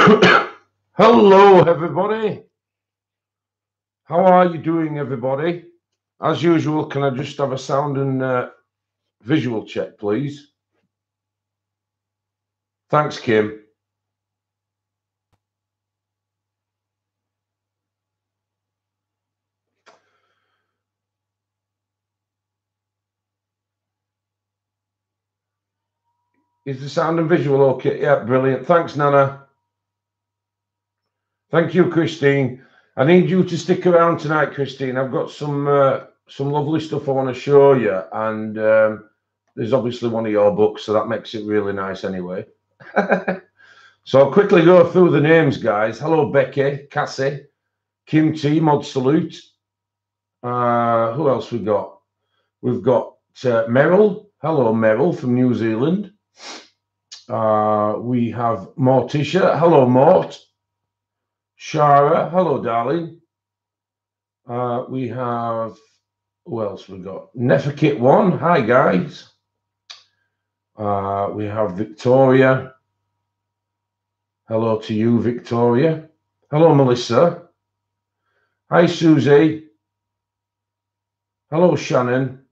Hello, everybody. How are you doing, everybody? As usual, can I just have a sound and visual check, please? Thanks, Kim. Is the sound and visual okay? Yeah, brilliant. Thanks, Nana. Thank you, Christine. I need you to stick around tonight, Christine. I've got some lovely stuff I want to show you, and there's obviously one of your books, so that makes it really nice anyway. So I'll quickly go through the names, guys. Hello, Becky, Cassie, Kim T, Mod Salute. Who else we got? We've got Meryl. Hello, Meryl from New Zealand. We have Morticia. Hello, Mort. Shara. Hello, darling. We have, who else we got? Nefakit One. Hi, guys. We have Victoria. Hello to you, Victoria. Hello, Melissa. Hi, Susie. Hello, Shannon.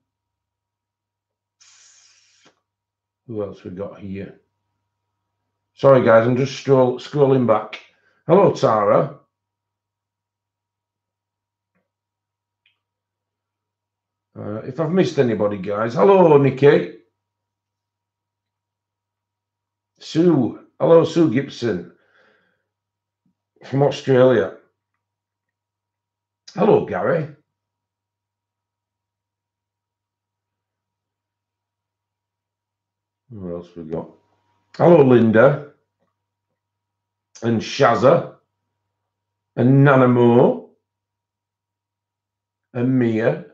Who else we got here? Sorry, guys, I'm just scrolling back. Hello, Tara. If I've missed anybody, guys. Hello, Nikki. Sue. Hello, Sue Gibson from Australia. Hello, Gary. Who else we got? Hello, Linda. And Shazza. And Nana Moore. And Mia.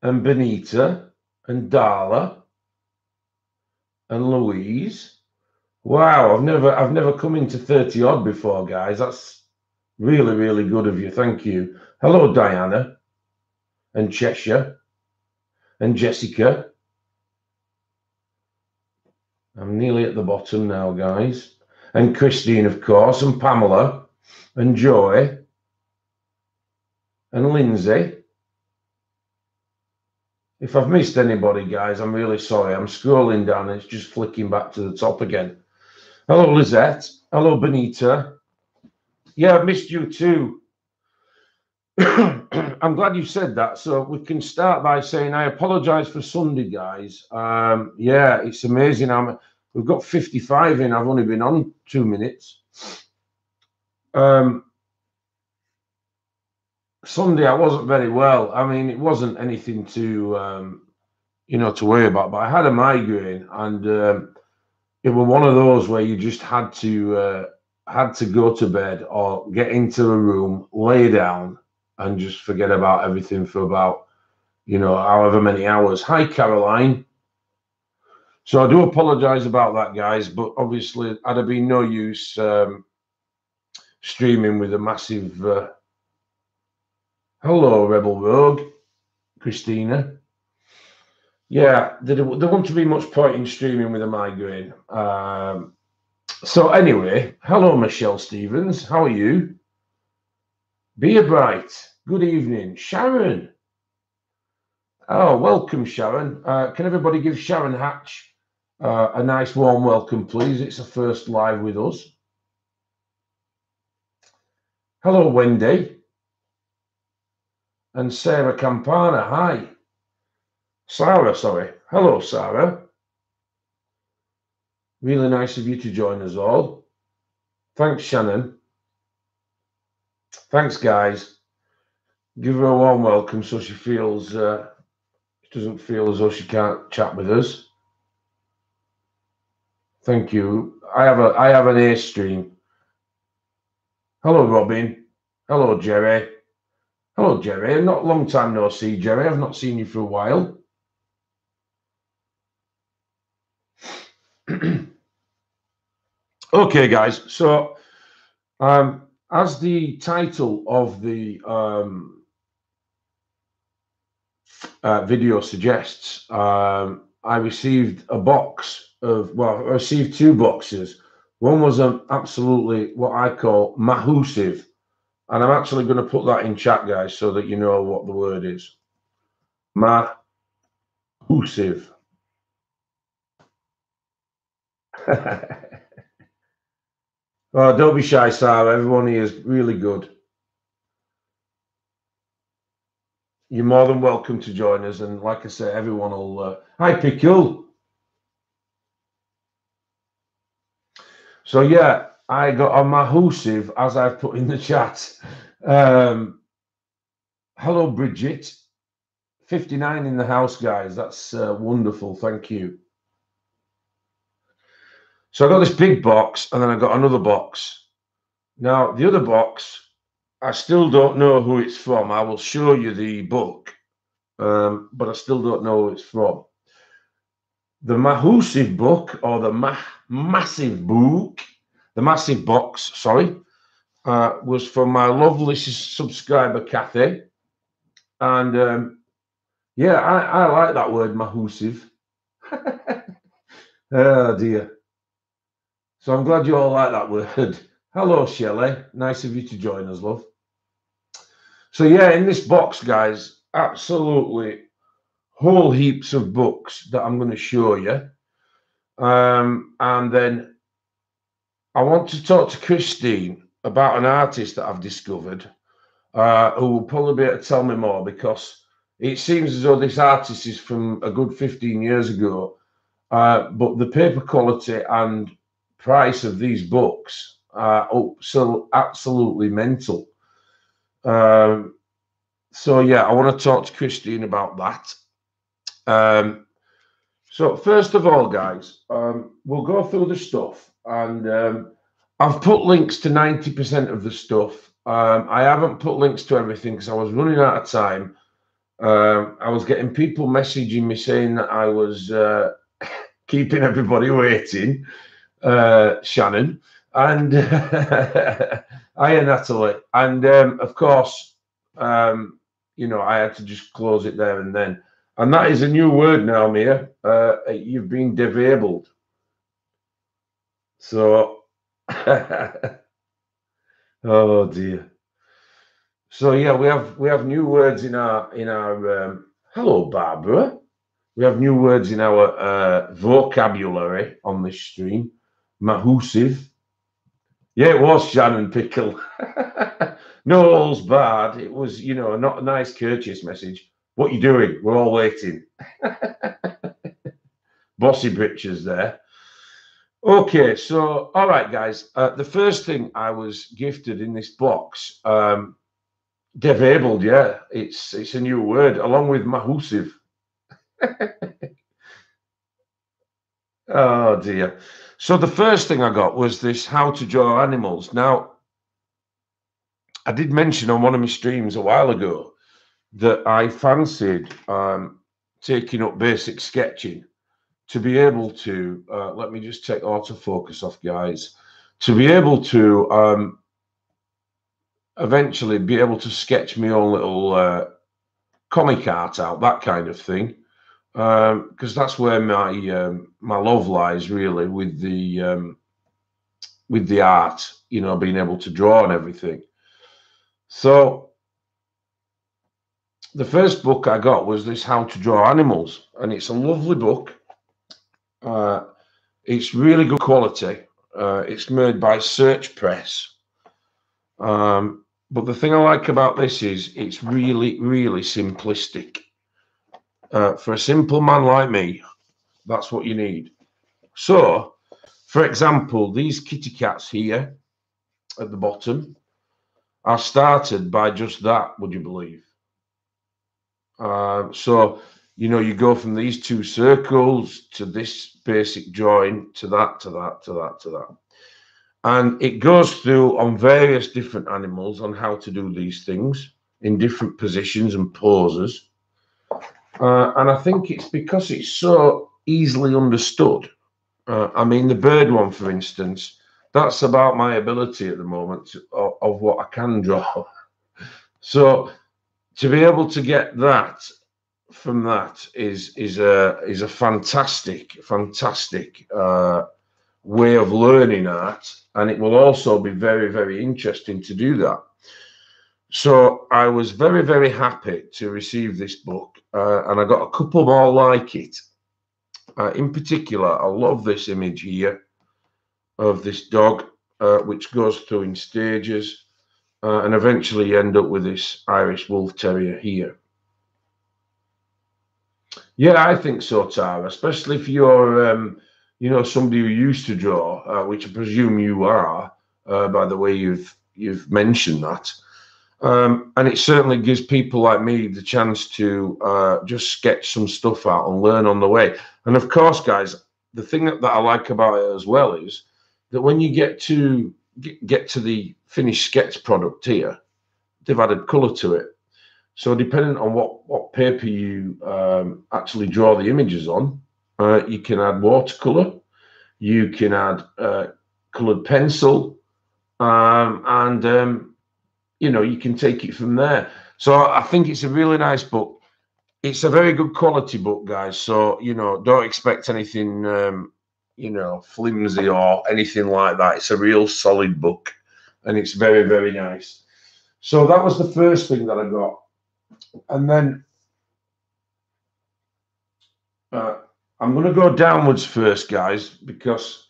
And Benita. And Darla. And Louise. Wow, I've never come into 30 odd before, guys. That's really, really good of you. Thank you. Hello, Diana. And Cheshire. And Jessica. I'm nearly at the bottom now, guys. And Christine, of course, and Pamela, and Joy, and Lindsay. If I've missed anybody, guys, I'm really sorry. I'm scrolling down and it's just flicking back to the top again. Hello, Lizette. Hello, Benita. Yeah, I've missed you too. I'm glad you said that. So we can start by saying I apologize for Sunday, guys. Yeah, it's amazing. We've got 55 in. I've only been on 2 minutes. Sunday, I wasn't very well. I mean, it wasn't anything to, to worry about. But I had a migraine, and it was one of those where you just had to go to bed or get into a room, lay down, and just forget about everything for about, however many hours. Hi, Caroline. So I do apologize about that, guys, but obviously I'd have been no use streaming with a massive... Hello, Rebel Rogue, Christina. Yeah, there won't be much point in streaming with a migraine. So anyway, hello, Michelle Stevens. How are you? Be bright. Good evening. Sharon. Oh, welcome, Sharon. Can everybody give Sharon Hatch a nice warm welcome, please? It's a first live with us. Hello, Wendy. And Sarah Campana. Hi. Sarah, sorry. Hello, Sarah. Really nice of you to join us all. Thanks, Shannon. Thanks, guys. Give her a warm welcome so she feels she doesn't feel as though she can't chat with us. Thank you. I have an air stream. Hello, Robin. Hello, Jerry. Hello, Jerry. Not long time no see, Jerry. I've not seen you for a while. Okay, guys. So, as the title of the video suggests, I received a box of, I received 2 boxes, One was absolutely what I call mahusive. And I'm actually going to put that in chat, guys, so that you know what the word is. Mahusive. Oh, don't be shy, Sarah. Everyone here is really good. You're more than welcome to join us. And like I say, everyone will... Hi, Pickle. So, yeah, I got a mahusive, as I've put in the chat. Hello, Bridget. 59 in the house, guys. That's wonderful. Thank you. So I got this big box, and then I got another box. Now, the other box, I still don't know who it's from. I will show you the book, but I still don't know who it's from. The mahusive book, or the massive book, the massive box, sorry, was from my lovely subscriber, Kathy. And yeah, I like that word, mahusive. Oh, dear. So I'm glad you all like that word. Hello, Shelley. Nice of you to join us, love. So yeah, in this box, guys, absolutely whole heaps of books that I'm going to show you. And then I want to talk to Christine about an artist that I've discovered, who will probably be able to tell me more, because it seems as though this artist is from a good 15 years ago, but the paper quality and price of these books are so absolutely mental. So yeah, I want to talk to Christine about that. So first of all, guys, we'll go through the stuff, and I've put links to 90% of the stuff. I haven't put links to everything because I was running out of time. I was getting people messaging me saying that I was keeping everybody waiting, Shannon, and hiya, Natalie. And of course, you know, I had to just close it there and then. And that is a new word now, Mia. You've been devabled. So, oh dear. So yeah, we have new words in our hello, Barbara. We have new words in our vocabulary on this stream. Mahusive. Yeah, it was Shannon Pickle. No all's bad. It was, you know, not a nice courteous message. What you doing? We're all waiting. Bossy britches there. Okay, so all right, guys. The first thing I was gifted in this box, devabled. Yeah, it's a new word, along with mahusive. Oh dear. So the first thing I got was this how to draw animals. Now, I did mention on one of my streams a while ago that I fancied taking up basic sketching to be able to, let me just take autofocus off, guys, to be able to eventually be able to sketch my own little comic art out, that kind of thing, because that's where my love lies, really, with the art, you know, being able to draw and everything. So the first book I got was this How to Draw Animals, and it's a lovely book. It's really good quality. It's made by Search Press. But the thing I like about this is it's really, really simplistic. For a simple man like me, that's what you need. So, for example, these kitty cats here at the bottom are started by just that, would you believe? So, you know, you go from these two circles to this basic drawing to that, to that, to that, to that. And it goes through on various different animals on how to do these things in different positions and poses. And I think it's because it's so easily understood. I mean, the bird one, for instance, that's about my ability at the moment of what I can draw. So to be able to get that from that is a fantastic way of learning art, and it will also be very, very interesting to do that. So I was very, very happy to receive this book, and I got a couple more like it. In particular, I love this image here of this dog, which goes through in stages, and eventually you end up with this Irish Wolf Terrier here. Yeah, I think so, Tara, especially if you're, somebody who used to draw, which I presume you are, by the way you've mentioned that. And it certainly gives people like me the chance to just sketch some stuff out and learn on the way. And of course, guys, the thing that I like about it as well is that when you get to the finished sketch product here, they've added colour to it. So depending on what paper you actually draw the images on, you can add watercolour, you can add coloured pencil, and you can take it from there. So I think it's a really nice book. It's a very good quality book, guys. So, don't expect anything, flimsy or anything like that. It's a real solid book, and it's very, very nice. So that was the first thing that I got. And then I'm going to go downwards first, guys, because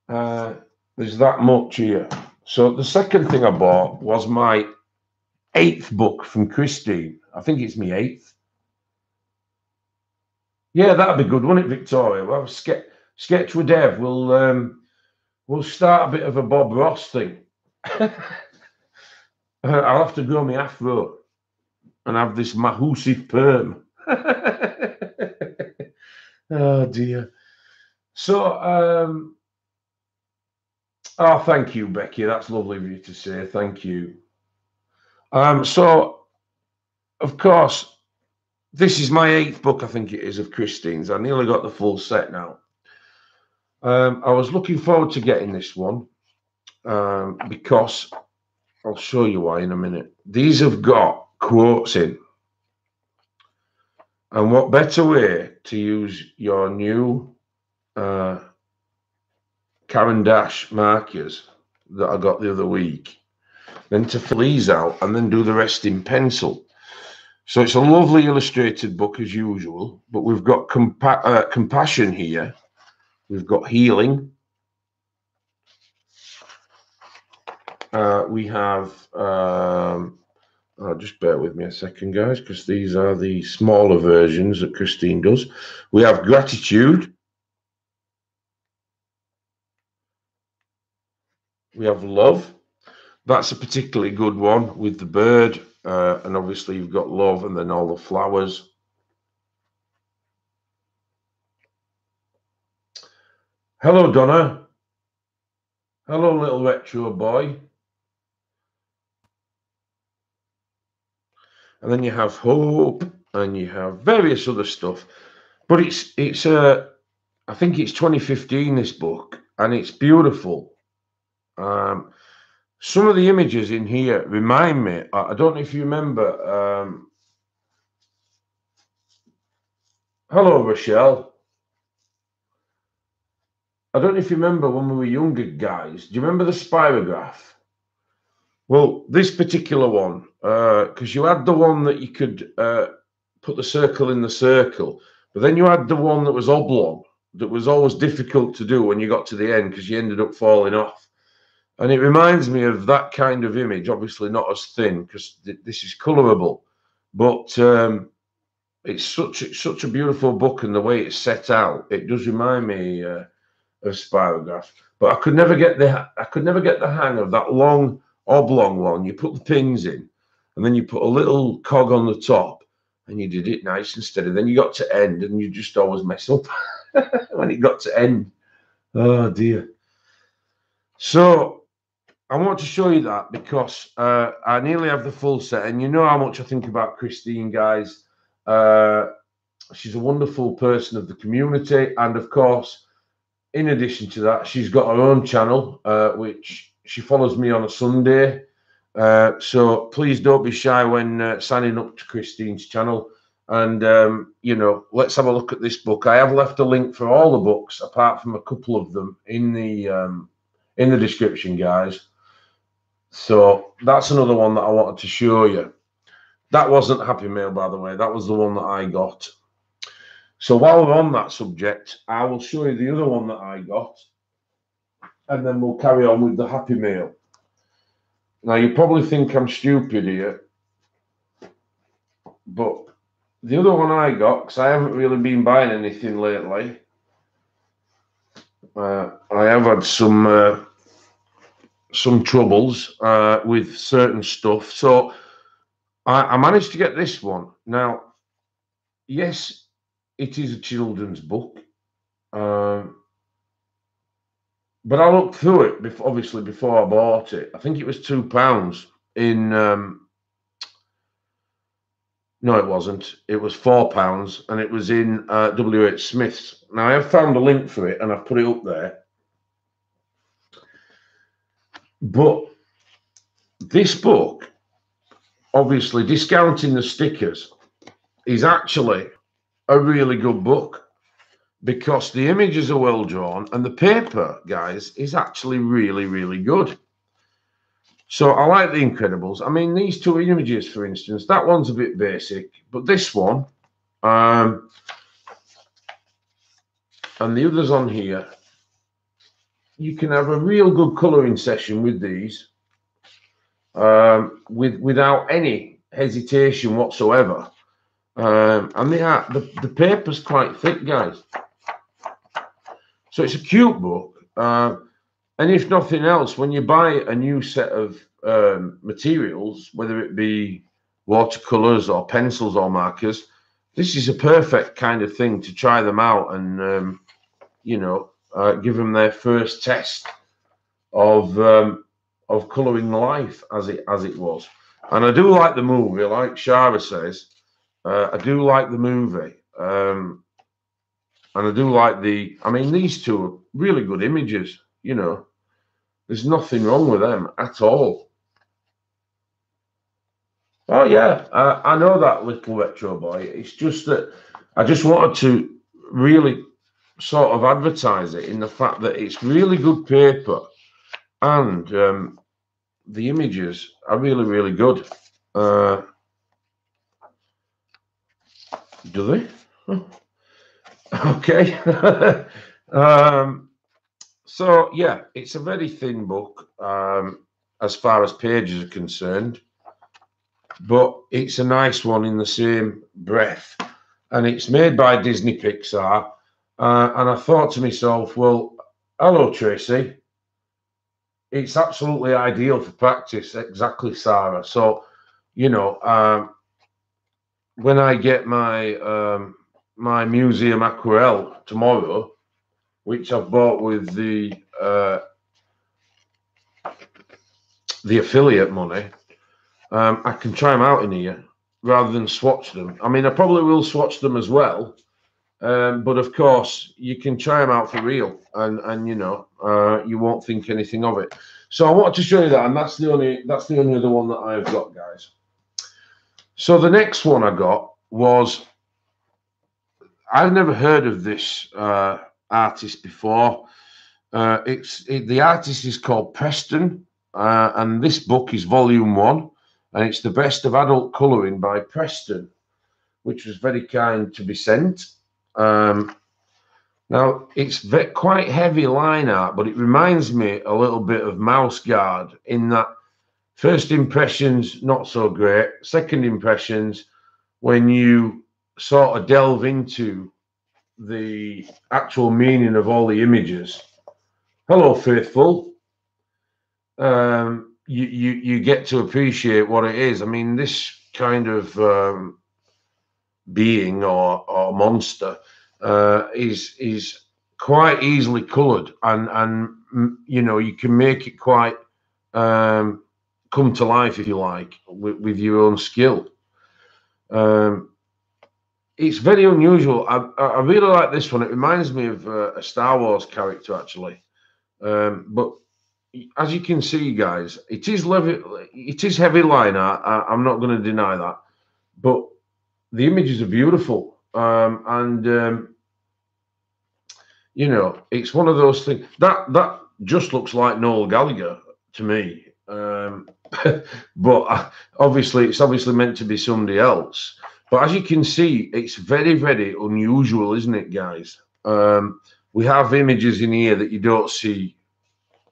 there's that much here. So the second thing I bought was my 8th book from Christine. I think it's my 8th. Yeah, that'd be good, wouldn't it, Victoria? Well, sketch with Dev. We'll start a bit of a Bob Ross thing. I'll have to grow my afro and have this Mahusi perm. Oh dear. So, oh, thank you, Becky. That's lovely of you to say. Thank you. So, of course, this is my 8th book, I think it is, of Christine's. I nearly got the full set now. I was looking forward to getting this one because I'll show you why in a minute. These have got quotes in. And what better way to use your new Caran d'Ache markers that I got the other week than to fill these out and then do the rest in pencil. So it's a lovely illustrated book as usual, but we've got compassion here. We've got healing. We have, just bear with me a second, guys, because these are the smaller versions that Christine does. We have gratitude. We have love. That's a particularly good one with the bird. And obviously you've got love and then all the flowers. Hello, Donna. Hello, little retro boy. And then you have hope and you have various other stuff. But it's I think it's 2015, this book, and it's beautiful. Some of the images in here remind me, I don't know if you remember, hello, Rochelle. I don't know if you remember when we were younger, guys. Do you remember the spirograph? Well, this particular one, because you had the one that you could put the circle in the circle, but then you had the one that was oblong, that was always difficult to do when you got to the end because you ended up falling off. And it reminds me of that kind of image, obviously not as thin because this is colorable, but it's such a beautiful book, and the way it's set out, it does remind me of spirograph. But I could never get the hang of that long oblong one. You put the pins in, and then you put a little cog on the top, and you did it nice and steady. Then you got to end, and you just always mess up when it got to end. Oh dear. So I want to show you that because I nearly have the full set, and you know how much I think about Christine, guys. She's a wonderful person of the community, and of course, in addition to that, she's got her own channel, which she follows me on a Sunday. So please don't be shy when signing up to Christine's channel. And you know, let's have a look at this book. I have left a link for all the books, apart from a couple of them, in the description, guys. So that's another one that I wanted to show you. That wasn't Happy Mail, by the way. That was the one that I got. So while we're on that subject, I will show you the other one that I got, and then we'll carry on with the Happy Mail. Now, you probably think I'm stupid here, but the other one I got, because I haven't really been buying anything lately, I have had some troubles with certain stuff. So I managed to get this one. Now, yes, it is a children's book, but I looked through it obviously before I bought it. I think it was £2 in. No, it wasn't. It was £4, and it was in WH Smith's. Now, I have found a link for it, and I've put it up there. But this book, obviously discounting the stickers, is actually a really good book, because the images are well drawn, and the paper, guys, is actually really, really good. So I like The Incredibles. I mean, these two images, for instance, that one's a bit basic, but this one, and the others on here, you can have a real good colouring session with these, without any hesitation whatsoever. And the paper's quite thick, guys. So it's a cute book. And if nothing else, when you buy a new set of materials, whether it be watercolors or pencils or markers, this is a perfect kind of thing to try them out and, you know, give them their first test of colouring life as it was. And I do like the movie, like Shara says. I do like the movie. And I do like I mean, these two are really good images, you know. There's nothing wrong with them at all. Oh, yeah, I know that, little retro boy. It's just that I just wanted to really sort of advertise it in the fact that it's really good paper, and the images are really, really good. Do they? Okay. So, yeah, it's a very thin book as far as pages are concerned, but it's a nice one in the same breath. And it's made by Disney Pixar. And I thought to myself, well, hello, Tracy. It's absolutely ideal for practice. Exactly, Sarah. So, you know, when I get my my museum aquarelle tomorrow, which I've bought with the affiliate money, I can try them out in here rather than swatch them. I mean, I probably will swatch them as well, but of course you can try them out for real, and you know, you won't think anything of it. So I wanted to show you that, and that's the only other one that I've got, guys. So the next one I got was, I've never heard of this artist before. The artist is called Preston, and this book is volume 1, and it's the best of adult colouring by Preston, which was very kind to be sent. Now, it's quite heavy line art, but it reminds me a little bit of Mouse Guard in that first impressions, not so great. Second impressions, when you sort of delve into the actual meaning of all the images. Hello, Faithful. You get to appreciate what it is. I mean, this kind of being or monster is quite easily coloured, and you know, you can make it quite come to life, if you like, with your own skill. It's very unusual. I really like this one. It reminds me of a Star Wars character, actually. But as you can see, guys, it is heavy line art. I'm not going to deny that, but the images are beautiful, and you know, it's one of those things that just looks like Noel Gallagher to me. But obviously, it's obviously meant to be somebody else. But as you can see, it's very, very unusual, isn't it, guys? We have images in here that you don't see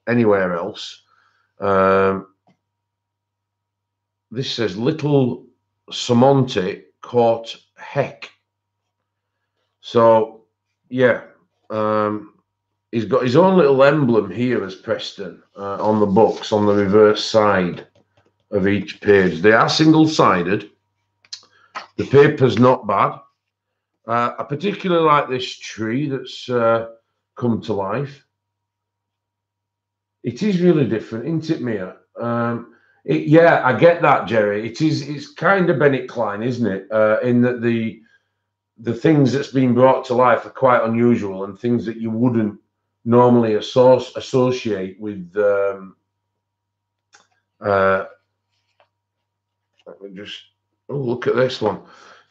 anywhere else. This says Little Samonte Court Heck. So, yeah, he's got his own little emblem here as Preston on the books on the reverse side of each page. They are single-sided. The paper's not bad. I particularly like this tree that's come to life. It is really different, isn't it, Mia? Yeah, I get that, Jerry. It's kind of Bennett Klein, isn't it? In that the things that's been brought to life are quite unusual and things that you wouldn't normally associate with. Let me just look at this one.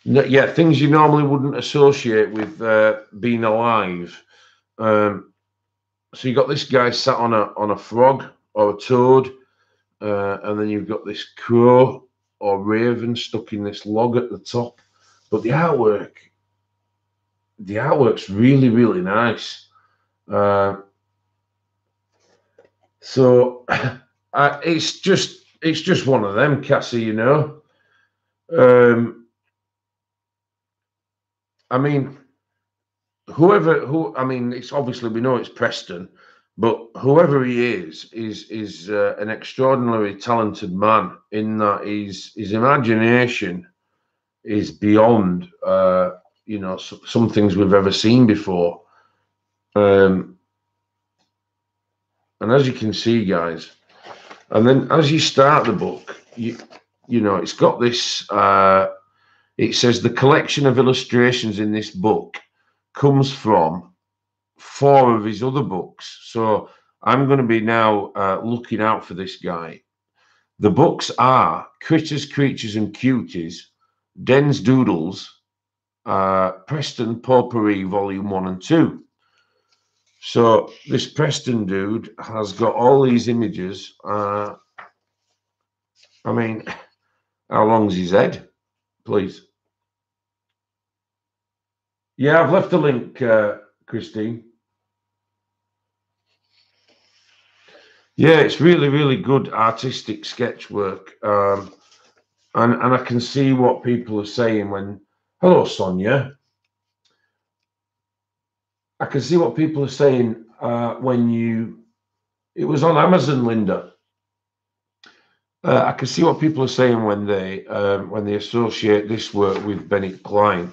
Yeah, things you normally wouldn't associate with being alive. So you got this guy sat on a frog or a toad, and then you've got this crow or raven stuck in this log at the top. But the artwork's really, really nice. So it's just one of them, Cassie. You know. I mean, it's obviously we know it's Preston, but whoever he is an extraordinarily talented man in that his imagination is beyond you know, some things we've ever seen before. And as you can see, guys, and then as you start the book, you know, it's got this. It says the collection of illustrations in this book comes from 4 of his other books. So I'm going to be now looking out for this guy. The books are Critters, Creatures and Cuties, Den's Doodles, Preston Potpourri Volume 1 and 2. So this Preston dude has got all these images. I mean, how long's his head, please? Yeah, I've left a link, Christine. Yeah, it's really, really good artistic sketch work. And I can see what people are saying when, hello, Sonia. I can see what people are saying when it was on Amazon, Linda. I can see what people are saying when they associate this work with Bennett Klein.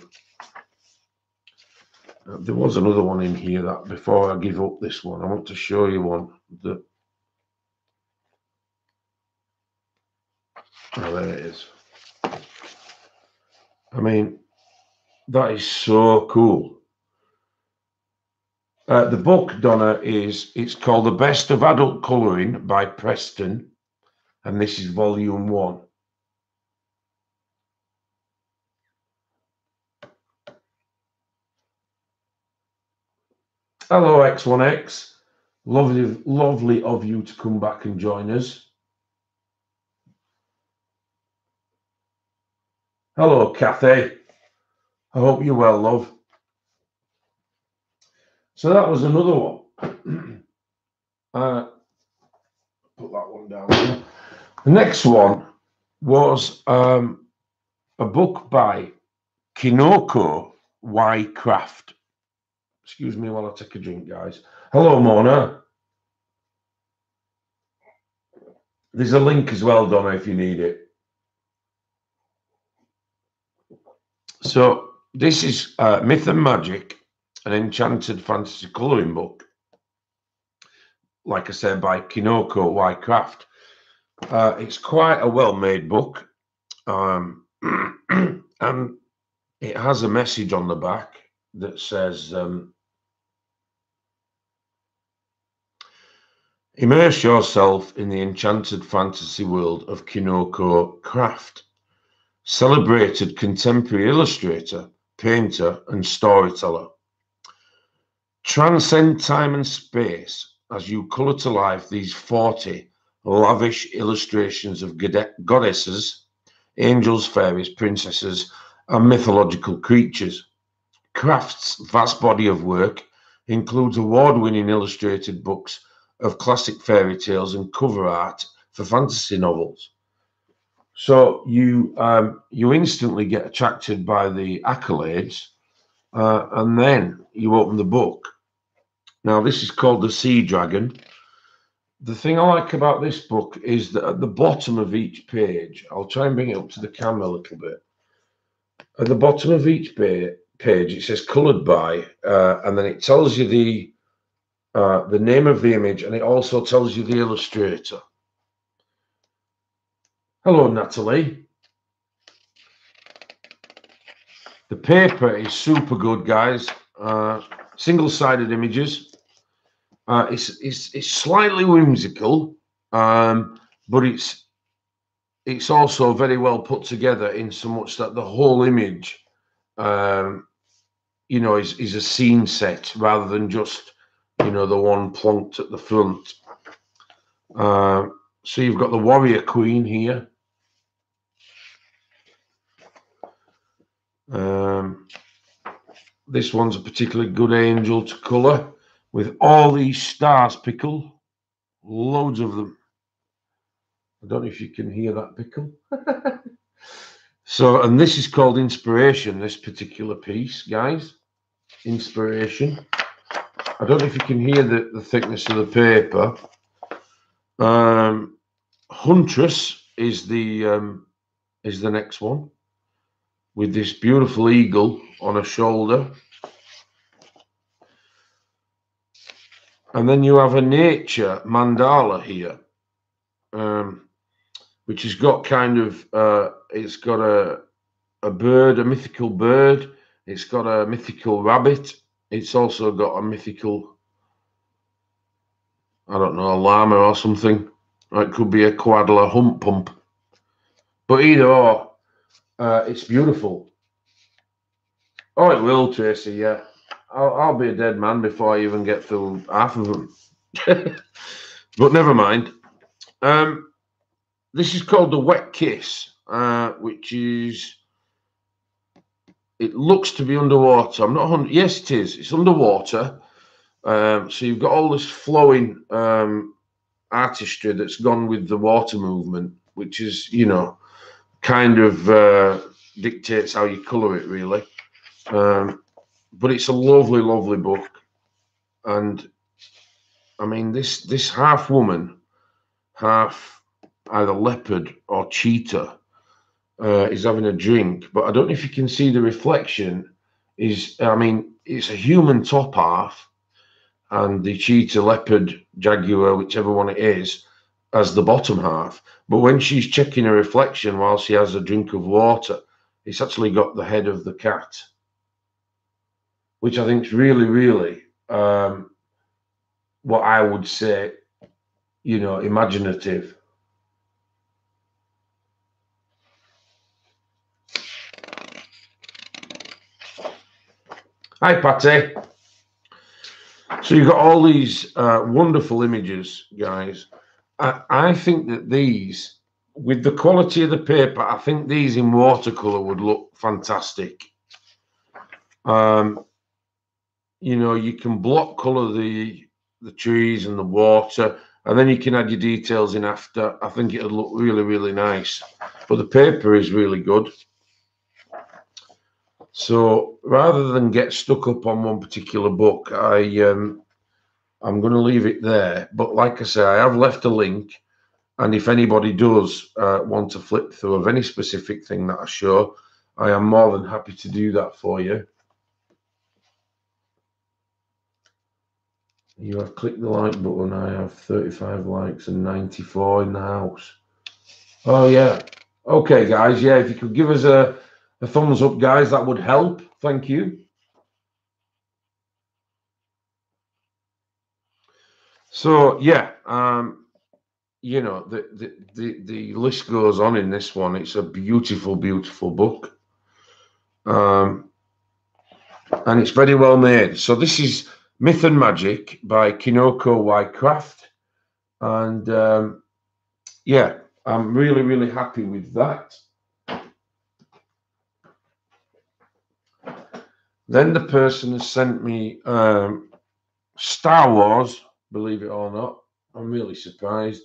There was another one in here that before I give up this one, I want to show you one that. Oh, there it is. I mean, that is so cool. The book, Donna, it's called The Best of Adult Colouring by Preston, and this is volume 1. Hello, X1X. Lovely of you to come back and join us. Hello, Kathy. I hope you're well, love. So that was another one. Put that one down there. The next one was a book by Kinoko Y. Craft. Excuse me while I take a drink, guys. Hello, Mona. There's a link as well, Donna, if you need it. So this is Myth and Magic, an enchanted fantasy colouring book. Like I said, by Kinoko Y. Craft. It's quite a well-made book. And it has a message on the back that says, immerse yourself in the enchanted fantasy world of Kinoko Craft. celebrated contemporary illustrator, painter, and storyteller. Transcend time and space as you colour to life these 40 lavish illustrations of goddesses, angels, fairies, princesses, and mythological creatures. Craft's vast body of work includes award-winning illustrated books of classic fairy tales and cover art for fantasy novels. So you instantly get attracted by the accolades, and then you open the book. Now, this is called The Sea Dragon. The thing I like about this book is that at the bottom of each page, I'll try and bring it up to the camera a little bit. At the bottom of each page, it says coloured by, and then it tells you the name of the image, and it also tells you the illustrator. Hello, Natalie. The paper is super good, guys. Single-sided images. It's slightly whimsical, but it's also very well put together in so much that the whole image, is a scene set rather than just, the one plonked at the front. So you've got the warrior queen here. This one's a particularly good angel to colour with all these stars, Pickle. Loads of them. I don't know if you can hear that, Pickle. So, and this is called Inspiration, this particular piece, guys. Inspiration. I don't know if you can hear the thickness of the paper. Huntress is the next one, with this beautiful eagle on a shoulder. And then you have a nature mandala here, which has got kind of, it's got a bird, a mythical bird. It's got a mythical rabbit. It's also got a mythical, I don't know, a llama or something. Or it could be a koala hump pump. But either or, it's beautiful. Oh, it will, Tracy, yeah. I'll be a dead man before I even get through half of them. But never mind. This is called The Wet Kiss, which is, it looks to be underwater. I'm not 100. Yes, it is. It's underwater. So you've got all this flowing artistry that's gone with the water movement, which is, kind of dictates how you colour it, really. But it's a lovely, lovely book. And I mean, this half woman, half either leopard or cheetah, is having a drink. But I don't know if you can see the reflection. It's a human top half, and the cheetah, leopard, jaguar, whichever one it is, as the bottom half. But when she's checking her reflection while she has a drink of water, it's actually got the head of the cat, which I think is really, really, what I would say, imaginative. Hi, Patty. So you've got all these wonderful images, guys. I think that these, with the quality of the paper, I think these in watercolor would look fantastic. You can block color the trees and the water, and then you can add your details in after. I think it'll look really, really nice. But the paper is really good. So rather than get stuck up on one particular book, I'm going to leave it there. But like I say, I have left a link, and if anybody does want to flip through of any specific thing that I show, I am more than happy to do that for you. You have clicked the like button. I have 35 likes and 94 in the house. Oh, yeah. Okay, guys. Yeah, if you could give us a thumbs up, guys, that would help. Thank you. So, yeah. you know, the list goes on in this one. It's a beautiful, beautiful book. And it's very well made. So this is Myth and Magic by Kinoko Wycraft. And yeah, I'm really, really happy with that. Then the person has sent me Star Wars, believe it or not. I'm really surprised.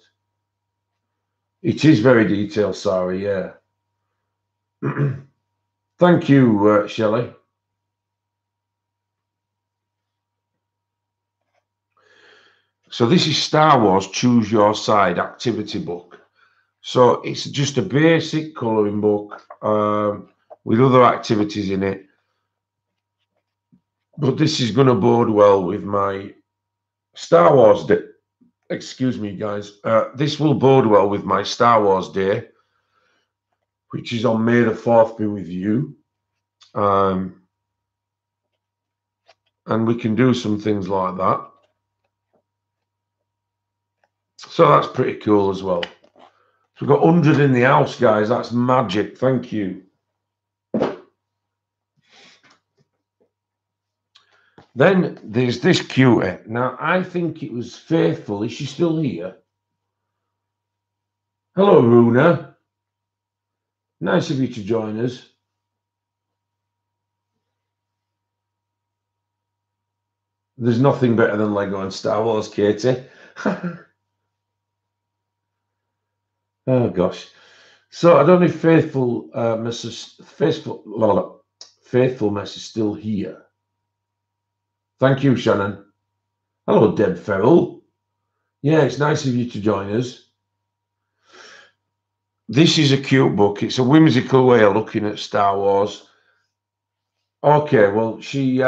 It is very detailed, sorry, yeah. Thank you, Shelley. So this is Star Wars Choose Your Side activity book. So it's just a basic colouring book with other activities in it. But this is going to bode well with my Star Wars Day. Excuse me, guys. This will bode well with my Star Wars Day, which is on May the 4th be with you. And we can do some things like that. So that's pretty cool as well. So we've got 100 in the house, guys. That's magic. Thank you. Then there's this cutie. Now, I think it was Faithful. Is she still here? Hello, Runa. Nice of you to join us. There's nothing better than Lego and Star Wars, Katie. Oh, gosh. So I don't know if Faithful Mess is still here. Thank you, Shannon. Hello, Deb Ferrell. Yeah, it's nice of you to join us. This is a cute book. It's a whimsical way of looking at Star Wars. Okay, well, she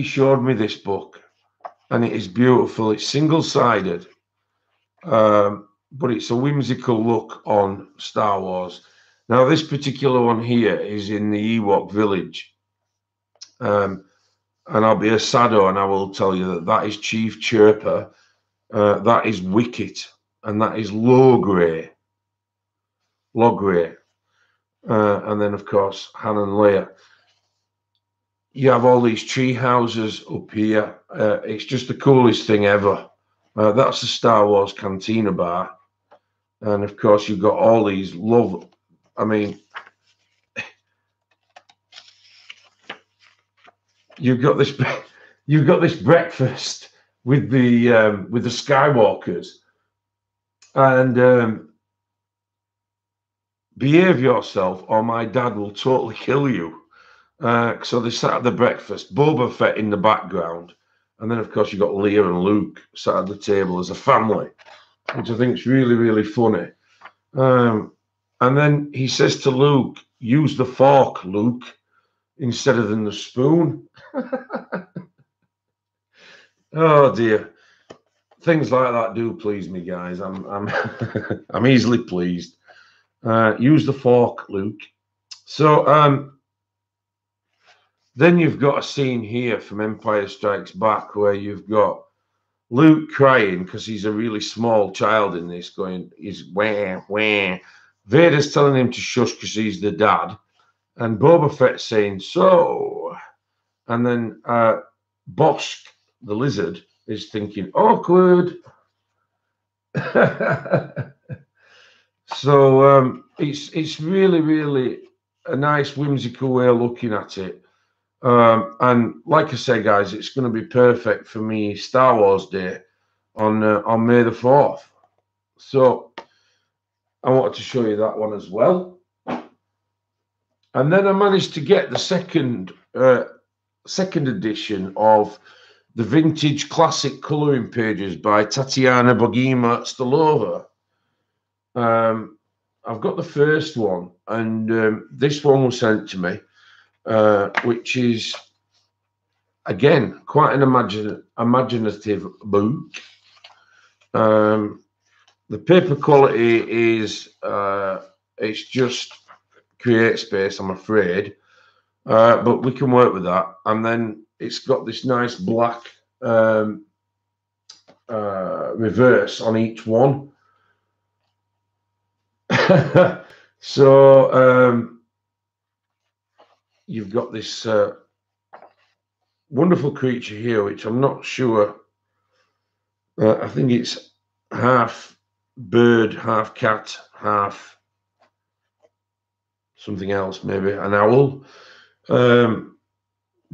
showed me this book, and it is beautiful. It's single-sided, but it's a whimsical look on Star Wars. Now, this particular one here is in the Ewok village. And I'll be a saddo, and I will tell you that is Chief Chirper, that is Wicket, and that is Logray. And then, of course, Han and Leia. You have all these tree houses up here. It's just the coolest thing ever. That's the Star Wars Cantina bar. And, of course, you've got all these I mean, you've got this breakfast with the Skywalkers, and behave yourself or my dad will totally kill you. So they sat at the breakfast, Boba Fett in the background, and then of course you've got Leia and Luke sat at the table as a family, which I think is really, really funny. And then he says to Luke, use the fork, Luke, instead of the spoon. Oh dear. Things like that do please me, guys. I'm I'm easily pleased. Use the fork, Luke. So then you've got a scene here from Empire Strikes Back where you've got Luke crying because he's a really small child in this, he's wah, wah. Vader's telling him to shush because he's the dad. And Boba Fett saying, so. And then Bosk, the lizard, is thinking, awkward. So it's really, really a nice whimsical way of looking at it. And like I say, guys, it's going to be perfect for me Star Wars Day on May the 4th. So I wanted to show you that one as well. And then I managed to get the second edition of the Vintage Classic Colouring Pages by Tatiana Bogima Stolova. I've got the first one, and this one was sent to me, which is, again, quite an imaginative book. The paper quality is, it's just create space, I'm afraid, but we can work with that. And then it's got this nice black reverse on each one. So you've got this wonderful creature here, which I'm not sure. I think it's half bird, half cat, half something else, maybe an owl.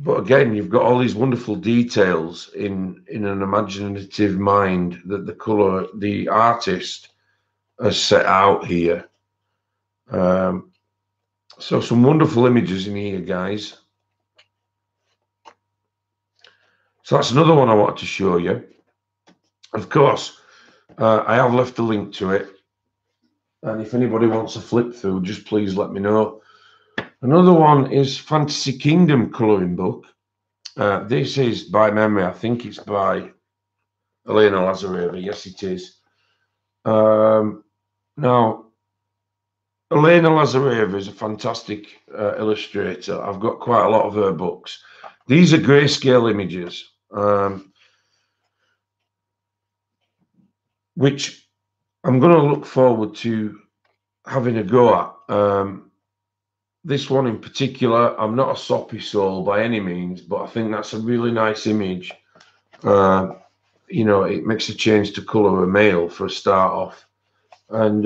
But again, you've got all these wonderful details in an imaginative mind that the artist has set out here. So some wonderful images in here, guys. So that's another one I wanted to show you. Of course, I have left a link to it. And if anybody wants a flip through, just please let me know. Another one is Fantasy Kingdom colouring book. This is by memory. I think it's by Elena Lazareva. Yes, it is. Now, Elena Lazareva is a fantastic illustrator. I've got quite a lot of her books. These are grayscale images, which I'm going to look forward to having a go at. This one in particular, I'm not a soppy soul by any means, but I think that's a really nice image. You know, it makes a change to colour a male for a start off, and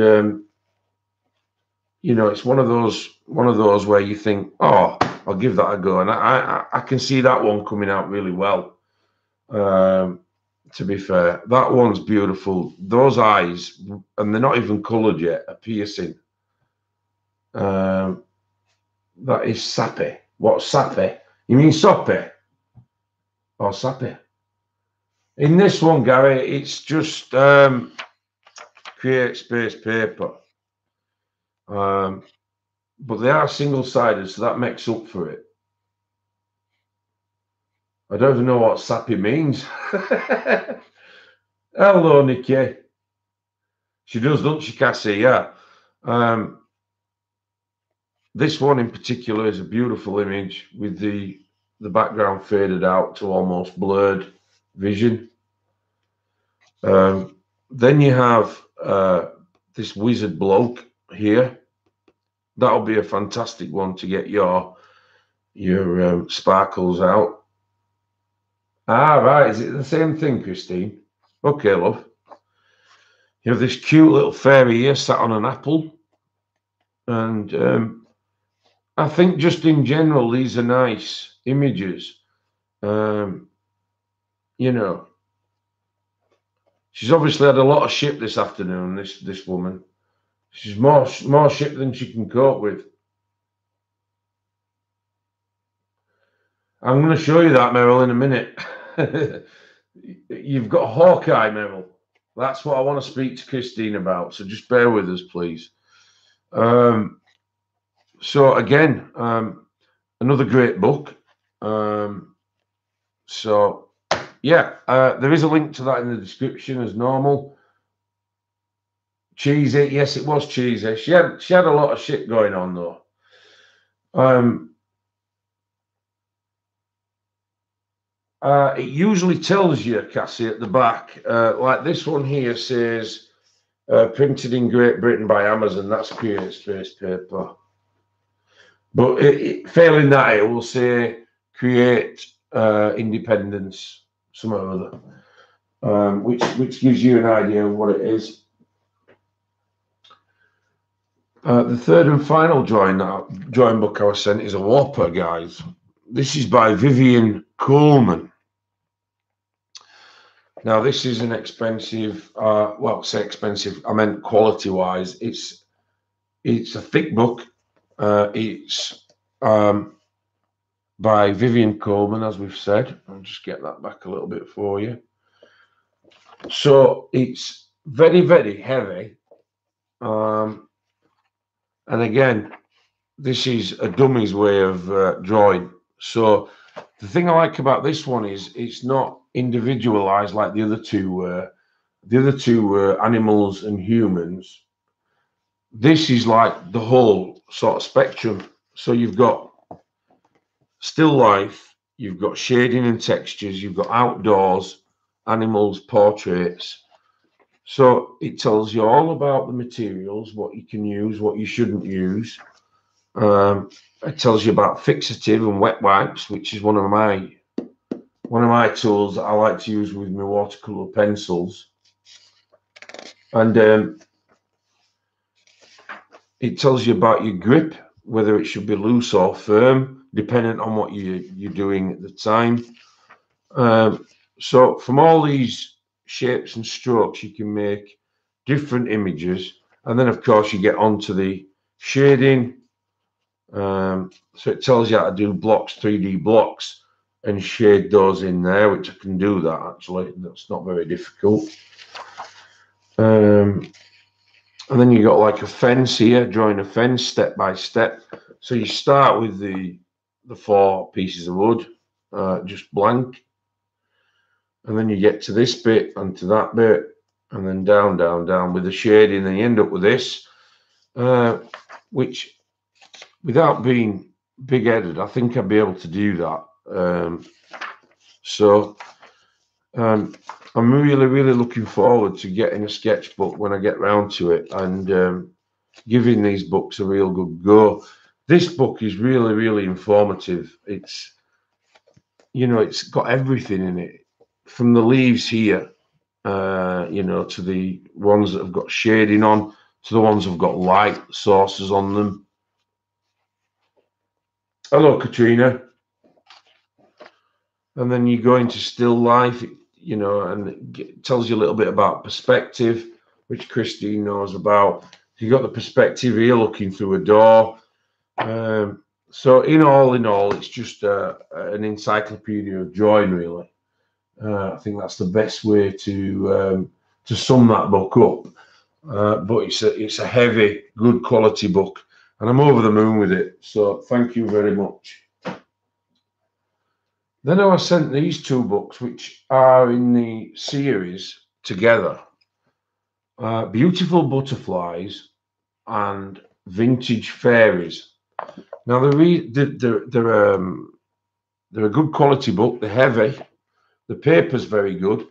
you know, it's one of those where you think, oh, I'll give that a go, and I can see that one coming out really well. To be fair, that one's beautiful. Those eyes, and they're not even coloured yet, are piercing. That is sappy. What, sappy? You mean soppy? Or sappy? In this one, Gary, it's just create space paper. But they are single-sided, so that makes up for it. I don't even know what sappy means. Hello, Nikki. She does, doesn't she, Cassie? Yeah. This one in particular is a beautiful image with the background faded out to almost blurred vision. Then you have this wizard bloke here. That'll be a fantastic one to get your sparkles out. Ah, right. Is it the same thing, Christine? Okay, love. You have this cute little fairy here sat on an apple. And I think just in general, these are nice images. You know, she's obviously had a lot of shit this afternoon, this woman. She's more shit than she can cope with. I'm going to show you that, Meryl, in a minute. You've got Hawkeye, Meryl. That's what I want to speak to Christine about. So just bear with us, please. So again, another great book. So yeah, there is a link to that in the description as normal. Cheesy, yes, it was cheesy. She had a lot of shit going on though. It usually tells you, Cassie, at the back, like this one here says, printed in Great Britain by Amazon. That's create space paper. But failing that, it will say create independence, some or other, which gives you an idea of what it is. The third and final drawing book I was sent is a whopper, guys. This is by Vivian Coleman. Now, this is an expensive, well, say expensive, I meant quality-wise. It's a thick book. It's by Vivian Coleman, as we've said. I'll just get that back a little bit for you. So it's very, very heavy. And again, this is a dummy's way of drawing. So the thing I like about this one is it's not individualized like the other two were. The other two were animals and humans. This is like the whole sort of spectrum. So you've got still life, you've got shading and textures, you've got outdoors, animals, portraits. So it tells you all about the materials, what you can use, what you shouldn't use. It tells you about fixative and wet wipes, which is one of my tools that I like to use with my watercolor pencils. And it tells you about your grip, whether it should be loose or firm, depending on what you're doing at the time. So from all these shapes and strokes, you can make different images. And then, of course, you get onto the shading. So it tells you how to do blocks, 3D blocks, and shade those in there, which I can do that, actually. That's not very difficult. And then you got like a fence here, drawing a fence step by step. So you start with the 4 pieces of wood, just blank. And then you get to this bit and to that bit, and then down, down, down with the shading, and you end up with this, which, without being big-headed, I think I'd be able to do that. I'm really, really looking forward to getting a sketchbook when I get round to it, and giving these books a real good go. This book is really, really informative. It's, it's got everything in it, from the leaves here, to the ones that have got shading on, to the ones that have got light sources on them. Hello, Katrina. And then you go into still life, and it tells you a little bit about perspective, which Christine knows about. You got the perspective here looking through a door. So in all, it's just an encyclopedia of drawing, really. I think that's the best way to sum that book up. But it's a heavy, good quality book, and I'm over the moon with it. So thank you very much. Then I was sent these 2 books, which are in the series together. Beautiful Butterflies and Vintage Fairies. Now they're a good quality book. They're heavy. The paper's very good,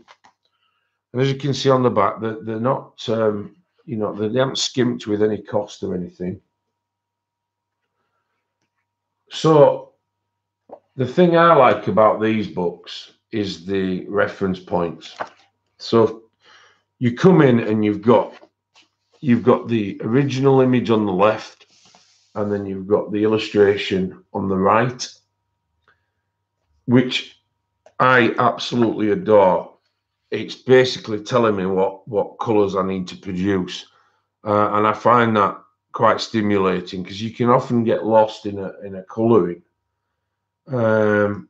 and as you can see on the back, they're not they haven't skimped with any cost or anything. So the thing I like about these books is the reference points. So you come in and you've got the original image on the left, and then you've got the illustration on the right, which I absolutely adore. It's basically telling me what colours I need to produce, and I find that quite stimulating, because you can often get lost in a colouring, and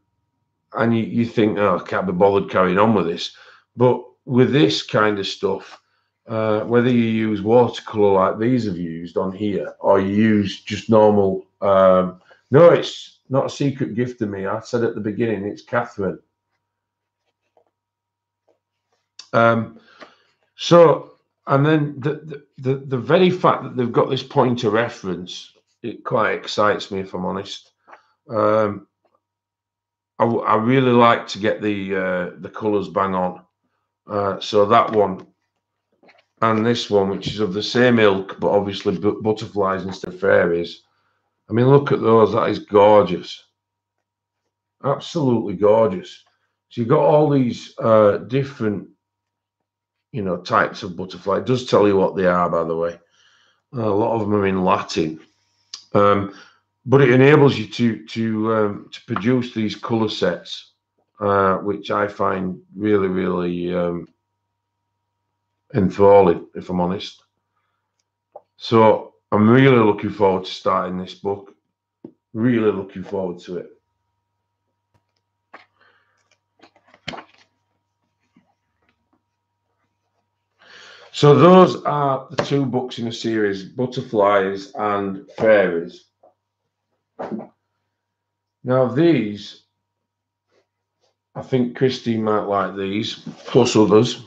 you think, oh, I can't be bothered carrying on with this. But with this kind of stuff, whether you use watercolour like these have used on here, or you use just normal, no, it's not a secret gift to me. I said at the beginning, it's Catherine. So, and then the very fact that they've got this point of reference, it quite excites me, if I'm honest. I really like to get the colours bang on. So that one and this one, which is of the same ilk, but obviously butterflies instead of fairies. I mean, look at those. That is gorgeous. Absolutely gorgeous. So you've got all these different, types of butterfly. It does tell you what they are, by the way. A lot of them are in Latin. But it enables you to produce these colour sets, which I find really, really enthralling, if I'm honest. So I'm really looking forward to starting this book. Really looking forward to it. So those are the 2 books in a series, Butterflies and Fairies. Now these, I think Christine might like these, plus others.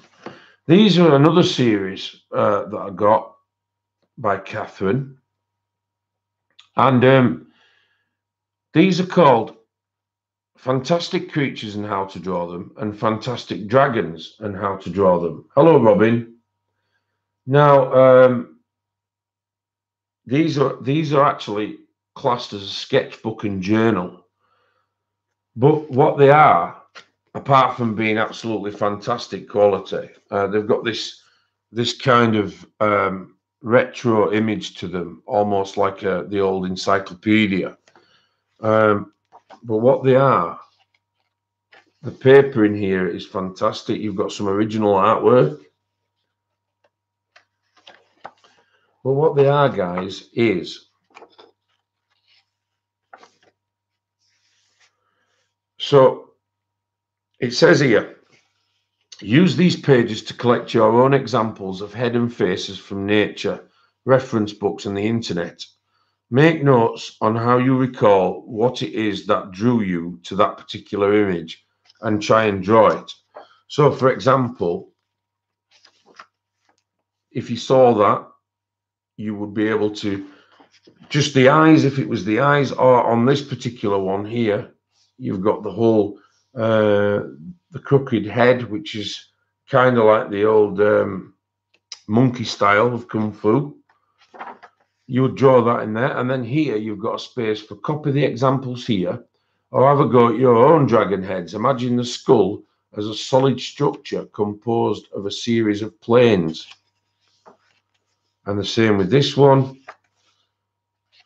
These are another series that I got by Catherine. And these are called Fantastic Creatures and How to Draw Them, and Fantastic Dragons and How to Draw Them. Hello, Robin. Now, these are actually classed as a sketchbook and journal, but what they are, apart from being absolutely fantastic quality, they've got this kind of retro image to them, almost like the old encyclopedia. But what they are, the paper in here is fantastic. You've got some original artwork. But what they are, guys, is so it says here, use these pages to collect your own examples of head and faces from nature, reference books, and the internet. Make notes on how you recall what it is that drew you to that particular image and try and draw it. So, for example, if you saw that, you would be able to, just the eyes, if it was the eyes, or on this particular one here, you've got the whole, the crooked head, which is kind of like the old monkey style of Kung Fu. You would draw that in there, and then here you've got a space for copy the examples here, or have a go at your own dragon heads. Imagine the skull as a solid structure composed of a series of planes. And the same with this one.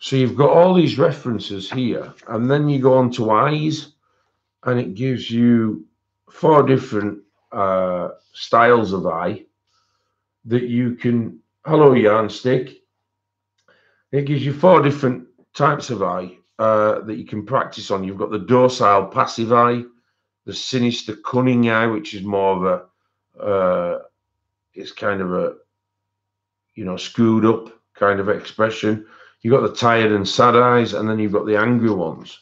So you've got all these references here, and then you go on to eyes, and it gives you 4 different styles of eye that you can, hello yarn stick, it gives you 4 different types of eye that you can practice on. You've got the docile passive eye, the sinister cunning eye, which is more of it's kind of a, screwed up kind of expression. You've got the tired and sad eyes, and then you've got the angry ones.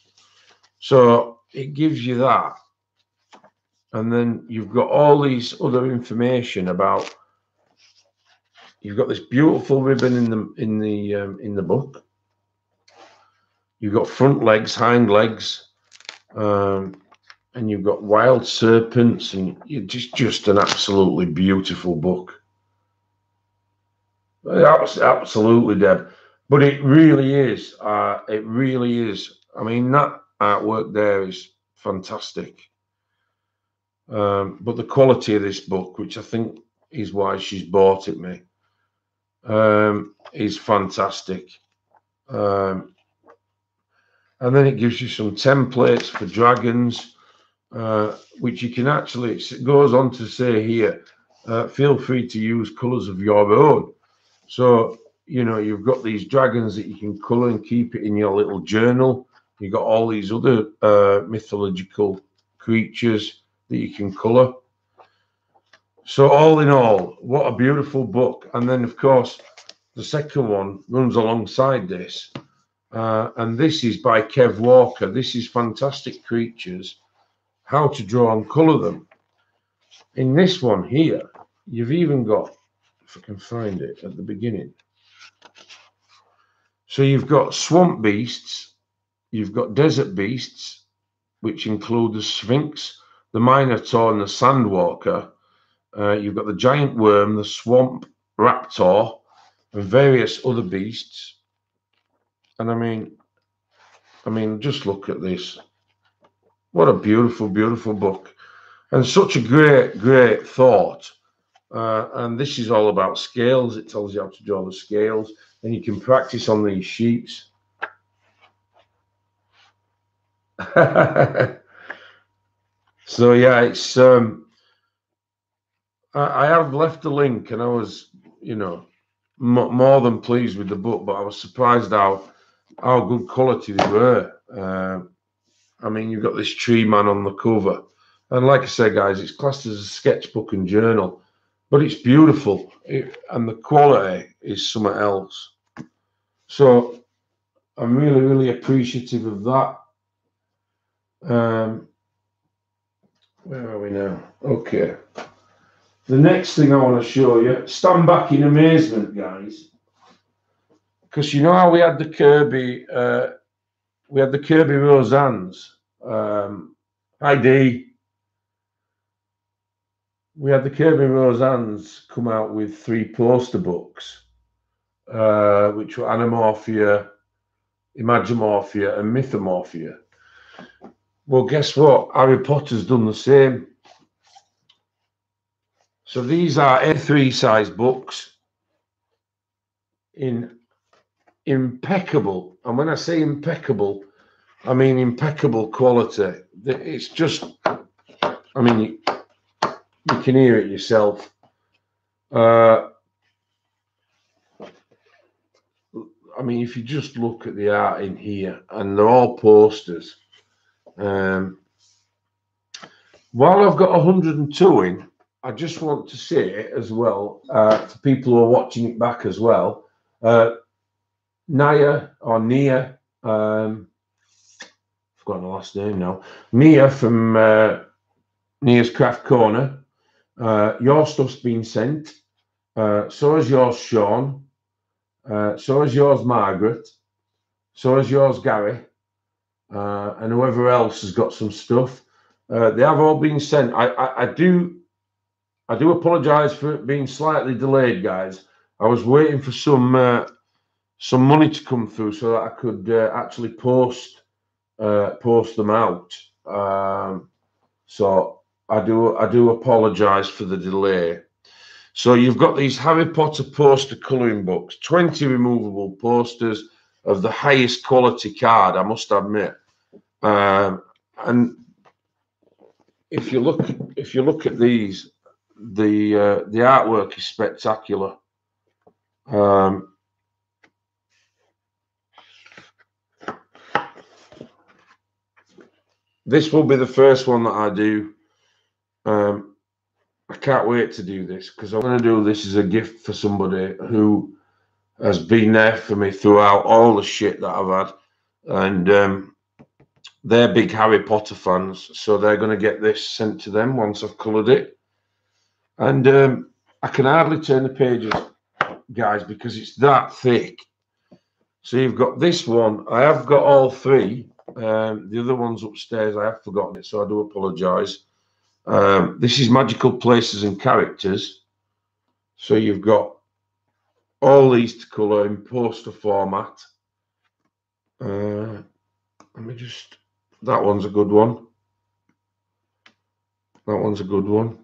So it gives you that. And then you've got all these other information about, you've got this beautiful ribbon in the book. You've got front legs, hind legs, and you've got wild serpents, and it's just an absolutely beautiful book. Absolutely, Deb. But it really is. It really is. I mean, that artwork there is fantastic. But the quality of this book, which I think is why she's bought it me, is fantastic. And then it gives you some templates for dragons, which you can actually, it goes on to say here, feel free to use colours of your own. So, you've got these dragons that you can colour and keep it in your little journal. You've got all these other mythological creatures that you can colour. So all in all, what a beautiful book. And then, of course, the second one runs alongside this. And this is by Kev Walker. This is Fantastic Creatures, How to Draw and Colour Them. In this one here, you've even got, if I can find it at the beginning. So you've got swamp beasts, you've got desert beasts, which include the Sphinx, the Minotaur, and the Sandwalker. You've got the giant worm, the swamp raptor, and various other beasts. And I mean, just look at this. What a beautiful, beautiful book. And such a great, great thought. And this is all about scales. It tells you how to draw the scales. And you can practice on these sheets. So yeah, it's I have left a link, and I was, more than pleased with the book, but I was surprised how good quality they were. I mean, you've got this tree man on the cover, and like I say, guys, it's classed as a sketchbook and journal, but it's beautiful, and the quality is something else. So I'm really, really appreciative of that. Where are we now? Okay. The next thing I want to show you, stand back in amazement, guys, because you know how we had the Kirby Roseanne's. Hi Dee. we had the Kirby Roseannes come out with 3 poster books, which were Animorphia, Imagimorphia, and Mythomorphia. Well, guess what? Harry Potter's done the same. So these are A3 size books in impeccable, and when I say impeccable, I mean impeccable quality. It's just, I mean, you can hear it yourself. I mean, if you just look at the art in here, and they're all posters. While I've got 102 in, I just want to say as well, for people who are watching it back as well, Nia, forgotten the last name now, Nia from Nia's Craft Corner, your stuff's been sent, so is yours, Sean, so is yours, Margaret, so is yours, Gary, and whoever else has got some stuff. They have all been sent. I do apologise for it being slightly delayed, guys. I was waiting for some money to come through so that I could actually post them out. So I do apologise for the delay. So you've got these Harry Potter poster colouring books, 20 removable posters of the highest quality card, I must admit. And if you look at these, the artwork is spectacular. This will be the first one that I do. I can't wait to do this because I'm going to do this as a gift for somebody who has been there for me throughout all the shit that I've had, and they're big Harry Potter fans, so they're going to get this sent to them once I've coloured it. And I can hardly turn the pages, guys, because it's that thick. So you've got this one. I have got all 3. The other one's upstairs. I have forgotten it, so I do apologise. This is Magical Places and Characters. So you've got all these to colour in poster format. Let me just... That one's a good one. That one's a good one.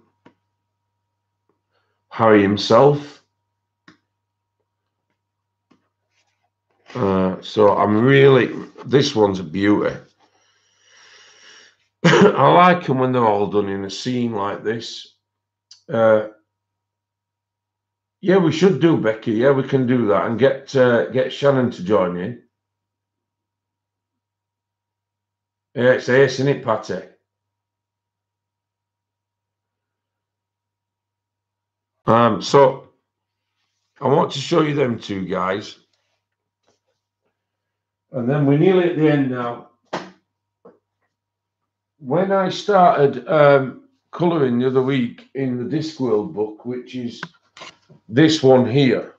Harry himself. So I'm really... This one's a beauty. I like them when they're all done in a scene like this. Yeah, we should do, Becky. Yeah, we can do that and get Shannon to join in. Yeah, it's ace, isn't it, Patty? So I want to show you them 2 guys, and then we're nearly at the end now. When I started colouring the other week in the Discworld book, which is this one here,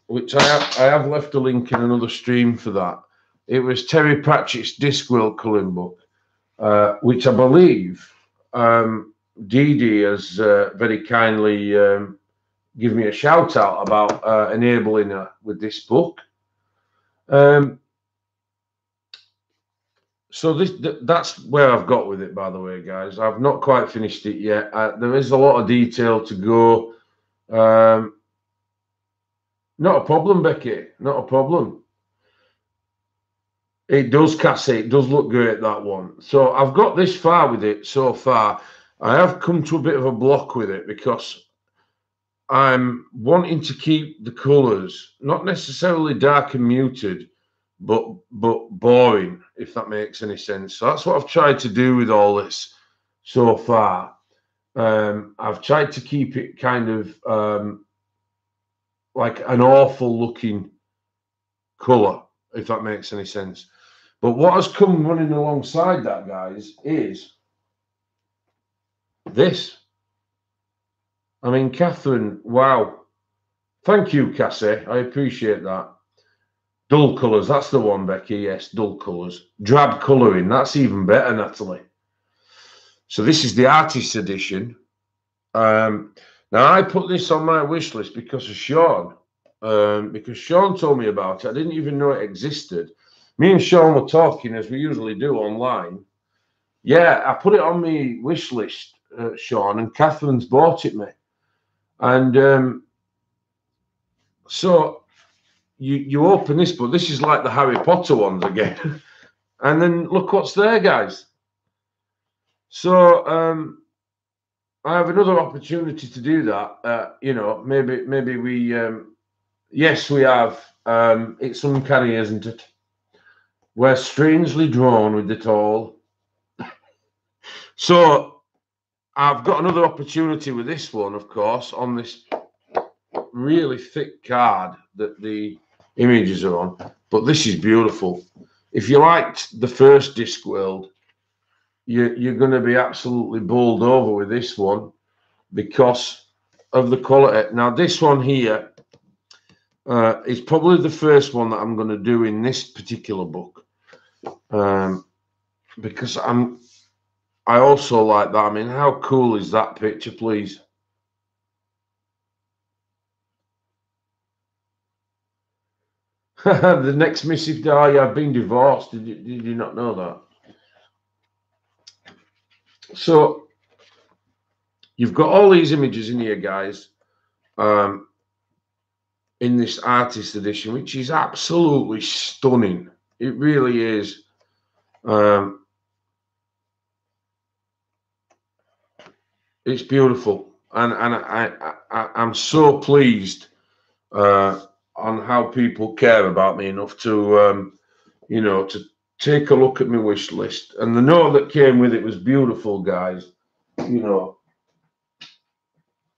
which I have left a link in another stream for that. It was Terry Pratchett's Discworld colouring book, which I believe Dee Dee has very kindly given me a shout out about enabling her with this book. So that's where I've got with it, by the way, guys. I've not quite finished it yet. There is a lot of detail to go. Not a problem, Becky. Not a problem. It does, Cassie. It does look great, that one. So I've got this far with it so far. I have come to a bit of a block with it because I'm wanting to keep the colours not necessarily dark and muted, but boring, if that makes any sense. So that's what I've tried to do with all this so far. I've tried to keep it kind of like an awful looking colour, if that makes any sense. But what has come running alongside that, guys, is this. I mean, Catherine, wow. Thank you, Cassie. I appreciate that. Dull colours, that's the one, Becky. Yes, dull colours. Drab colouring, that's even better, Natalie. So this is the artist's edition. Now I put this on my wish list because of Sean. Because Sean told me about it. I didn't even know it existed. Me and Sean were talking as we usually do online. Yeah, I put it on my wish list, Sean, and Catherine's bought it me. And so you open this book. This is like the Harry Potter ones again. And then look what's there, guys. So I have another opportunity to do that. You know, maybe we. Yes, we have. It's uncanny, isn't it? We're strangely drawn with it all. So I've got another opportunity with this one, of course, on this really thick card that the images are on. But this is beautiful. If you liked the first Discworld, you're going to be absolutely bowled over with this one because of the quality. Now, this one here is probably the first one that I'm going to do in this particular book, because I also like that. I mean, how cool is that picture, please? The next missive, oh yeah, I've been divorced. Did you not know that? So you've got all these images in here, guys, in this artist edition, which is absolutely stunning. It really is. It's beautiful, and I'm so pleased on how people care about me enough to you know, to take a look at my wish list. And the note that came with it was beautiful, guys. You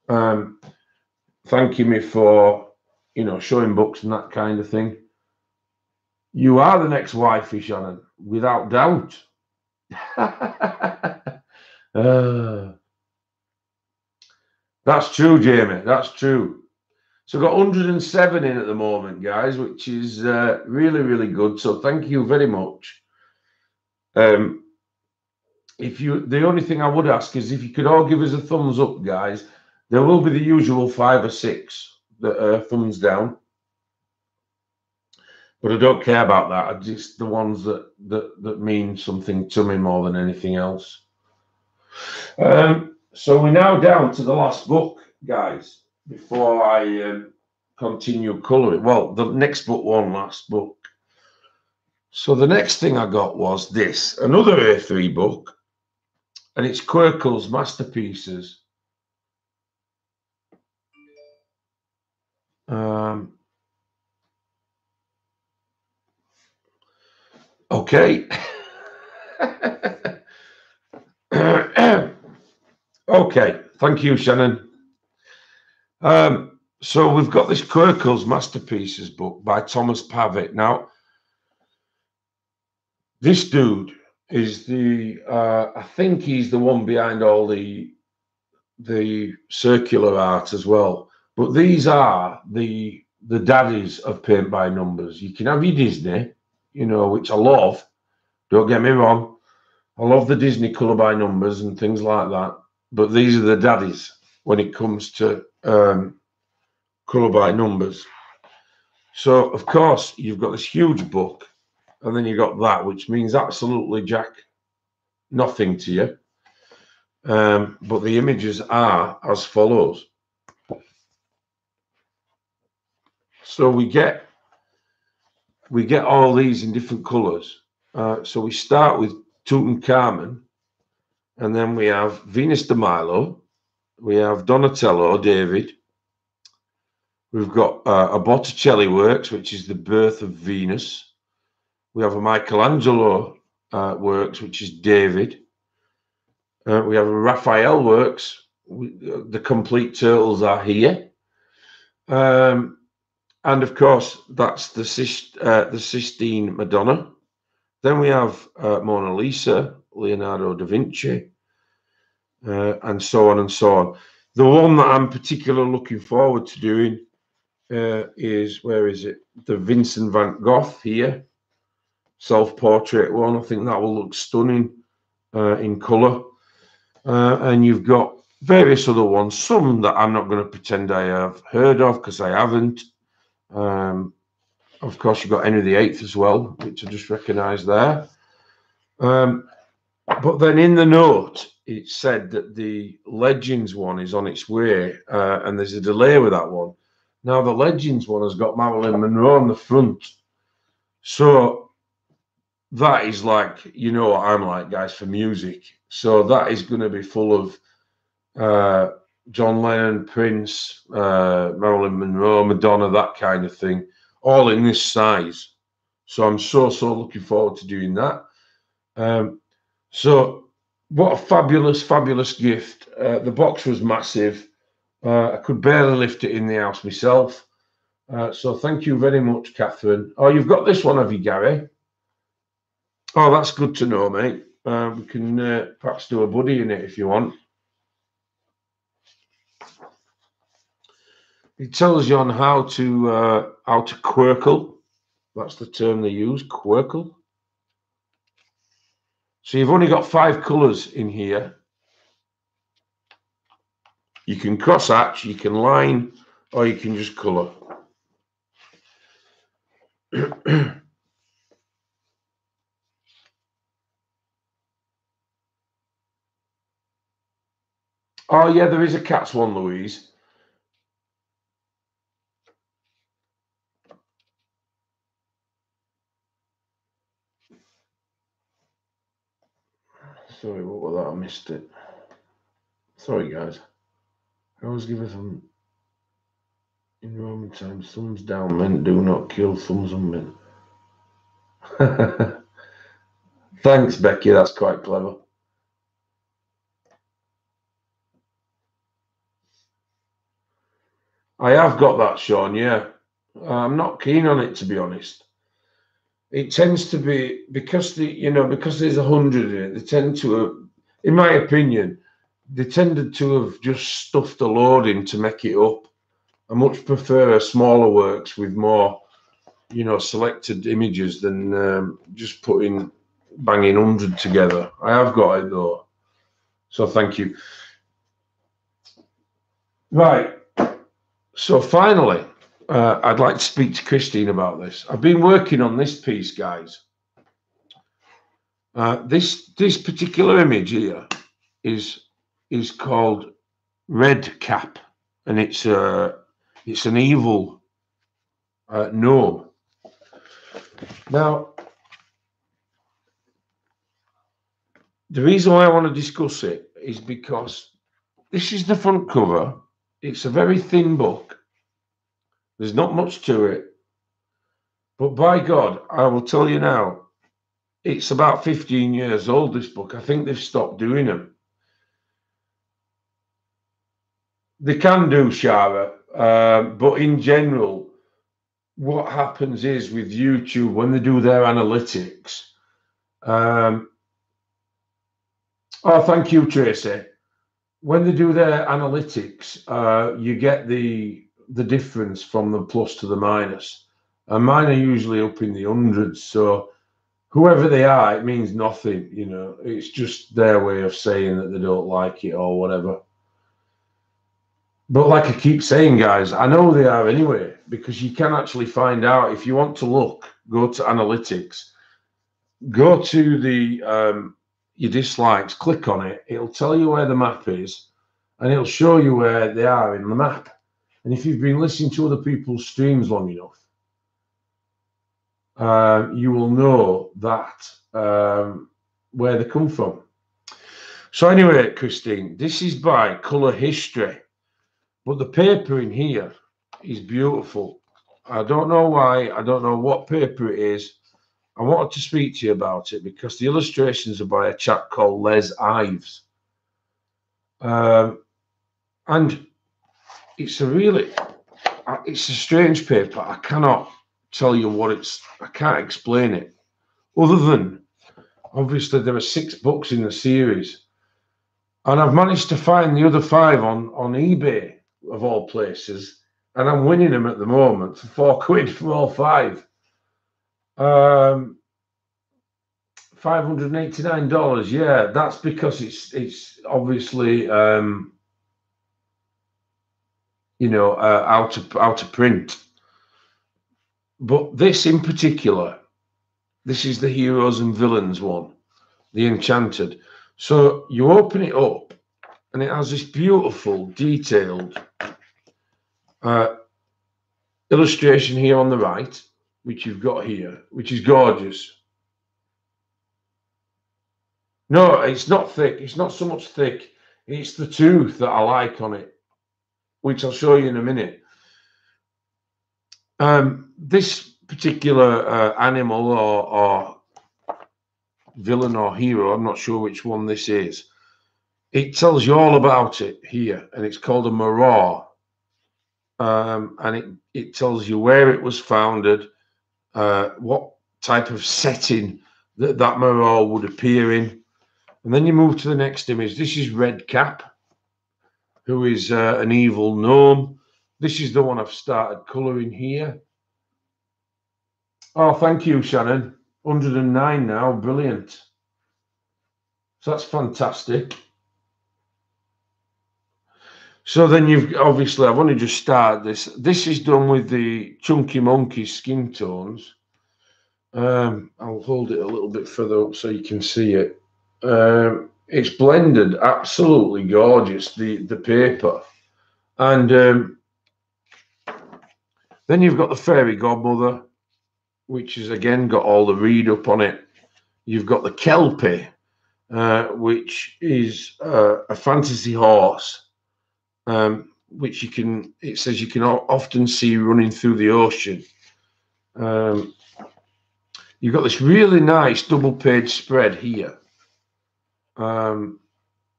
know, thanking me for, you know, showing books and that kind of thing. You are the next wifey, Shannon, without doubt. That's true, Jamie. That's true. So I've got 107 in at the moment, guys, which is really, really good. So thank you very much. The only thing I would ask is if you could all give us a thumbs up, guys. There will be the usual 5 or 6 that are thumbs down, but I don't care about that. I just the ones that mean something to me more than anything else. So we're now down to the last book, guys. Before I continue colouring, well, the next book, one last book. So the next thing I got was this, another A3 book. And it's Quirkle's Masterpieces. Okay. Okay. Thank you, Shannon. So we've got this Quirkle's Masterpieces book by Thomas Pavitt. Now, this dude is the I think he's the one behind all the circular art as well. But these are the daddies of paint by numbers. You can have your Disney, you know, which I love. Don't get me wrong. I love the Disney colour by numbers and things like that. But these are the daddies when it comes to colour by numbers. So, of course, you've got this huge book, and then you've got that, which means absolutely nothing to you. But the images are as follows. So we get all these in different colours. So we start with Tutankhamun, and then we have Venus de Milo, we have Donatello, David. We've got a Botticelli works, which is the birth of Venus. We have a Michelangelo works, which is David. We have a Raphael works. The complete turtles are here. And of course, that's the Sistine Madonna. Then we have Mona Lisa, Leonardo da Vinci, and so on and so on. The one that I'm particularly looking forward to doing is, where is it? The Vincent van Gogh here, self-portrait one. I think that will look stunning in colour. And you've got various other ones, some that I'm not going to pretend I have heard of because I haven't. Of course, you've got Henry VIII as well, which I just recognised there. But then in the note, it said that the Legends one is on its way, and there's a delay with that one. Now, the Legends one has got Marilyn Monroe on the front. So that is like, you know what I'm like, guys, for music. So that is going to be full of John Lennon, Prince, Marilyn Monroe, Madonna, that kind of thing, all in this size. So I'm so looking forward to doing that. So what a fabulous gift. The box was massive. I could barely lift it in the house myself. So thank you very much, Catherine. Oh, you've got this one, have you, Gary? Oh, that's good to know, mate. We can perhaps do a buddy in it if you want. It tells you on how to quirkle. That's the term they use, quirkle. So you've only got 5 colours in here. You can cross hatch, you can line, or you can just colour. Oh yeah, there is a cat's one, Louise. Sorry, what was that? I missed it. Sorry, guys. I always give us some in Roman times. Thumbs down meant do not kill. Thumbs up meant. Thanks, Becky. That's quite clever. I have got that, Sean. Yeah, I'm not keen on it, to be honest. It tends to be because because there's 100 in it. They tend to have, in my opinion, they tended to have just stuffed a load in to make it up. I much prefer smaller works with more, selected images than just banging 100 together. I have got it though, so thank you. Right. So finally, I'd like to speak to Christine about this. I've been working on this piece, guys. This particular image here is called Red Cap, and it's an evil gnome. Now, the reason why I want to discuss it is because this is the front cover. It's a very thin book. There's not much to it. But by God, I will tell you now, it's about 15 years old, this book. I think they've stopped doing them. They can do, Shara, but in general, what happens is with YouTube, when they do their analytics, oh, thank you, Tracy. When they do their analytics, you get the difference from the plus to the minus. And mine are usually up in the hundreds. So whoever they are, it means nothing. It's just their way of saying that they don't like it or whatever. But like I keep saying, guys, I know they are anyway, because you can actually find out if you want to look, go to analytics, go to the your dislikes, click on it. It'll tell you where the map is, and it'll show you where they are in the map. And if you've been listening to other people's streams long enough, you will know that where they come from. So anyway, Christine, this is by Colour History, but the paper in here is beautiful. I don't know why. I don't know what paper it is. I wanted to speak to you about it because the illustrations are by a chap called Les Ives. And it's a strange paper. I cannot tell you what I can't explain it. Other than, obviously, there are 6 books in the series. And I've managed to find the other 5 on eBay, of all places. And I'm winning them at the moment for £4 for all 5. $589. Yeah, that's because it's obviously you know, out of print. But this in particular, this is the heroes and villains one, the Enchanted. So you open it up, and it has this beautiful, detailed uh, illustration here on the right, which you've got here, which is gorgeous. No, it's not thick. It's not so much thick. It's the tooth that I like on it, which I'll show you in a minute. This particular animal or villain or hero, I'm not sure which one this is. It tells you all about it here, and it's called a maror. And it tells you where it was founded, what type of setting that maror would appear in. And then you move to the next image. This is Red Cap, who is an evil gnome. This is the one I've started colouring here. Oh, thank you, Shannon. 109 now, brilliant. So that's fantastic. So then you've obviously, I've only just started this. This is done with the Chunky Monkey skin tones. I'll hold it a little bit further up so you can see it. It's blended, absolutely gorgeous, the paper. And then you've got the Fairy Godmother, which has again got all the read up on it. You've got the Kelpie, which is a fantasy horse, which it says you can often see running through the ocean. You've got this really nice double page spread here.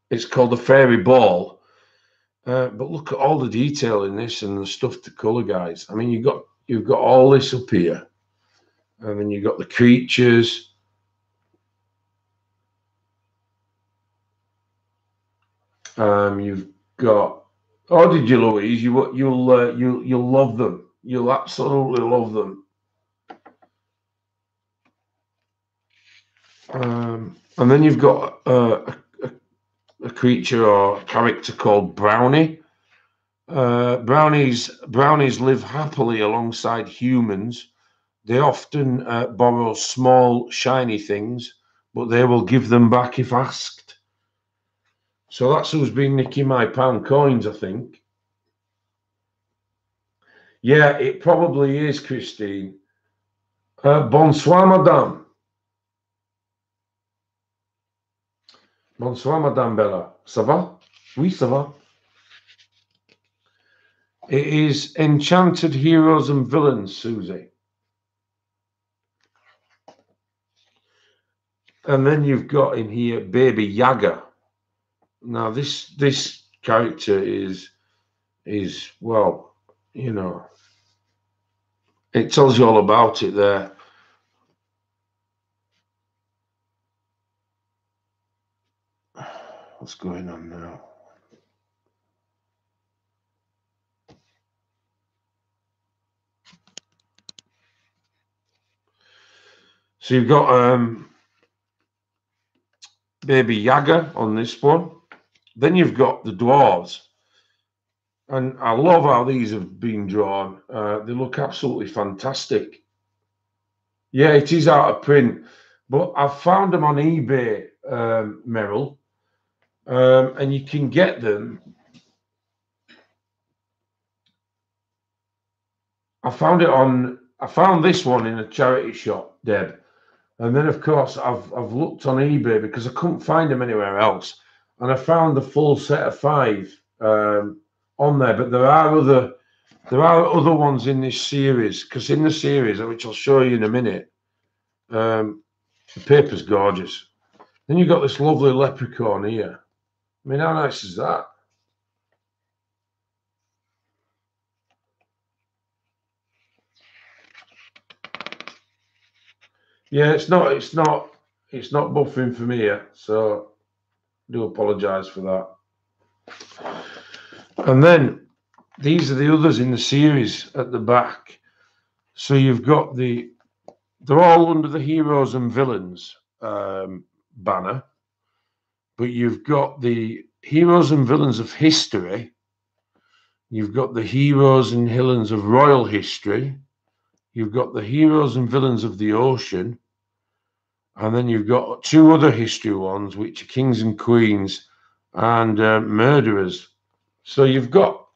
It's called the Fairy Ball. But look at all the detail in this and the stuff to colour, guys. I mean, you've got all this up here. And then you've got the creatures. You've got. Oh, did you, Louise? You'll love them. You'll absolutely love them. And then you've got a creature or a character called Brownie. Brownies live happily alongside humans. They often borrow small, shiny things, but they will give them back if asked. So that's who's been nicking my pound coins, I think. Yeah, it probably is, Christine. Bonsoir, madame. Bonsoir, madame Bella. Ça va? Oui, ça va. It is Enchanted Heroes and Villains, Susie. And then you've got in here Baby Yaga. Now this character is well, you know, it tells you all about it there. What's going on now? So you've got Baby Yaga on this one. Then you've got the dwarves. And I love how these have been drawn. They look absolutely fantastic. Yeah, it is out of print, but I've found them on eBay, Merrill, and you can get them. I found this one in a charity shop, Deb, and then of course I've looked on eBay because I couldn't find them anywhere else, and I found the full set of 5 on there. But there are other ones in this series, because in the series, which I'll show you in a minute, the paper's gorgeous. Then you've got this lovely leprechaun here. I mean, how nice is that? Yeah, it's not buffering from here, so I do apologise for that. And then these are the others in the series at the back. So you've got they're all under the heroes and villains banner, but you've got the heroes and villains of history, You've got the heroes and villains of royal history. You've got the heroes and villains of the ocean. And then you've got two other history ones, which are kings and queens and murderers. So you've got,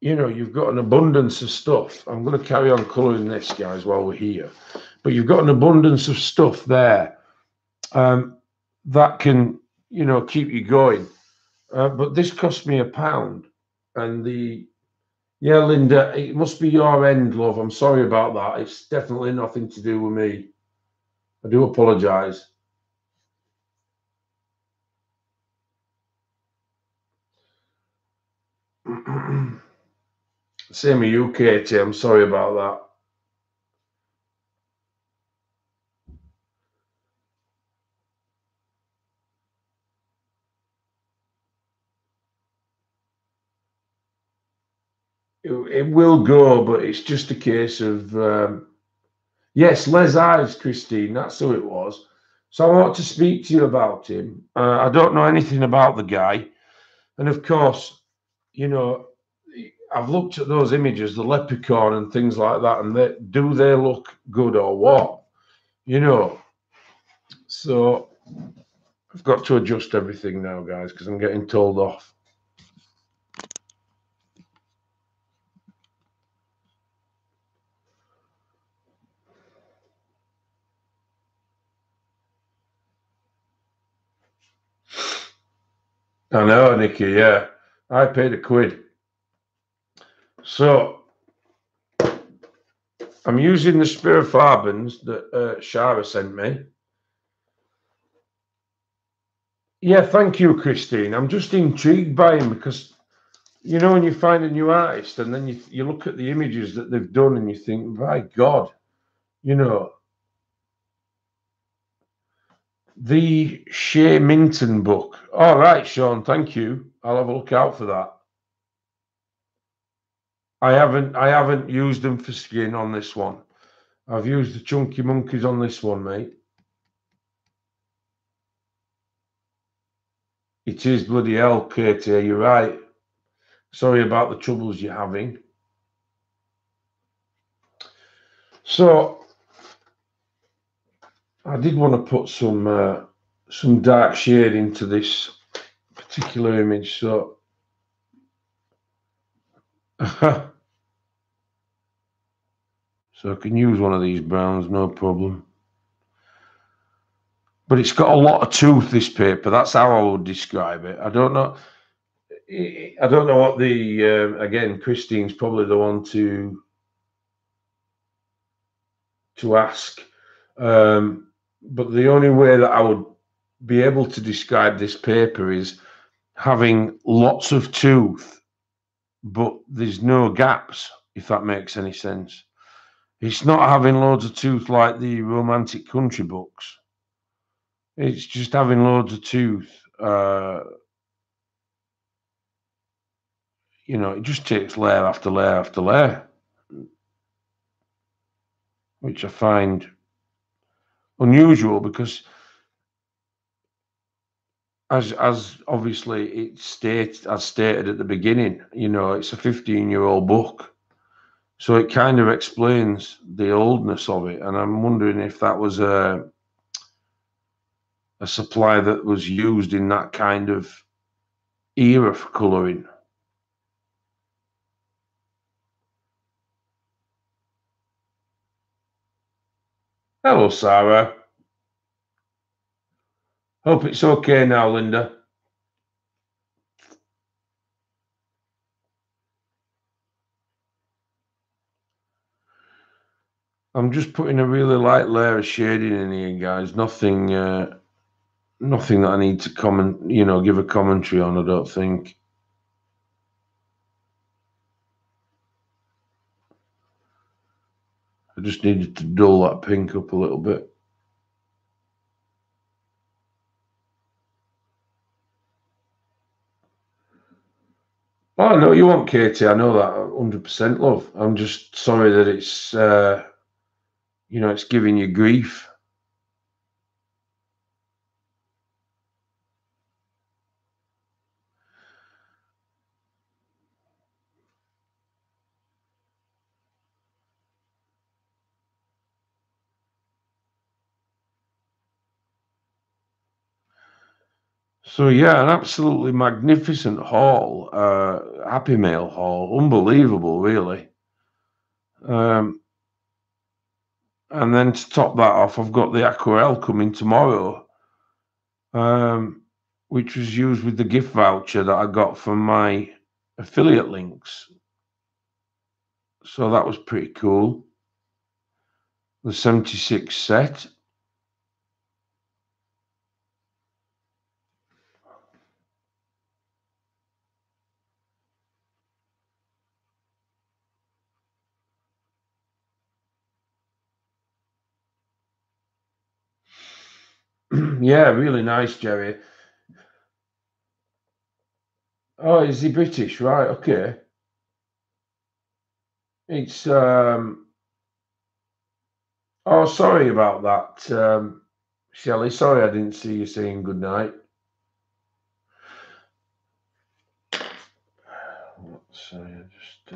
you've got an abundance of stuff. I'm going to carry on colouring this, guys, while we're here. But you've got an abundance of stuff there that can, keep you going. But this cost me £1. And yeah, Linda, it must be your end, love. I'm sorry about that. It's definitely nothing to do with me. I do apologise. Same with you, Katie. I'm sorry about that. It will go, but it's just a case of yes, Les Ives, Christine. That's who it was. So I want to speak to you about him. I don't know anything about the guy, and of course, you know, I've looked at those images, the leprechaun and things like that, and do they look good or what? So I've got to adjust everything now, guys, because I'm getting told off. I know, Nikki, yeah. I paid £1. So I'm using the Spirifarbens that Shara sent me. Yeah, thank you, Christine. I'm just intrigued by him because, when you find a new artist and then you look at the images that they've done and you think, my God, the Shea Minton book. All right, Sean, thank you. I'll have a look out for that. I haven't used them for skin on this one. I've used the Chunky Monkeys on this one, mate. It is bloody hell, Katie. You're right. Sorry about the troubles you're having. So I did want to put some dark shade into this particular image. So so I can use one of these browns, no problem. But it's got a lot of tooth, this paper. That's how I would describe it. I don't know. I don't know what the again. Christine's probably the one to ask. But the only way that I would be able to describe this paper is having lots of tooth, but there's no gaps, if that makes any sense. It's not having loads of tooth like the romantic country books. It's just having loads of tooth. It just takes layer after layer after layer, which I find unusual because as obviously as stated at the beginning, it's a 15-year-old book. So it kind of explains the oldness of it. And I'm wondering if that was a supply that was used in that kind of era for colouring. Hello, Sarah. Hope it's okay now, Linda. I'm just putting a really light layer of shading in here, guys. Nothing that I need to comment, give a commentary on, I don't think. I just needed to dull that pink up a little bit. Oh, no, you won't, Katie. I know that 100%, love. I'm just sorry that it's, it's giving you grief. So yeah, an absolutely magnificent haul, Happy Mail haul, unbelievable, really. And then to top that off, I've got the Aquarelle coming tomorrow, which was used with the gift voucher that I got from my affiliate links. So that was pretty cool. The 76 set. Yeah, really nice, Jerry. Oh, is he British? Right, okay. It's oh, sorry about that, Shelley. Sorry I didn't see you saying good night. Sorry, I just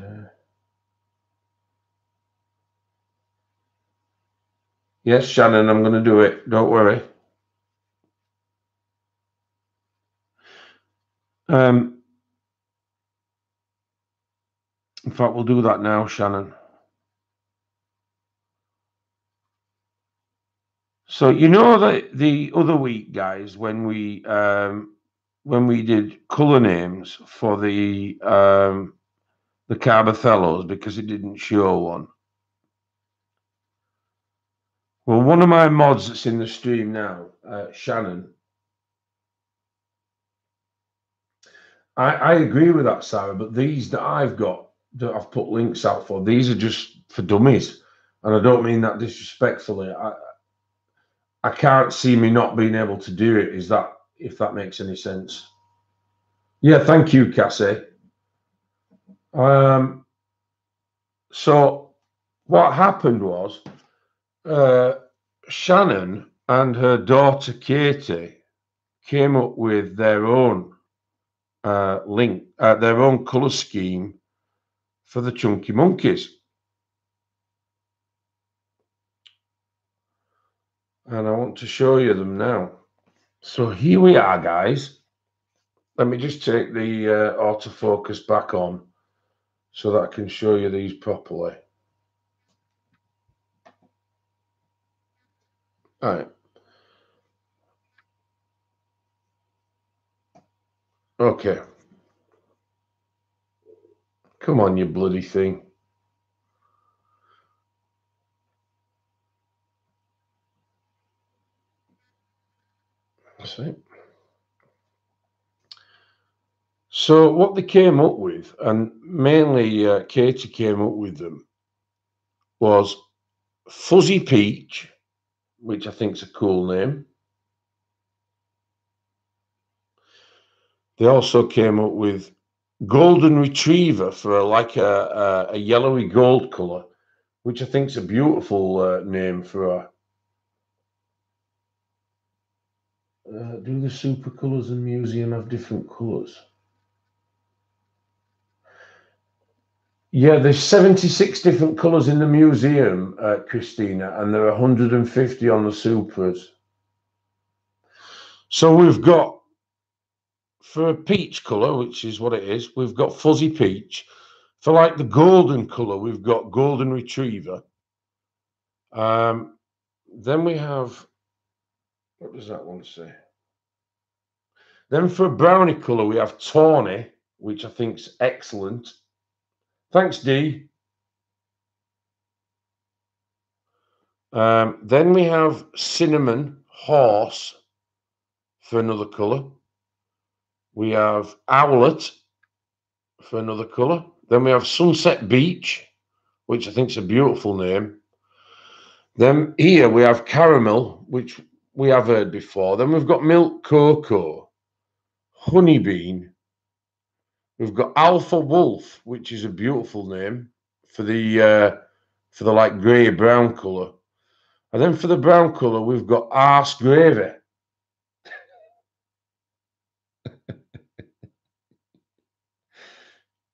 yes, Shannon, I'm gonna do it. Don't worry. In fact, we'll do that now, Shannon. So you know that the other week, guys, when we did color names for the Carbothellos because it didn't show one. Well, one of my mods that's in the stream now, Shannon. I agree with that, Sarah, but these that I've got that I've put links out for, these are just for dummies, and I don't mean that disrespectfully. I can't see me not being able to do it. Is that if that makes any sense? Yeah, thank you, Cassie. So what happened was Shannon and her daughter Katie came up with their own their own color scheme for the Chunky Monkeys, and I want to show you them now. So here we are, guys. Let me just take the autofocus back on so that I can show you these properly. All right. Okay. Come on, you bloody thing. See? So what they came up with, and mainly Katie came up with them, was Fuzzy Peach, which I think is a cool name. They also came up with Golden Retriever for a yellowy gold color, which I think is a beautiful name for a. Do the super colors and museum have different colors? Yeah, there's 76 different colors in the museum, Christina, and there are 150 on the supers. So we've got, for a peach color, which is what it is, we've got Fuzzy Peach. For like the golden color, we've got Golden Retriever. Then we have, what does that one say? Then for a brownie color, we have Tawny, which I think's excellent. Thanks, Dee. Then we have Cinnamon Horse for another color. We have Owlet for another color. Then we have Sunset Beach, which I think is a beautiful name. Then here we have Caramel, which we have heard before. Then we've got Milk Cocoa, Honeybean. We've got Alpha Wolf, which is a beautiful name for the like grey brown color. And then for the brown color, we've got Arse Gravy.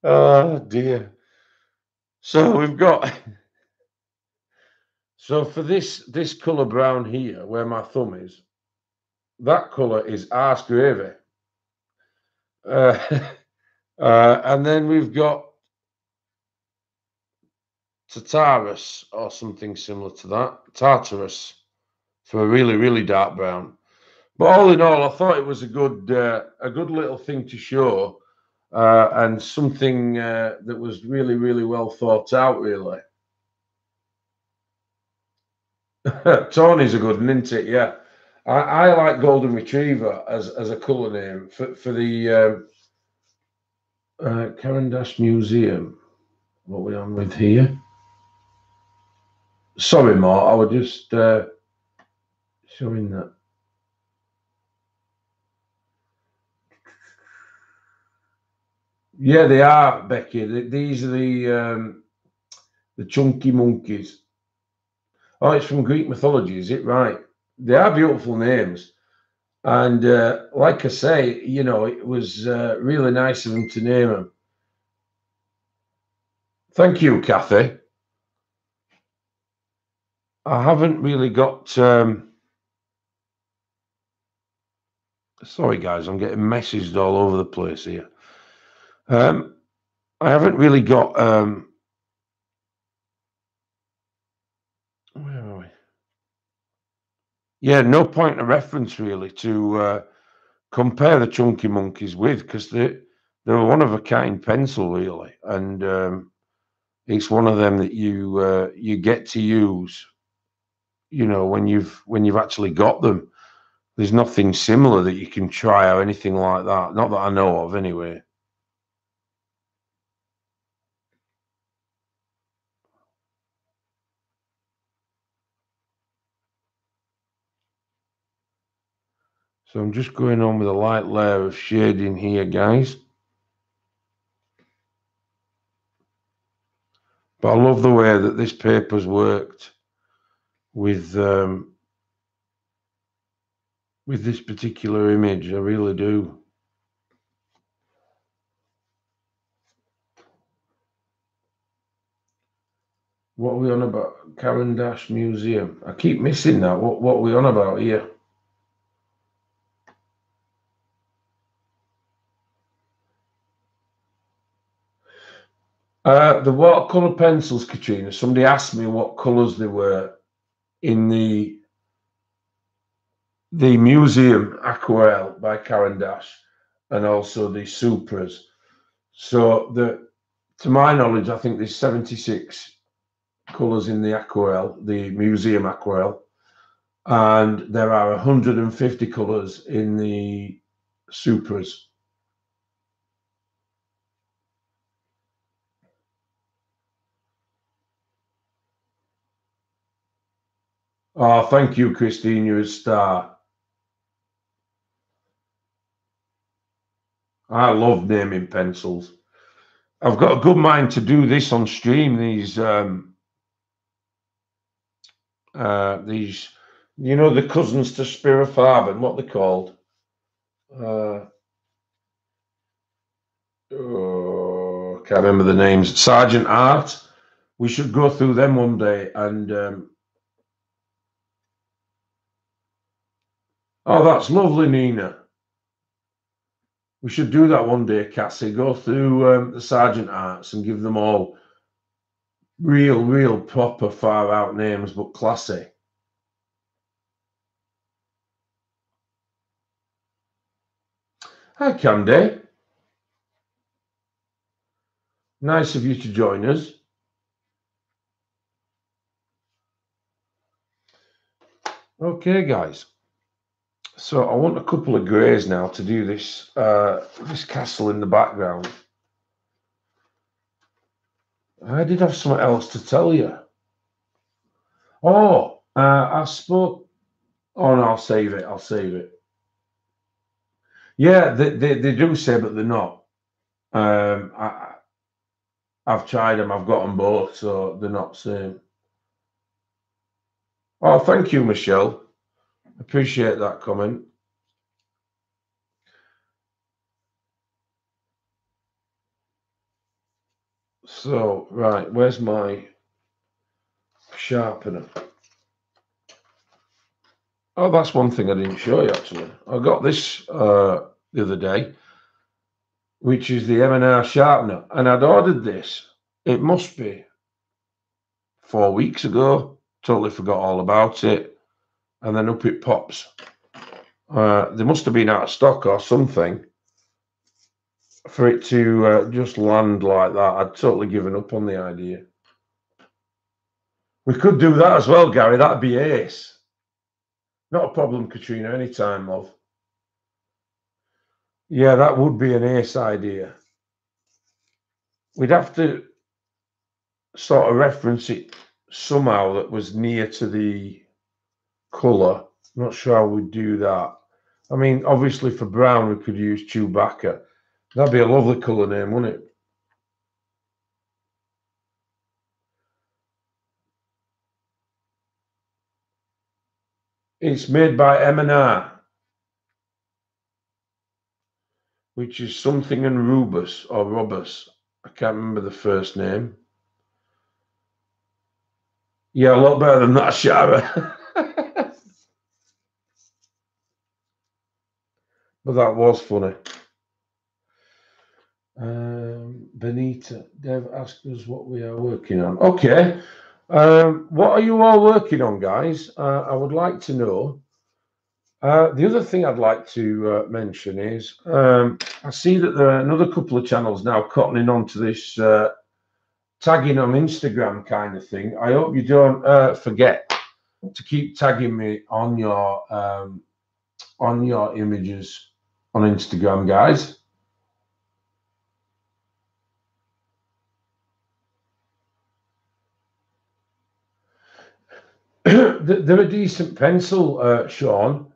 Oh dear. So we've got so for this color brown here, where my thumb is, that color is Arse Gravy. And then we've got Tartarus or something similar to that. Tartarus for a really, really dark brown. But all in all, I thought it was a good little thing to show, and something that was really, really well thought out. Really, Tony's a good one, isn't it? Yeah, I like Golden Retriever as a colour name for the Caran d'Ache Museum. What are we on with here? Sorry, Mark, I was just showing that. Yeah, they are, Becky. These are the chunky monkeys. Oh, it's from Greek mythology, is it? Right. They are beautiful names. And like I say, you know, it was really nice of them to name them. Thank you, Kathy. I haven't really got... sorry, guys, I'm getting messaged all over the place here. I haven't really got... where are we? Yeah, no point of reference, really, to compare the chunky monkeys with, because they're one of a kind pencil, really. And it's one of them that you get to use, you know, when you've actually got them. There's nothing similar that you can try or anything like that. Not that I know of, anyway. So I'm just going on with a light layer of shading here, guys. But I love the way that this paper's worked with this particular image. I really do. What are we on about? Caran d'Ache Museum. I keep missing that. What are we on about here? The watercolor pencils, Katrina. Somebody asked me what colors they were in the museum aquarelle by Caran d'Ache, and also the Supras. So to my knowledge, I think there's 76 colours in the aquarelle, the museum aquarelle, and there are 150 colours in the Supras. Oh, thank you, Christine. You're a star. I love naming pencils. I've got a good mind to do this on stream. These, you know, the cousins to Spirafarben, what they're called. Oh, can't remember the names. Sergeant Art. We should go through them one day. And oh, that's lovely, Nina. We should do that one day, Cassie. Go through the Sergeant Arts and give them all real proper far out names, but classy. Hi, Candy. Nice of you to join us. Okay, guys. So I want a couple of greys now to do this this castle in the background. I did have something else to tell you. Oh, I spoke. Oh no, I'll save it. I'll save it. Yeah, they do say, but they're not. I've tried them. I've got them both, so they're not same. Oh, thank you, Michelle. Appreciate that comment. So, right, where's my sharpener? Oh, that's one thing I didn't show you, actually. I got this the other day. which is the M&R sharpener. And I'd ordered this. It must be 4 weeks ago. Totally forgot all about it. And then up it pops. They must have been out of stock or something for it to just land like that. I'd totally given up on the idea. We could do that as well, Gary. That'd be ace. Not a problem, Katrina. Anytime, love. Yeah, that would be an ace idea. We'd have to sort of reference it somehow that was near to the colour. Not sure how we'd do that. I mean, obviously for brown, we could use Chewbacca. That'd be a lovely colour name, wouldn't it? It's made by M&R, which is something and Rubus or Robus. I can't remember the first name. Yeah, a lot better than that, Shara. But that was funny. Benita, Dev asked us what we are working on. Okay. What are you all working on, guys? I would like to know. The other thing I'd like to mention is I see that there are another couple of channels now cottoning onto this tagging on Instagram kind of thing. I hope you don't forget to keep tagging me on your images on Instagram, guys. They're a decent pencil, Sean.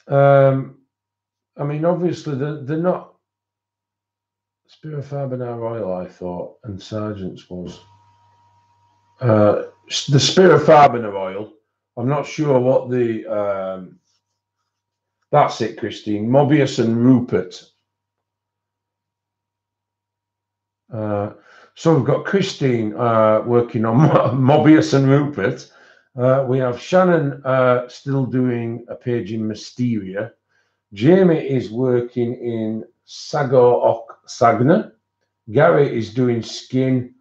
I mean, obviously, they're not Spirofarbenar Royal, I thought, and Sergeant's was. The Spirofarbenar Oil. I'm not sure what the. That's it, Christine. Mobius and Rupert. So we've got Christine working on Mobius and Rupert. We have Shannon still doing a page in Mysteria. Jamie is working in Sagor Ok Sagna. Gary is doing Skin.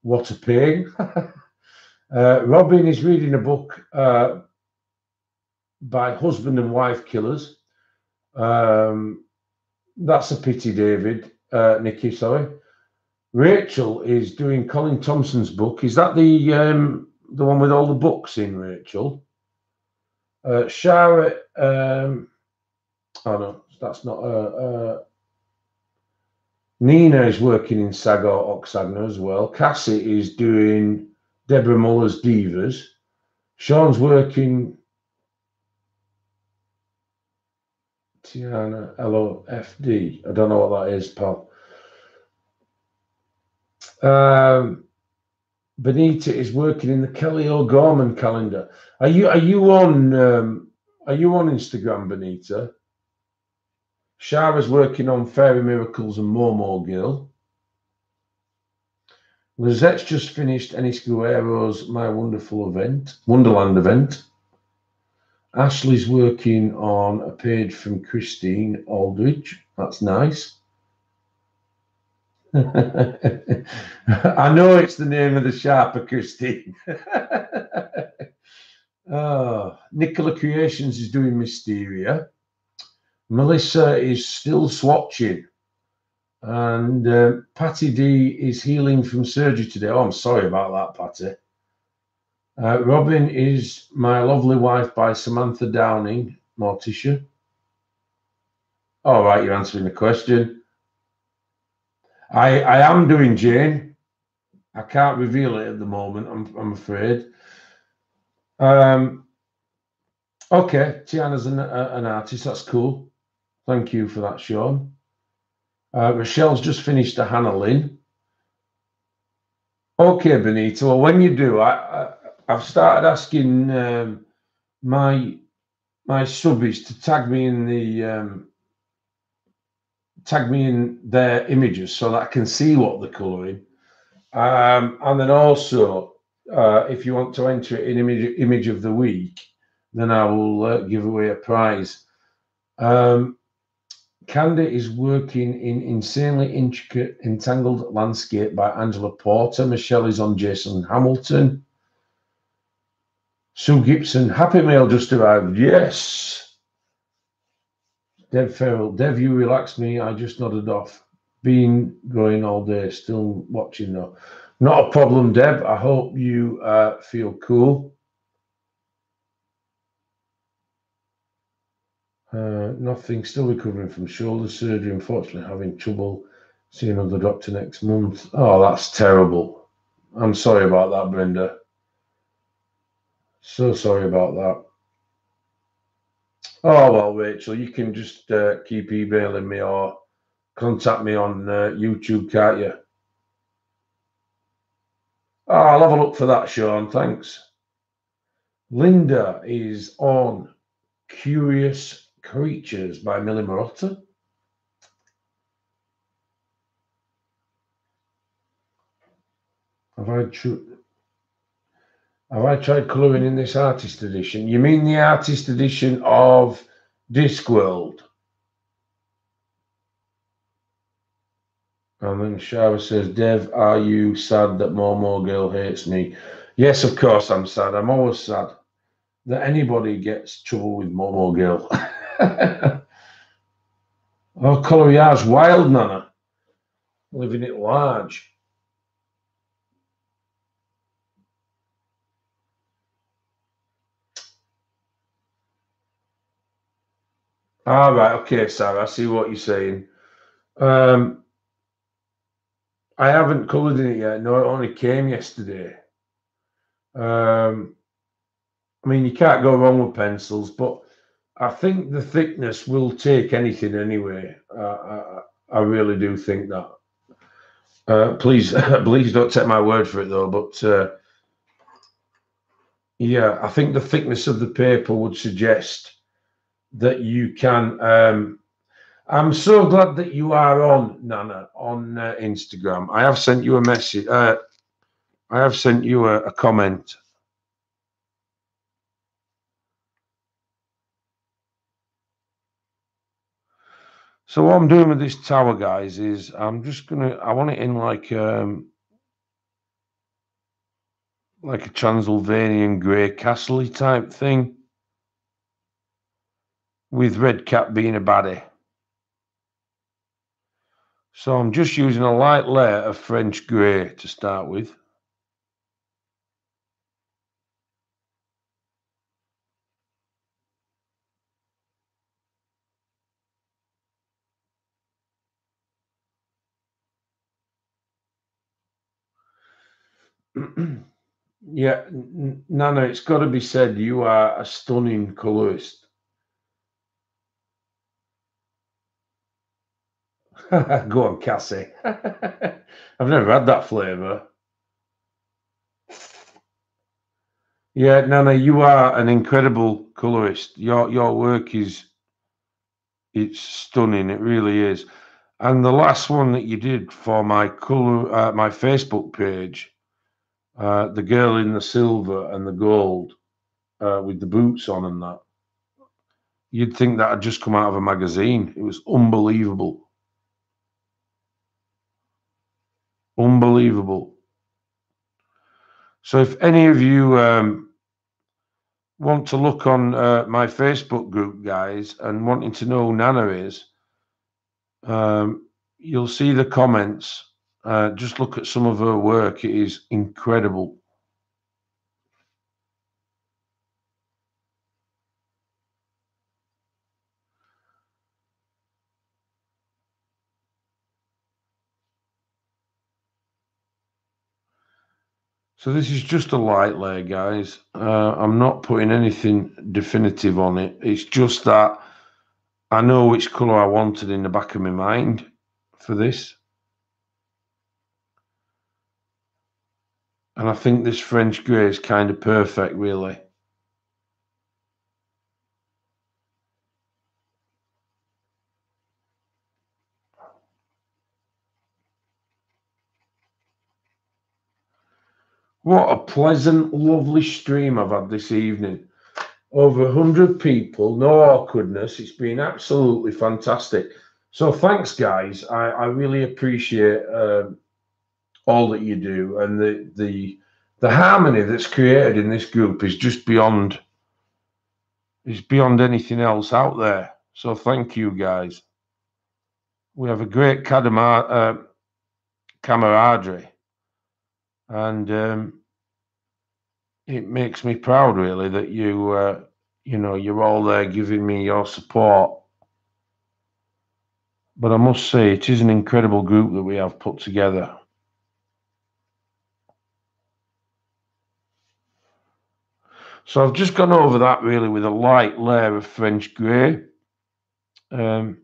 What a pain. Robin is reading a book by Husband and Wife Killers. That's a pity, David. Nikki, sorry. Rachel is doing Colin Thompson's book. Is that the one with all the books in, Rachel? Shara, oh no, that's not Nina is working in Sagor Oksagna as well. Cassie is doing Deborah Muller's Divas. Sean's working Tiana LOFD. I don't know what that is, pal. Benita is working in the Kelly O'Gorman calendar. Are you on Instagram, Benita? Shara's working on Fairy Miracles and Momo Girl. Lizette's just finished Eniscuero's My Wonderful event, Wonderland event. Ashley's working on a page from Christine Aldridge. That's nice. I know it's the name of the sharper, Christine. Nicola Creations is doing Mysteria. Melissa is still swatching. And Patty D is healing from surgery today. Oh, I'm sorry about that, Patty. Robin is My Lovely Wife by Samantha Downing, Morticia. All right, you're answering the question. I am doing Jane. I can't reveal it at the moment, I'm afraid. Okay, Tiana's an artist. That's cool. Thank you for that, Sean. Rochelle's just finished a Hannah Lynn. Okay, Benito. Well, when you do, I've started asking my subbies to tag me in their images so that I can see what they're colouring. And then also, if you want to enter it in image of the week, then I will give away a prize. Candy is working in insanely intricate, entangled landscape by Angela Porter. Michelle is on Jason Hamilton. Sue Gibson, happy mail just arrived. Yes. Dev Farrell, Dev, you relaxed me. I just nodded off. Been going all day, still watching though. Not a problem, Deb. I hope you feel cool. Nothing, still recovering from shoulder surgery. Unfortunately, having trouble seeing another doctor next month. Oh, that's terrible. I'm sorry about that, Brenda. So sorry about that. Oh, well, Rachel, you can just keep emailing me or contact me on YouTube, can't you? Oh, I'll have a look for that, Sean. Thanks. Linda is on Curious Creatures by Millie Marotta. Have I tried colouring in this artist edition? You mean the artist edition of Discworld? And then Shara says, Dev, are you sad that Momo Girl hates me? Yes, of course I'm sad. I'm always sad that anybody gets trouble with Momo Girl. Oh, Coloriage Wild Nana. Living it large. All right, okay, Sarah, I see what you're saying. I haven't coloured in it yet. No, it only came yesterday. I mean, you can't go wrong with pencils, but I think the thickness will take anything anyway. I really do think that. Please, please don't take my word for it though. But yeah, I think the thickness of the paper would suggest that you can. I'm so glad that you are on, Nana, on Instagram. I have sent you a message. I have sent you a comment. So what I'm doing with this tower, guys, is I want it in like a Transylvanian grey castle-y type thing, with Red Cap being a baddie. So I'm just using a light layer of French grey to start with. Yeah, Nana, it's got to be said, you are a stunning colourist. Go on, Cassie. I've never had that flavour. Yeah, Nana, you are an incredible colourist. Your work it's stunning. It really is. And the last one that you did for my my Facebook page, the girl in the silver and the gold with the boots on and that, you'd think that had just come out of a magazine. It was unbelievable. Unbelievable. So if any of you want to look on my Facebook group, guys, and wanting to know who Nana is, you'll see the comments. Just look at some of her work. It is incredible. So this is just a light layer, guys. I'm not putting anything definitive on it. It's just that I know which colour I wanted in the back of my mind for this. And I think this French grey is kind of perfect, really. What a pleasant, lovely stream I've had this evening. Over 100 people, no awkwardness. It's been absolutely fantastic. So thanks, guys. I really appreciate all that you do, and the harmony that's created in this group is just beyond anything else out there. So thank you, guys. We have a great camaraderie, and it makes me proud, really, that you're all there giving me your support. But I must say, it is an incredible group that we have put together. So I've just gone over that really with a light layer of French grey. Hey,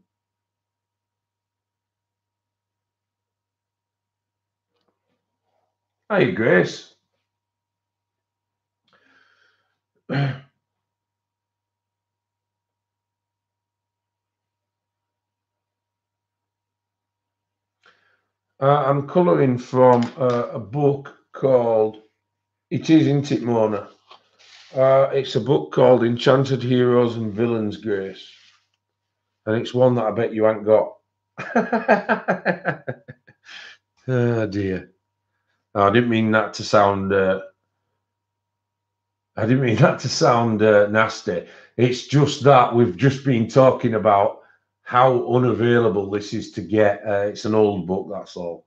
Grace. I'm colouring from a book called It Is, Isn't It, Mona? It's a book called Enchanted Heroes and Villains, Grace. And it's one that I bet you ain't got. Oh, dear. I didn't mean that to sound... nasty. It's just that we've just been talking about how unavailable this is to get. It's an old book, that's all.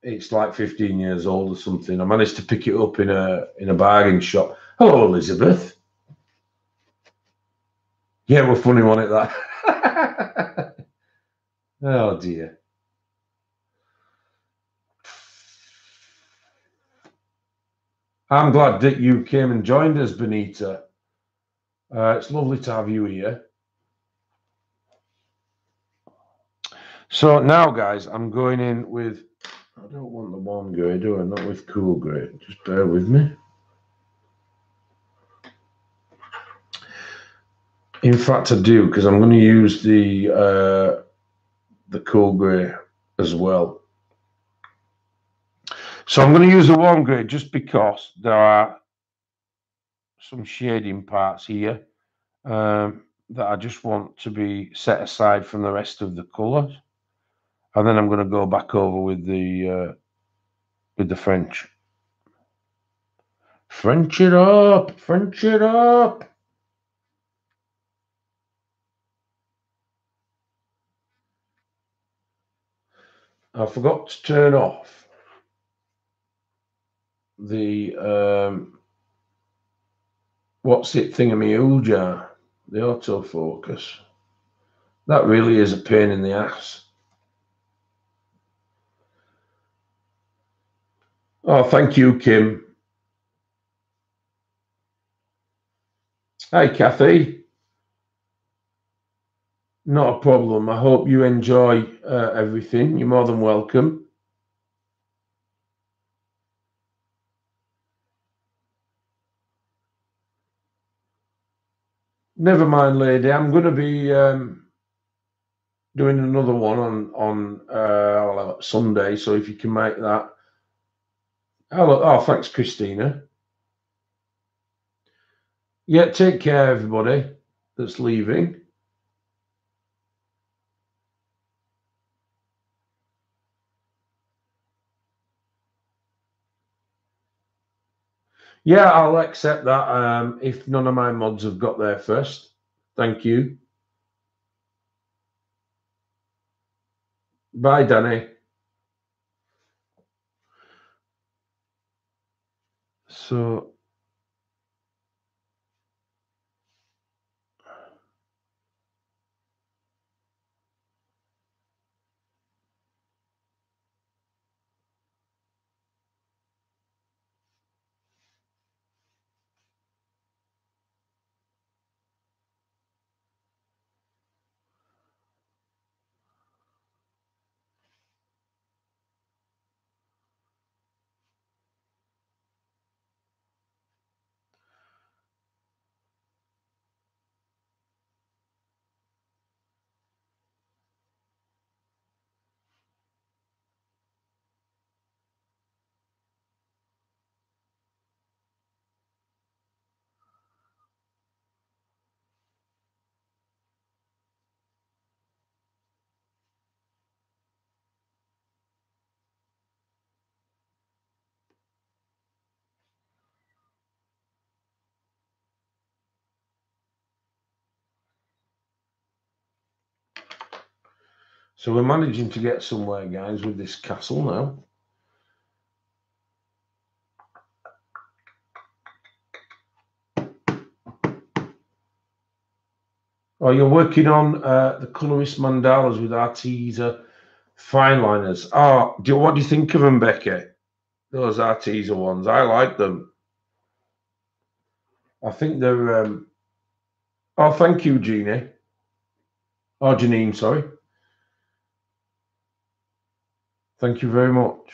It's like 15 years old or something. I managed to pick it up in a bargain shop. Hello, Elizabeth. Yeah, we're funny one at that. Oh dear. I'm glad that you came and joined us, Benita. It's lovely to have you here. So now, guys, I'm going in with... I don't want the warm grey, do I? Not with cool grey. Just bear with me. In fact, I do, because I'm going to use the cool grey as well. So I'm going to use the warm grey just because there are some shading parts here that I just want to be set aside from the rest of the colours. And then I'm going to go back over with the French. French it up, French it up. I forgot to turn off the what's it thingamyooja, the autofocus. That really is a pain in the ass. Oh, thank you, Kim. Hi, Kathy. Not a problem. I hope you enjoy everything. You're more than welcome. Never mind, lady. I'm going to be doing another one on Sunday. So if you can make that. Oh, thanks, Christina. Yeah, take care, everybody that's leaving. Yeah, I'll accept that if none of my mods have got there first. Thank you. Bye, Danny. So... So we're managing to get somewhere, guys, with this castle now. Oh, you're working on the colorist mandalas with Arteza fine liners. Oh, what do you think of them, Becky? Those Arteza ones. I like them. I think they're. Oh, thank you, Jeannie. Oh, Janine, sorry. Thank you very much.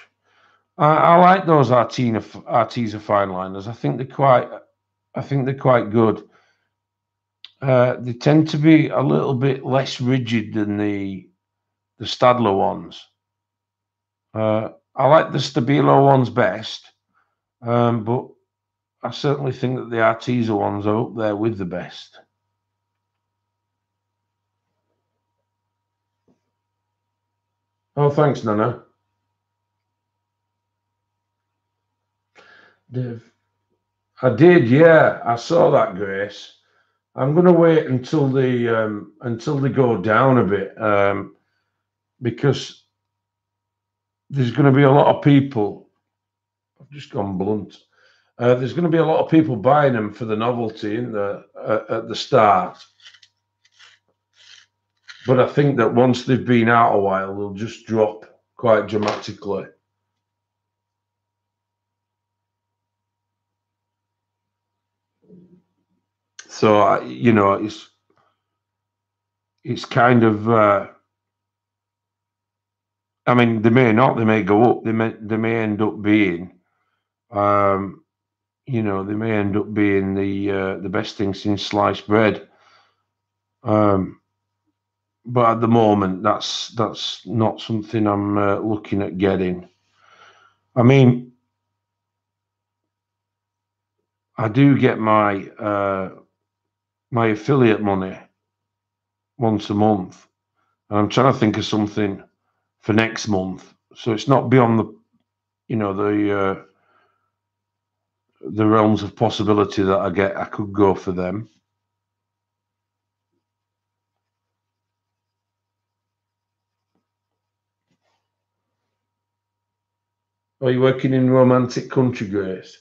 I like those Arteza fine liners. I think they're quite. I think they're quite good. They tend to be a little bit less rigid than the Stadler ones. I like the Stabilo ones best, but I certainly think that the Arteza ones are up there with the best. Oh, thanks, Nana. Dave. I did, yeah. I saw that, Grace. I'm going to wait until they go down a bit, because there's going to be a lot of people. I've just gone blunt. There's going to be a lot of people buying them for the novelty at the start. But I think that once they've been out a while, they'll just drop quite dramatically. So it's kind of. I mean, they may not. They may go up. They may end up being. They may end up being the best thing since sliced bread. But at the moment, that's not something I'm looking at getting. I mean, I do get my affiliate money once a month, and I'm trying to think of something for next month. So it's not beyond the realms of possibility that I could go for them. Are you working in romantic country, Grace?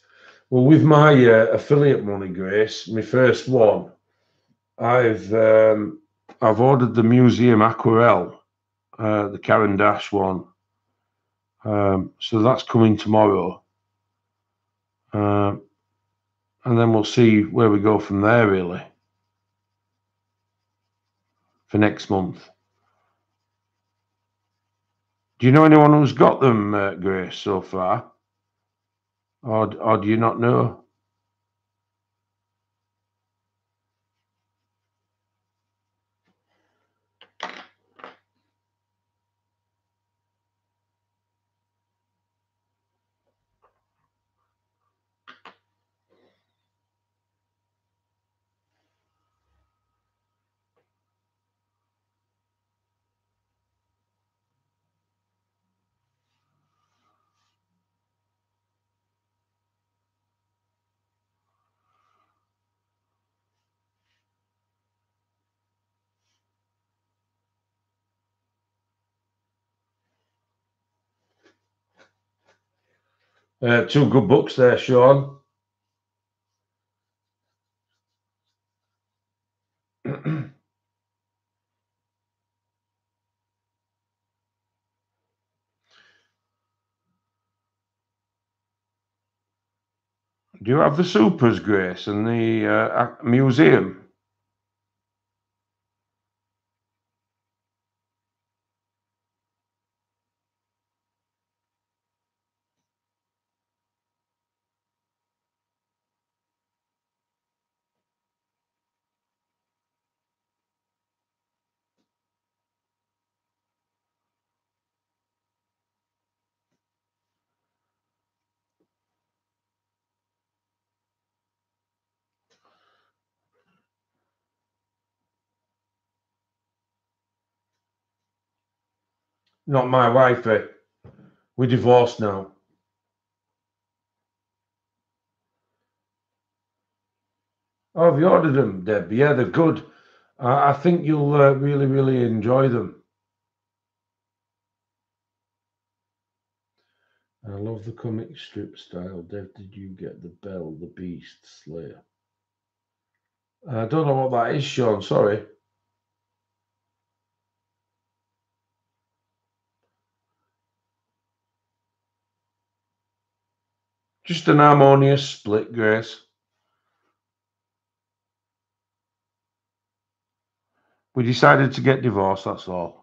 Well, with my affiliate money, Grace, my first one, I've ordered the museum aquarelle, the Karen Dash one. So that's coming tomorrow, and then we'll see where we go from there. Really, for next month. Do you know anyone who's got them, Grace, so far, or do you not know? Two good books there, Sean. Do you have the Supers, Grace, and the museum? Not my wife. We're divorced now. Oh, have you ordered them, Deb? Yeah, they're good. I think you'll really, really enjoy them. I love the comic strip style. Dev, did you get the Bell, the Beast Slayer? I don't know what that is, Sean. Sorry. Just an harmonious split, Grace. We decided to get divorced, that's all.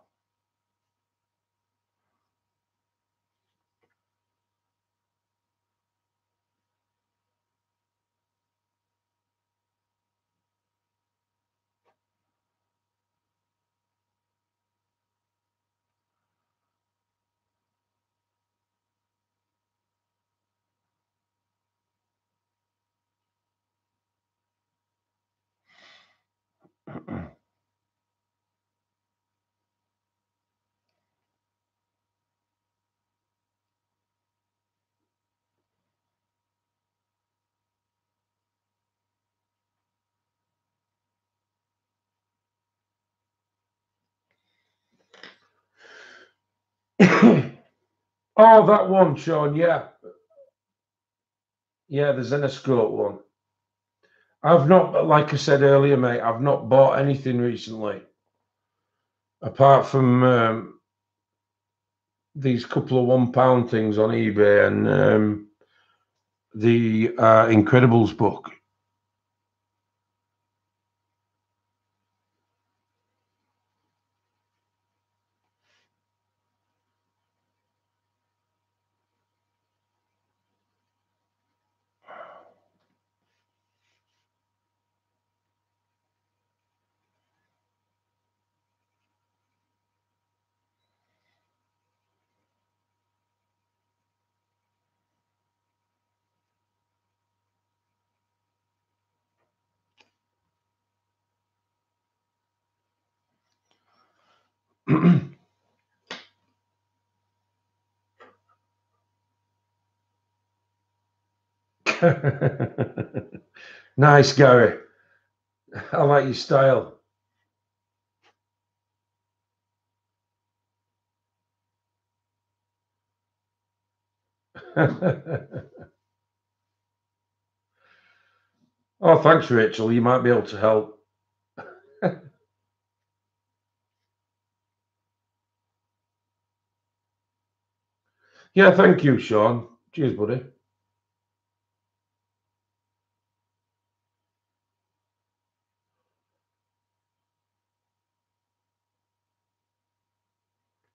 Oh, that one, Sean. Yeah. Yeah, the Zenoscope one. I've not, like I said earlier, mate, I've not bought anything recently. Apart from these couple of £1 things on eBay and the Incredibles book. Nice, Gary. I like your style. Oh, thanks, Rachel. You might be able to help. Yeah, thank you, Sean. Cheers, buddy.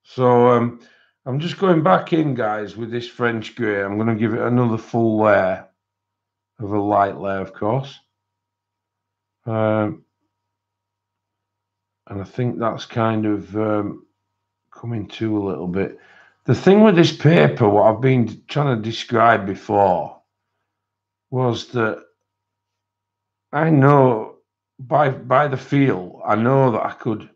So I'm just going back in, guys, with this French grey. I'm going to give it another full layer of a light layer, of course. And I think that's kind of coming to a little bit. The thing with this paper, what I've been trying to describe before, was that I know by the feel, I know that I could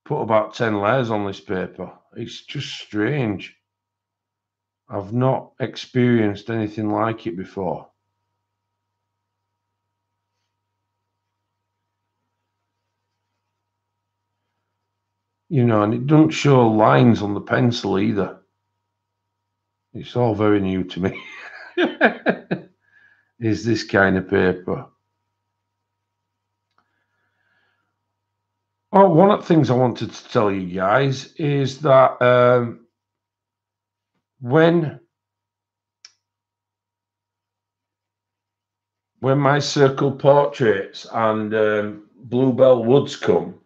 put about 10 layers on this paper. It's just strange. I've not experienced anything like it before. You know, and it doesn't show lines on the pencil either. It's all very new to me. Is this kind of paper. Oh, one of the things I wanted to tell you guys is that when my circle portraits and Bluebell Woods come,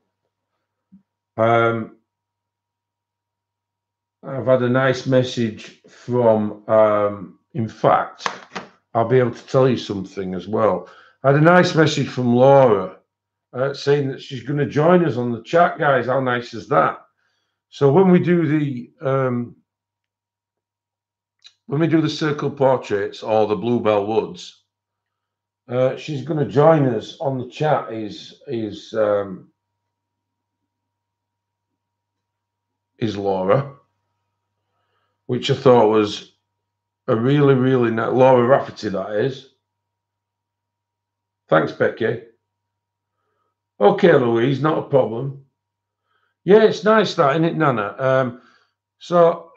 I've had a nice message from, in fact, I'll be able to tell you something as well. I had a nice message from Laura saying that she's going to join us on the chat, guys. How nice is that? So when we do the circle portraits or the Bluebell Woods, she's going to join us on the chat. Is Laura, which I thought was a really, really nice. Laura Rafferty, that is. Thanks, Becky. Okay, Louise, not a problem. Yeah, it's nice that, isn't it, Nana? So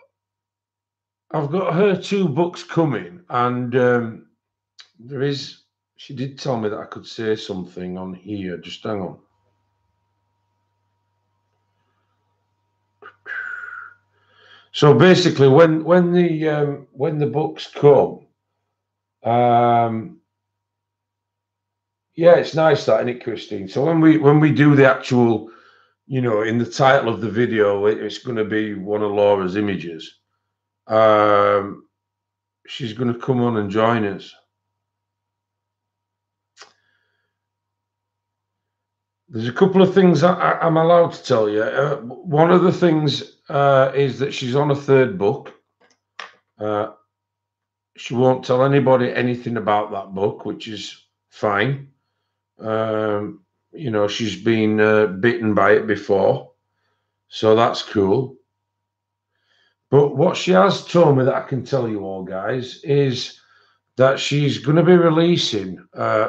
I've got her 2 books coming, and there is. She did tell me that I could say something on here. Just hang on. So basically, when the books come, yeah, it's nice that, isn't it, Christine? So when we do the actual, in the title of the video, it's going to be one of Laura's images. She's going to come on and join us. There's a couple of things I'm allowed to tell you. One of the things is that she's on a 3rd book. She won't tell anybody anything about that book, which is fine. She's been bitten by it before, so that's cool. But what she has told me that I can tell you all, guys, is that she's going to be releasing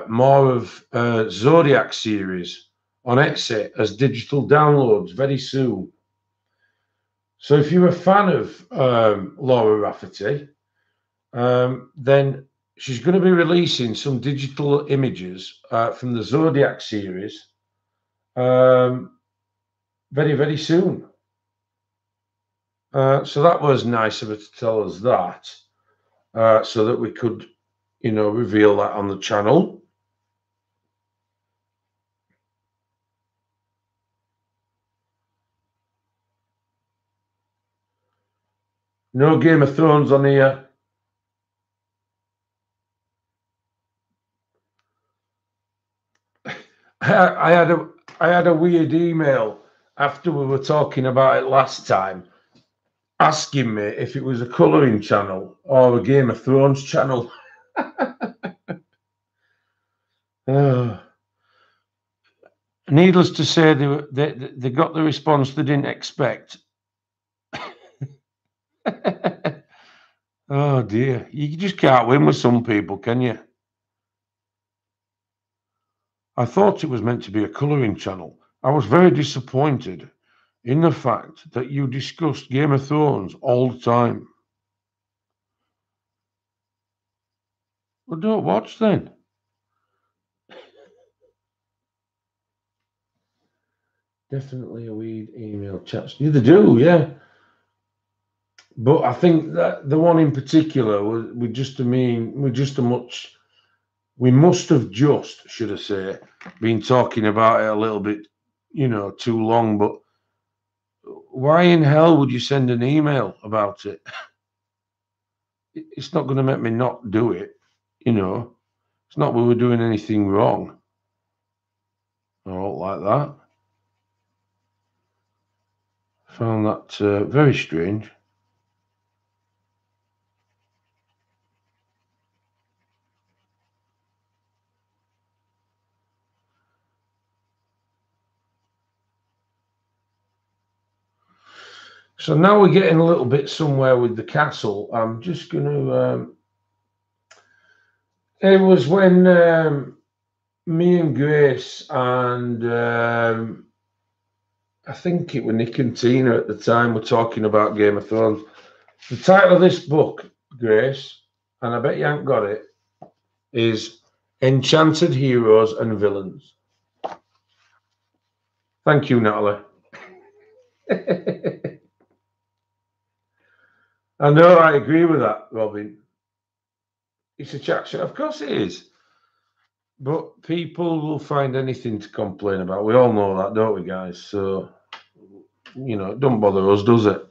more of Zodiac series on Etsy as digital downloads very soon. So if you're a fan of Laura Rafferty, then she's going to be releasing some digital images from the Zodiac series very, very soon. So that was nice of her to tell us that, so that we could, reveal that on the channel. No Game of Thrones on here. I had a weird email after we were talking about it last time, asking me if it was a colouring channel or a Game of Thrones channel. Needless to say, they got the response they didn't expect. Oh dear, you just can't win with some people, can you? I thought it was meant to be a colouring channel. I was very disappointed in the fact that you discussed Game of Thrones all the time. Well, don't watch then. Definitely a weird email chats. Yeah, they do, yeah. But I think that the one in particular we must have just, should I say, been talking about it a little bit, too long. But why in hell would you send an email about it? It's not going to make me not do it, It's not we were doing anything wrong. I don't like that. Found that very strange. So now we're getting a little bit somewhere with the castle. I'm just going to. It was when me and Grace and I think it was Nick and Tina at the time were talking about Game of Thrones. The title of this book, Grace, and I bet you haven't got it, is Enchanted Heroes and Villains. Thank you, Natalie. I know, I agree with that, Robin. It's a chat show. Of course it is. But people will find anything to complain about. We all know that, don't we, guys? So, it don't bother us, does it?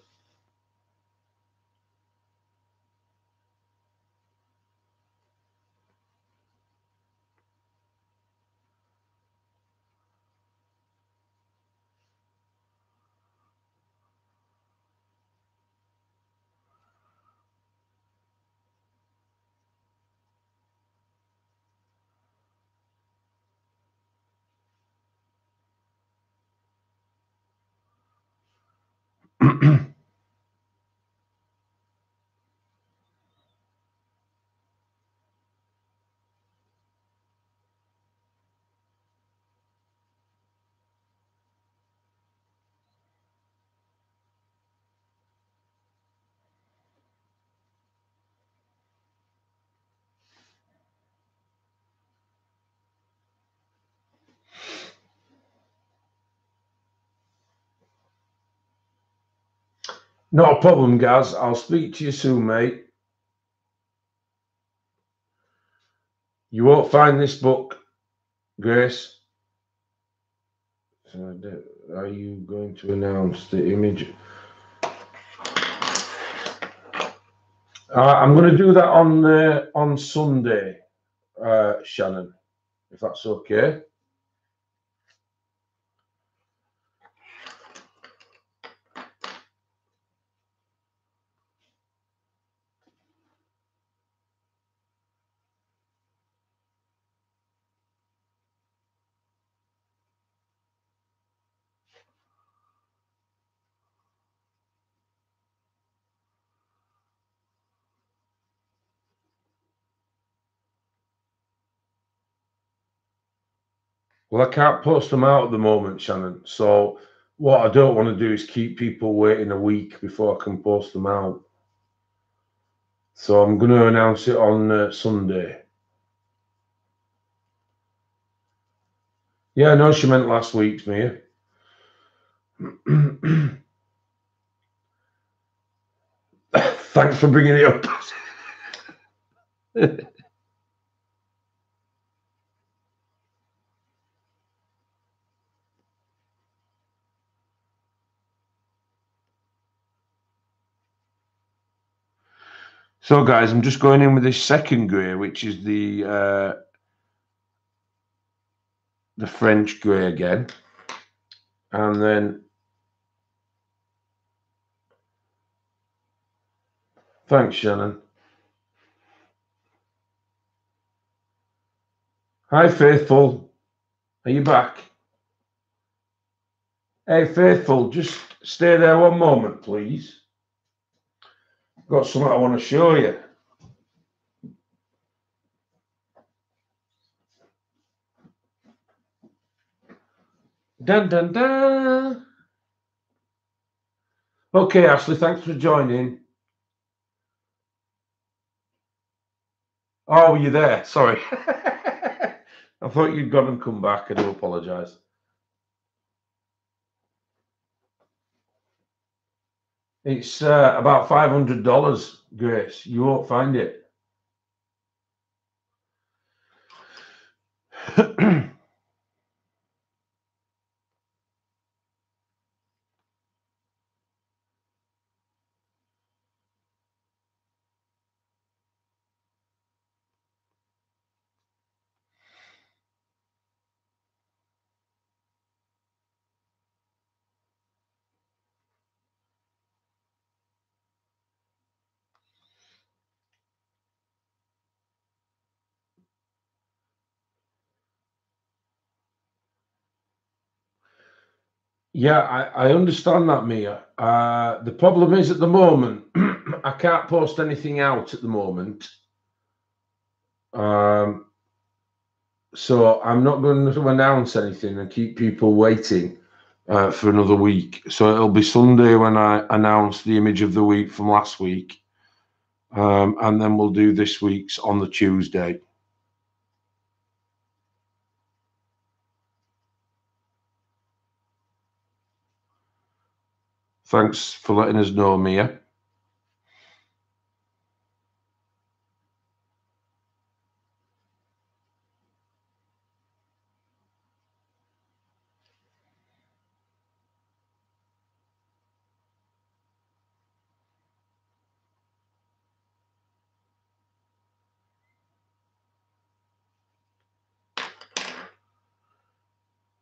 Not a problem, Gaz. I'll speak to you soon, mate. You won't find this book, Grace. Are you going to announce the image? I'm going to do that on Sunday, Shannon, if that's okay. Well, I can't post them out at the moment, Shannon. So what I don't want to do is keep people waiting a week before I can post them out. So I'm going to announce it on Sunday. Yeah, I know she meant last week's, Mia. Thanks for bringing it up. So, guys, I'm just going in with this second grey, which is the French grey again, and then thanks, Shannon. Hi, Faithful. Are you back? Hey, Faithful, just stay there one moment, please. Got something I want to show you. Dun dun dun. Okay, Ashley, thanks for joining. Oh, were you there? Sorry. I thought you'd gone and come back. I do apologise. It's about $500, Grace. You won't find it. Yeah, I understand that, Mia. The problem is at the moment, I can't post anything out at the moment. So I'm not going to announce anything and keep people waiting for another week. So it'll be Sunday when I announce the image of the week from last week. And then we'll do this week's on the Tuesday. Thanks for letting us know, Mia.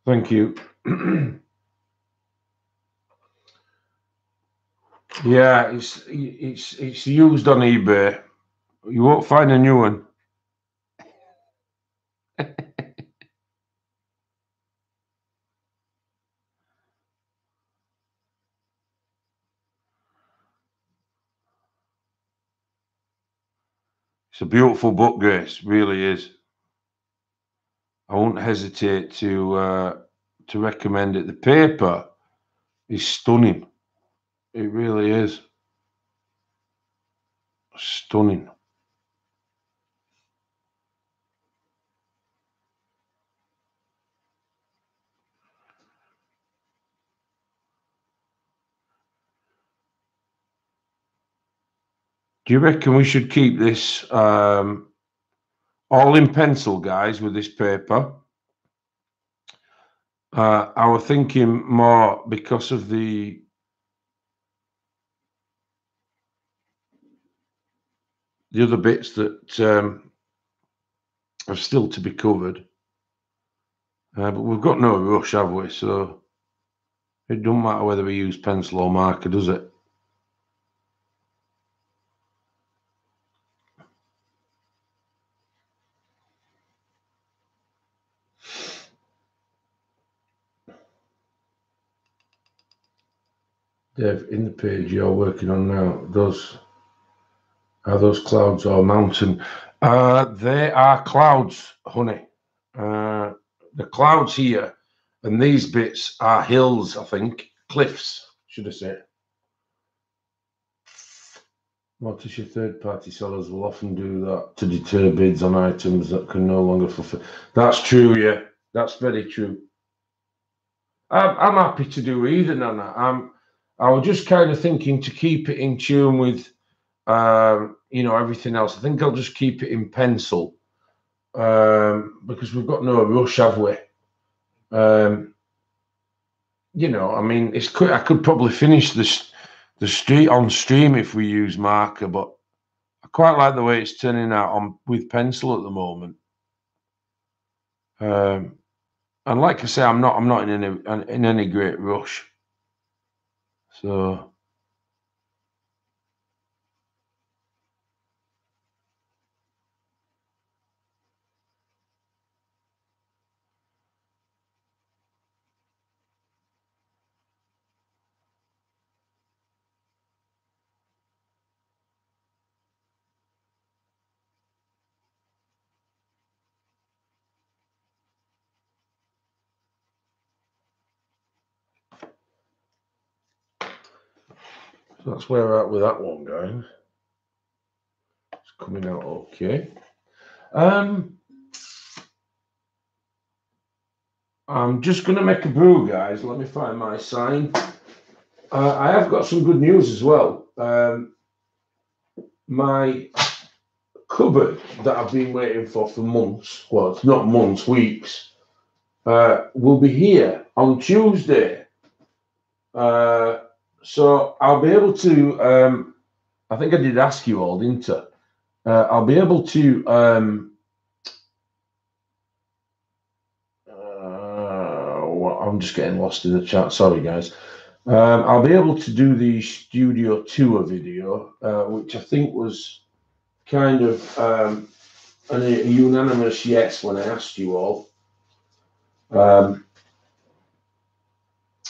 Thank you. Yeah, it's used on eBay. You won't find a new one. It's a beautiful book, Grace. Really is. I won't hesitate to recommend it. The paper is stunning. It really is stunning. Do you reckon we should keep this all in pencil, guys, with this paper? I was thinking more because of the other bits that are still to be covered. But we've got no rush, have we? So it doesn't matter whether we use pencil or marker, does it? Dave, in the page you're working on now, are those clouds or mountain? They are clouds, honey. The clouds here, and these bits are hills, I think. Cliffs, should I say. Notice your third-party sellers will often do that to deter bids on items that can no longer fulfill. That's true, yeah. That's very true. I'm happy to do either, Nana. I was just kind of thinking to keep it in tune with, everything else. I think I'll just keep it in pencil because we've got no rush, have we? I mean, it's quick. I could probably finish the street on stream if we use marker, but I quite like the way it's turning out with pencil at the moment. And like I say, I'm not in any great rush. So that's where we're at with that one, guys. It's coming out okay. I'm just going to make a brew, guys. Let me find my sign. I have got some good news as well. My cupboard that I've been waiting for months, well, it's not months, weeks, will be here on Tuesday. So I'll be able to, I think I did ask you all, didn't I? I'll be able to, I'm just getting lost in the chat, sorry guys. I'll be able to do the studio tour video, which I think was kind of a unanimous yes when I asked you all.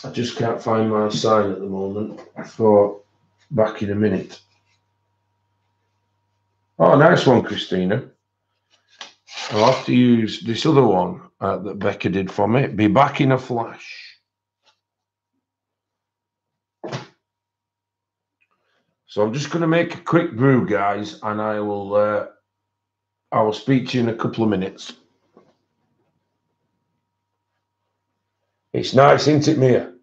I just can't find my sign at the moment, so back in a minute. Oh, nice one, Christina. I'll have to use this other one that Becca did for me. Be back in a flash. So I'm just going to make a quick brew, guys, and I will speak to you in a couple of minutes. It's nice, isn't it, Mia?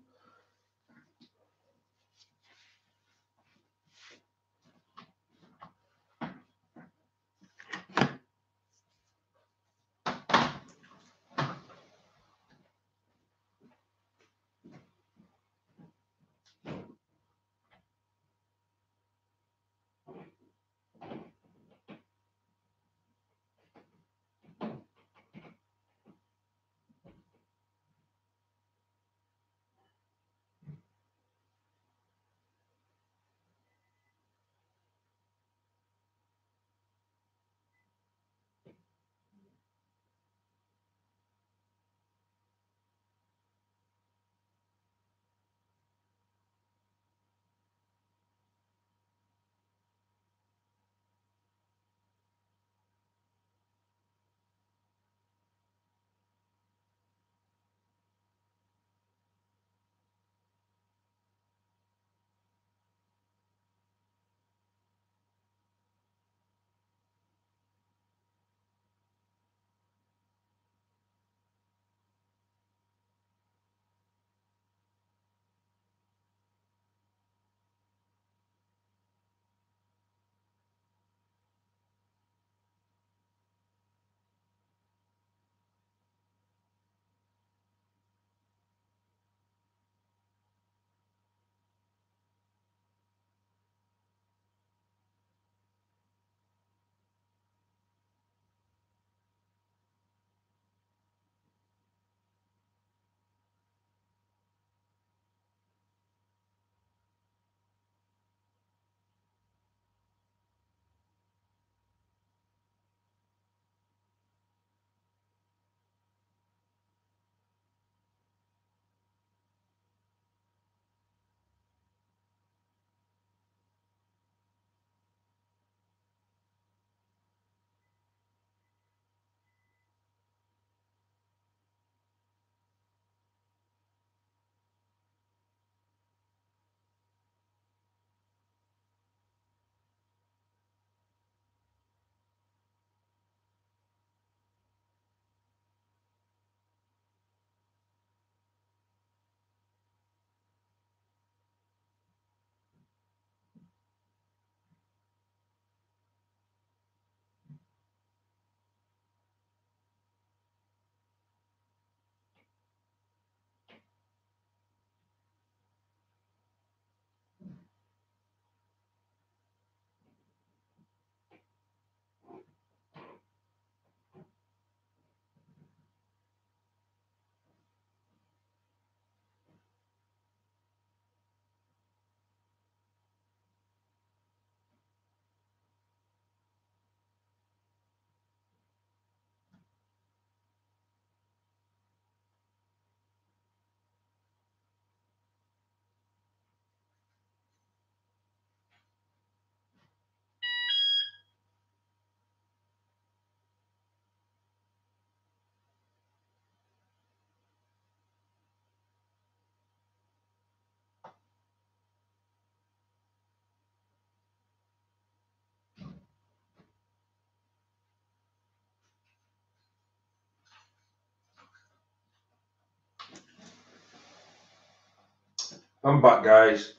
I'm back, guys.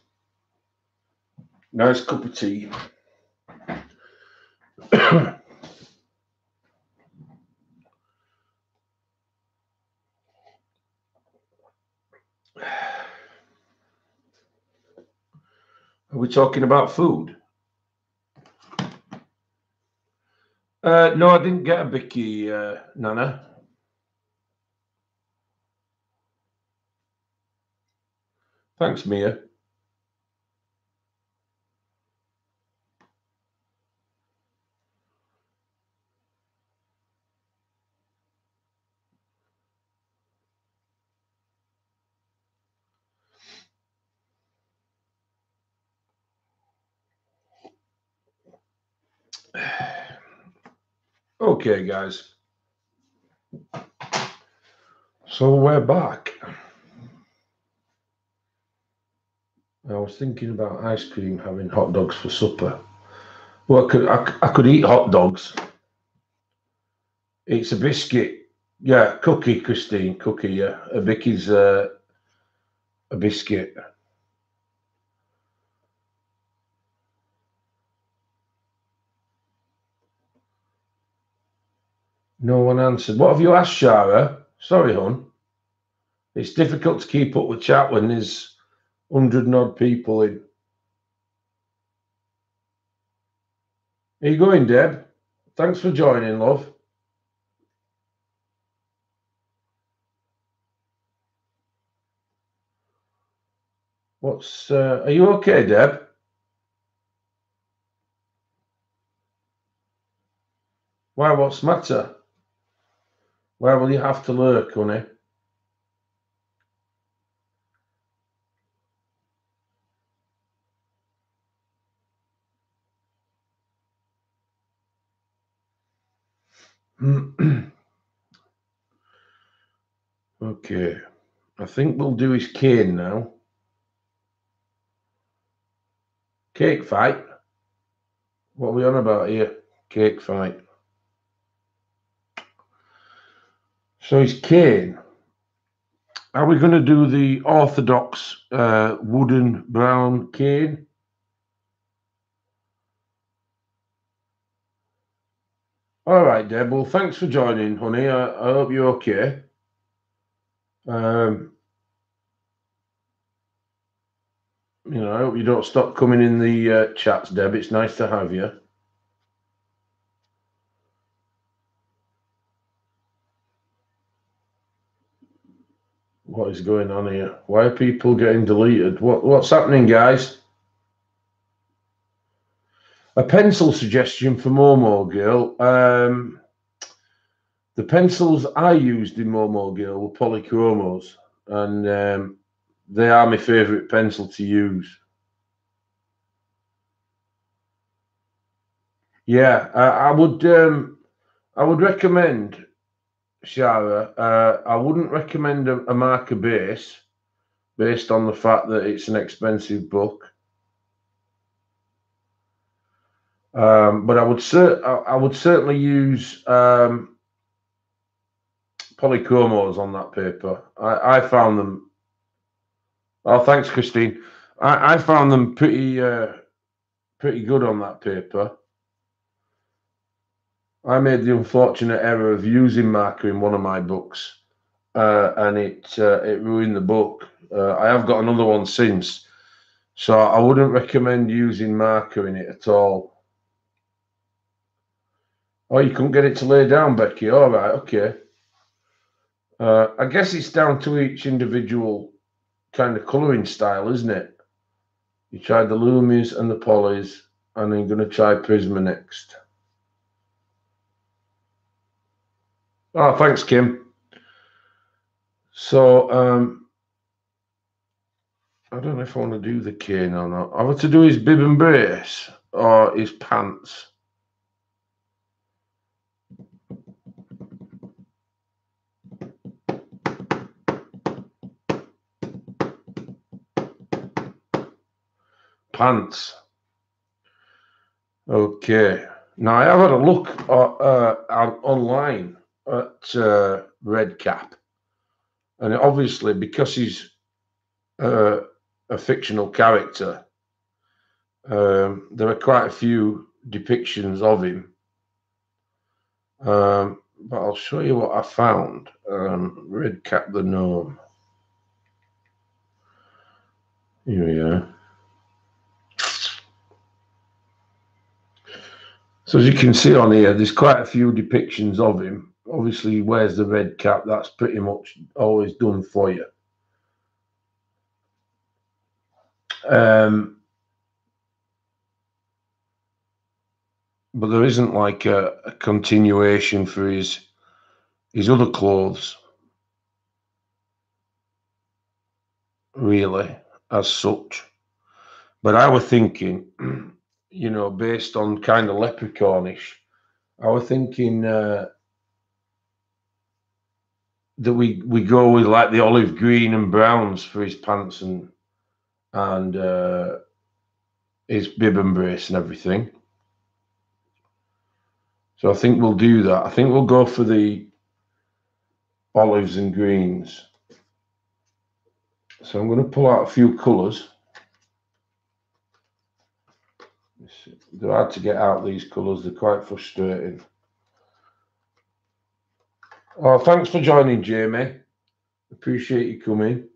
Nice cup of tea. Are we talking about food? No, I didn't get a bicky, Nana. Thanks, Mia. Okay, guys. So we're back. I was thinking about ice cream, having hot dogs for supper. Well, I could eat hot dogs. It's a biscuit. Yeah, cookie, Christine. Cookie, yeah. A bicky's a biscuit. No one answered. What have you asked, Shara? Sorry, hon. It's difficult to keep up with chat when there's 100 and odd people in. Are you going, Deb? Thanks for joining, love. Are you okay, Deb? Why, what's the matter? Where will you have to lurk, honey? Okay. I think we'll do his cane now. Cake fight? What are we on about here? Cake fight. So his cane. Are we going to do the orthodox wooden brown cane? All right, Deb. Well, thanks for joining, honey. I hope you're okay. I hope you don't stop coming in the chats, Deb. It's nice to have you. What is going on here? Why are people getting deleted? What's happening, guys? A pencil suggestion for Momo Girl. The pencils I used in Momo Girl were polychromos, and they are my favourite pencil to use. Yeah, I would recommend, Shara. I wouldn't recommend a marker base based on the fact that it's an expensive book. But I would certainly use polychromos on that paper. I found them. Oh, thanks, Christine. I found them pretty good on that paper. I made the unfortunate error of using marker in one of my books, and it ruined the book. I have got another one since, so I wouldn't recommend using marker in it at all. Oh, you couldn't get it to lay down, Becky. All right, okay. I guess it's down to each individual kind of colouring style, isn't it? You tried the Lumis and the Polys, and then you're going to try Prisma next. Oh, thanks, Kim. So, I don't know if I want to do the cane or not. I want to do his bib and brace or his pants. Pants. Okay. Now I have had a look online at Red Cap, and obviously because he's a fictional character. There are quite a few depictions of him, but I'll show you what I found. Red Cap the Gnome. Here we are. So as you can see on here, there's quite a few depictions of him. Obviously, he wears the red cap. That's pretty much always done for you. But there isn't like a continuation for his other clothes, really, as such. But I was thinking, you know, based on kind of leprechaunish, I was thinking that we go with like the olive green and browns for his pants and his bib and brace and everything. So I think we'll do that. I think we'll go for the olives and greens. So I'm going to pull out a few colours. They're hard to get out, these colours. They're quite frustrating. Oh, thanks for joining, Jamie. Appreciate you coming.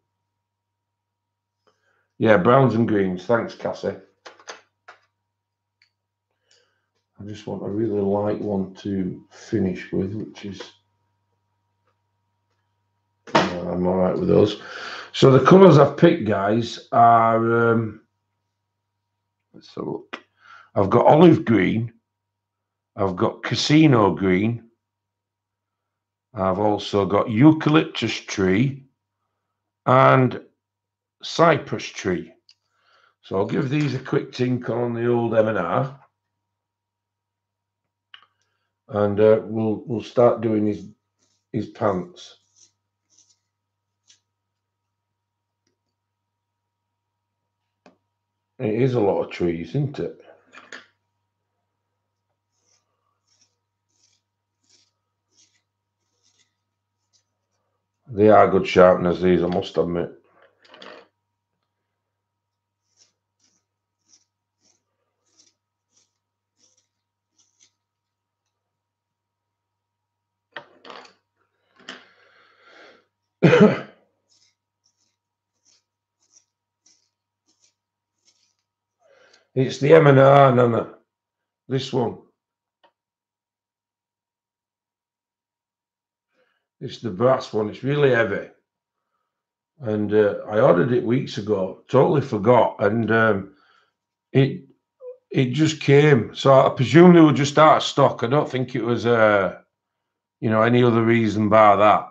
Yeah, browns and greens. Thanks, Cassie. I just want a really light one to finish with, which is... I'm all right with those. So the colours I've picked, guys, are... let's have a look. I've got olive green. I've got casino green. I've also got eucalyptus tree and cypress tree. So I'll give these a quick tinkle on the old M&R. And we'll start doing his pants. It is a lot of trees, isn't it? They are good sharpeners, these, I must admit. It's the M&R, Nana. This one. It's the brass one. It's really heavy. And I ordered it weeks ago. Totally forgot. And it just came. So I presume they were just out of stock. I don't think it was, you know, any other reason bar that.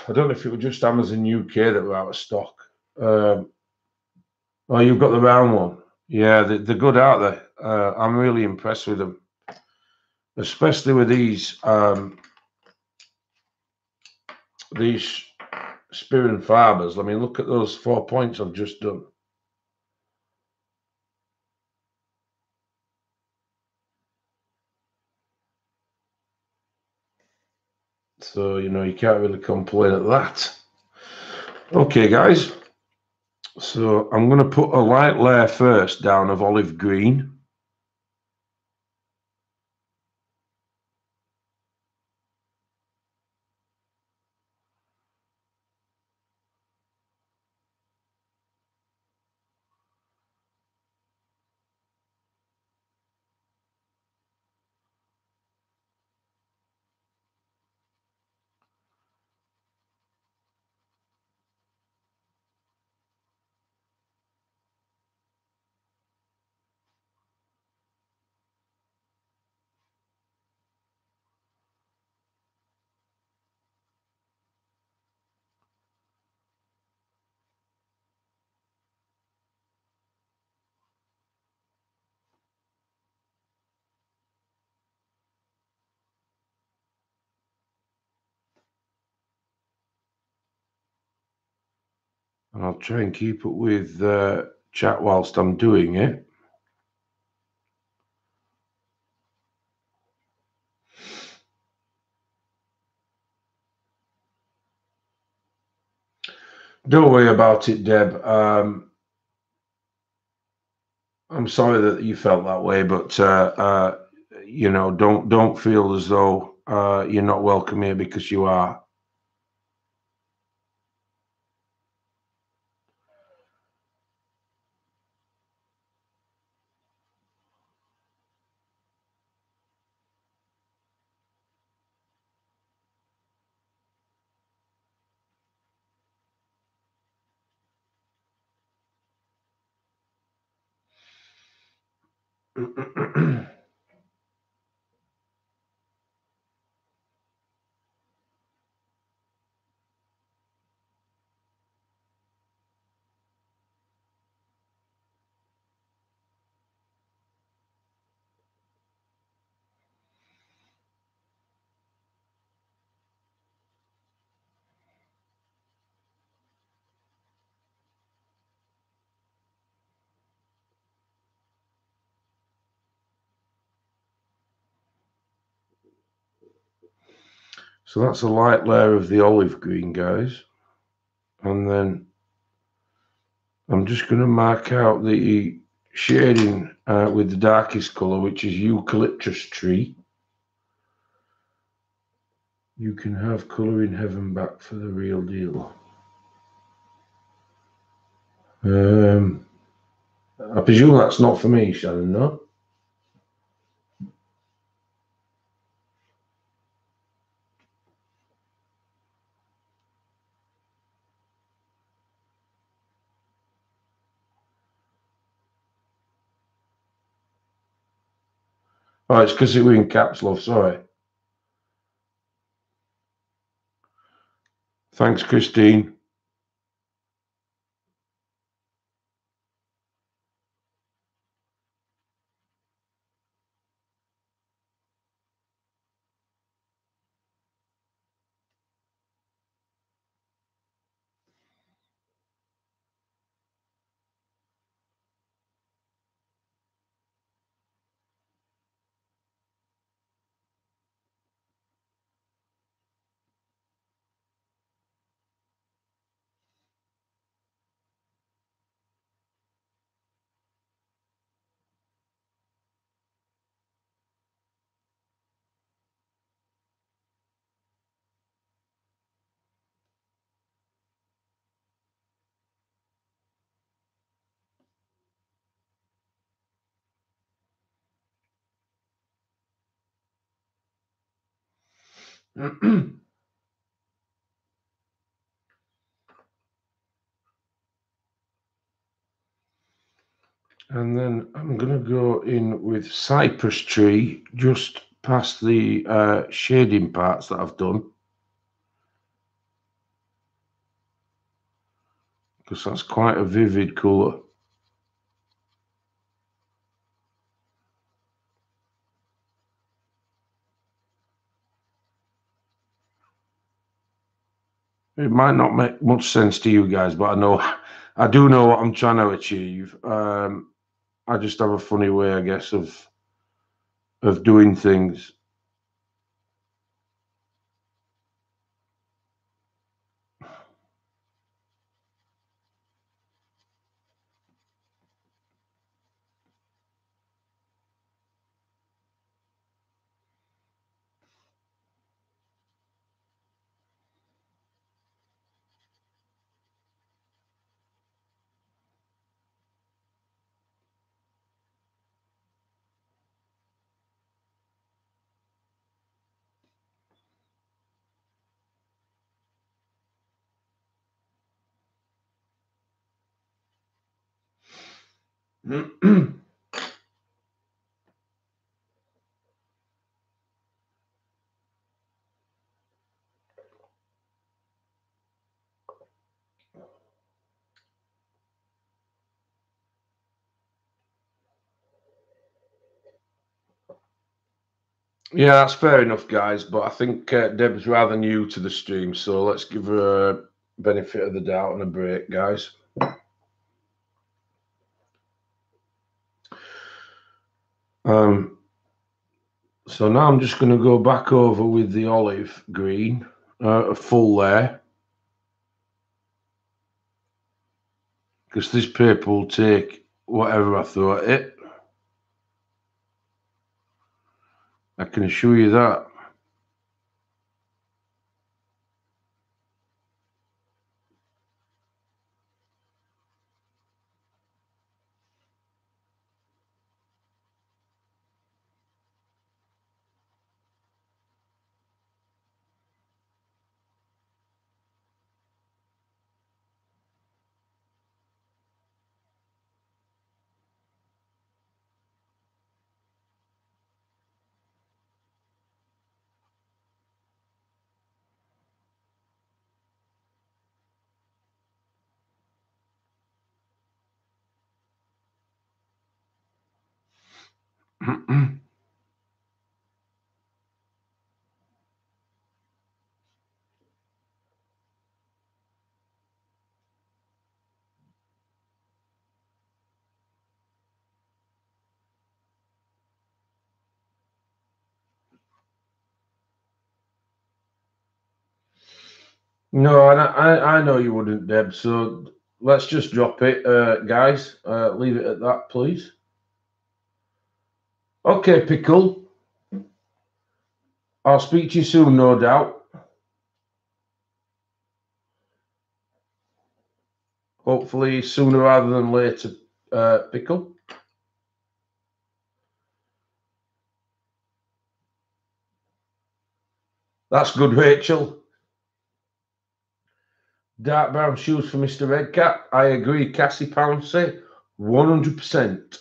I don't know if it was just Amazon UK that were out of stock. Oh, you've got the round one. Yeah, they're good, aren't they? I'm really impressed with them, especially with these spear and fibers. I mean, look at those 4 points I've just done. So, you know, you can't really complain at that. Okay, guys. So I'm going to put a light layer first down of olive green. And I'll try and keep up with chat whilst I'm doing it. Don't worry about it, Deb. I'm sorry that you felt that way, but you know, don't feel as though you're not welcome here, because you are. So that's a light layer of the olive green, guys. And then I'm just going to mark out the shading with the darkest colour, which is eucalyptus tree. You can have colour in heaven back for the real deal. I presume that's not for me, Shannon, no? Oh, it's because it was in caps, love, sorry. Thanks, Christine. And then I'm going to go in with cypress tree just past the shading parts that I've done, because that's quite a vivid colour. It might not make much sense to you guys, but I do know what I'm trying to achieve. I just have a funny way, I guess, of doing things. Yeah, that's fair enough, guys. But I think Deb's rather new to the stream, so let's give her a benefit of the doubt and a break, guys. So now I'm just going to go back over with the olive green, a full layer, because this paper will take whatever I throw at it. I can assure you that. No, and I know you wouldn't, Deb. So let's just drop it, guys. Leave it at that, please. Okay, Pickle. I'll speak to you soon, no doubt. Hopefully sooner rather than later, Pickle. That's good, Rachel. Dark brown shoes for Mr. Redcat. I agree, Cassie Pouncey. 100%.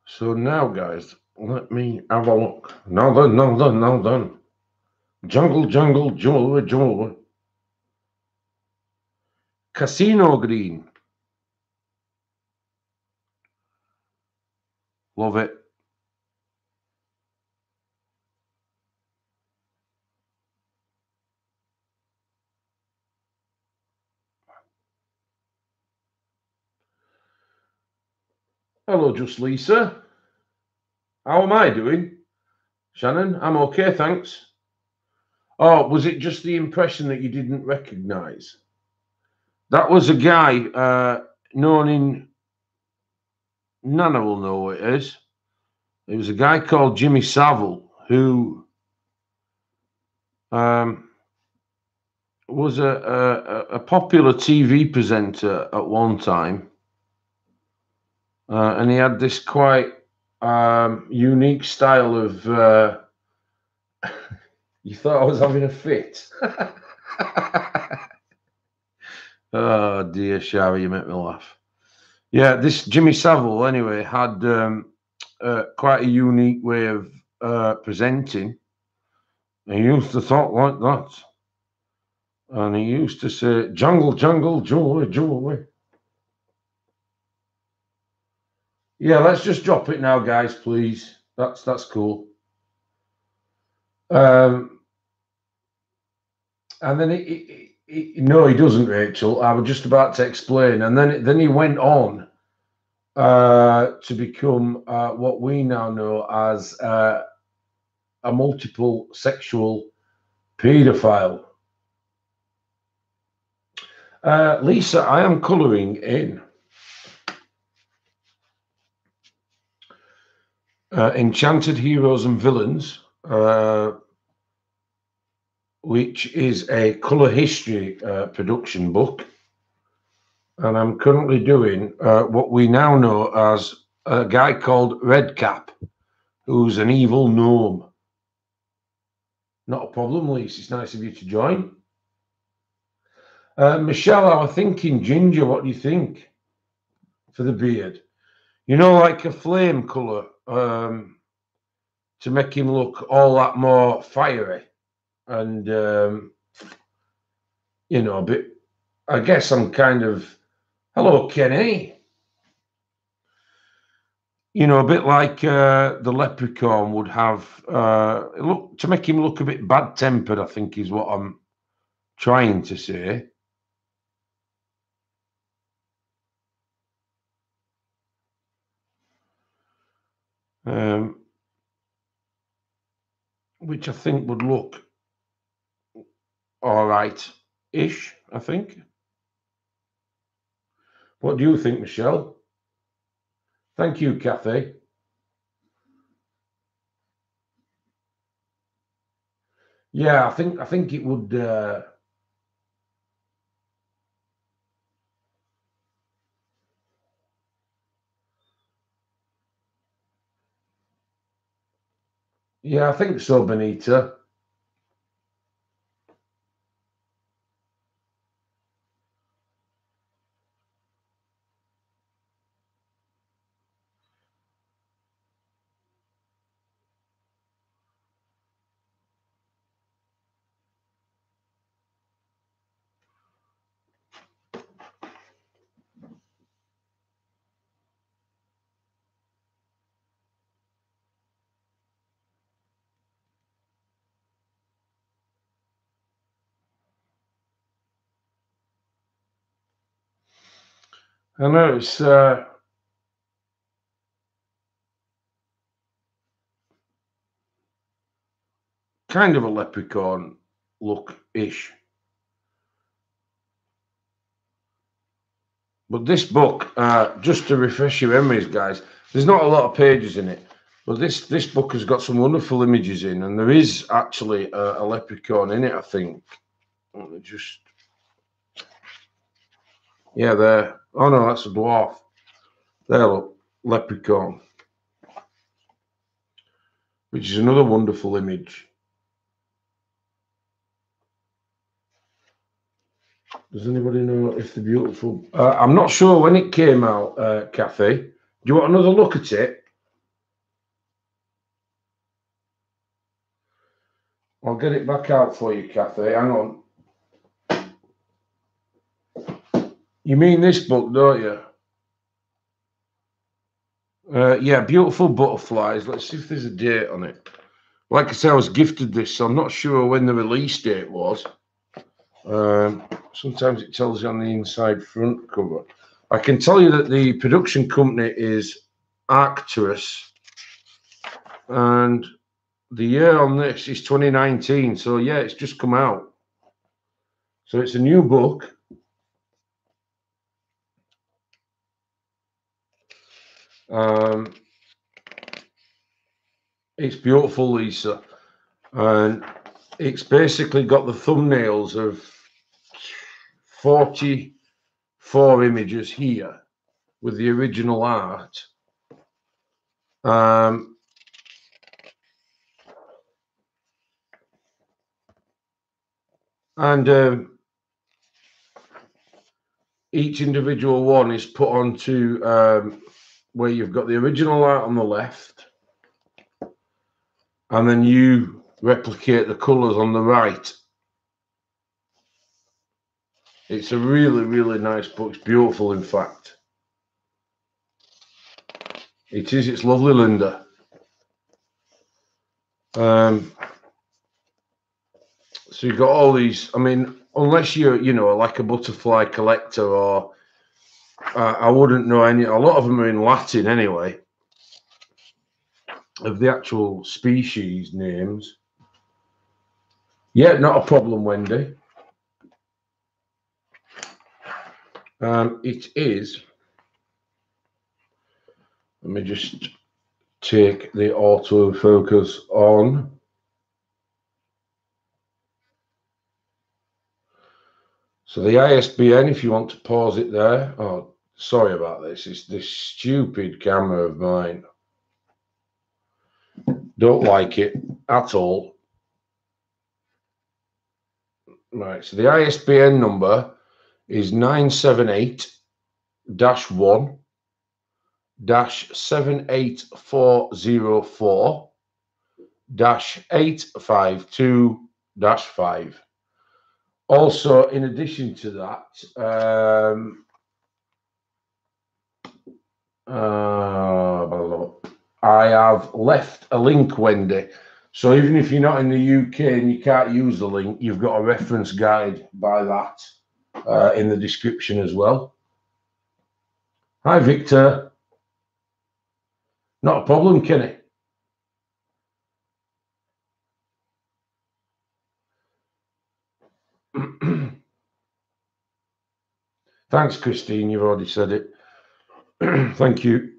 So now, guys, let me have a look. Now done. Jungle, jewelry. Casino green. Love it. Hello, just Lisa. How am I doing? Shannon, I'm okay, thanks. Oh, was it just the impression that you didn't recognize? That was a guy known in... Nana will know who it is. It was a guy called Jimmy Savile who was a popular TV presenter at one time. And he had this quite unique style of... you thought I was having a fit? Oh dear, Shari, you make me laugh. Yeah, this Jimmy Savile, anyway, had quite a unique way of presenting. He used to talk like that. And he used to say, jungle, jewelry. Yeah, let's just drop it now, guys, please. That's cool. And then no, he doesn't, Rachel. I was just about to explain. And then he went on to become what we now know as a multiple sexual paedophile. Lisa, I am colouring in Enchanted Heroes and Villains, which is a colour history production book. And I'm currently doing what we now know as a guy called Redcap, who's an evil gnome. Not a problem, Lisa. It's nice of you to join. Michelle, I was thinking ginger. What do you think for the beard? You know, like a flame colour to make him look all that more fiery. And, you know, a bit, I guess I'm kind of, hello, Kenny. You know, a bit like the leprechaun would have, look to make him look a bit bad-tempered, I think is what I'm trying to say. Which I think would look all right. ish, I think. What do you think, Michelle? Thank you, Kathy. Yeah, I think it would. Yeah, I think so, Benita. I know it's kind of a leprechaun look-ish. But this book, just to refresh your memories, guys, there's not a lot of pages in it. But this book has got some wonderful images in, and there is actually a leprechaun in it, I think. Let me just... Yeah, there. Oh, no, that's a dwarf. There, look. Leprechaun. Which is another wonderful image. Does anybody know if the beautiful... I'm not sure when it came out, Kathy. Do you want another look at it? I'll get it back out for you, Kathy. Hang on. You mean this book, don't you? Yeah, Beautiful Butterflies. Let's see if there's a date on it. Like I said, I was gifted this, so I'm not sure when the release date was. Sometimes it tells you on the inside front cover. I can tell you that the production company is Arcturus, and the year on this is 2019. So yeah, it's just come out. So it's a new book. It's beautiful, Lisa, and it's basically got the thumbnails of 44 images here with the original art. And each individual one is put onto where you've got the original art on the left, and then you replicate the colours on the right. It's a really, really nice book. It's beautiful, in fact. It is. It's lovely, Linda. So you've got all these. I mean, unless you're, like a butterfly collector, or I wouldn't know any. A lot of them are in Latin anyway, of the actual species names. Yeah, not a problem, Wendy. It is. Let me just take the autofocus on. So the ISBN, if you want to pause it there. Oh, sorry about this. It's this stupid camera of mine. Don't like it at all. Right, so the ISBN number is 978-1-784-852-5. Also, in addition to that, I have left a link, Wendy. So even if you're not in the UK and you can't use the link, you've got a reference guide by that in the description as well. Hi, Victor. Not a problem, Kenny. Thanks, Christine. You've already said it. Thank you.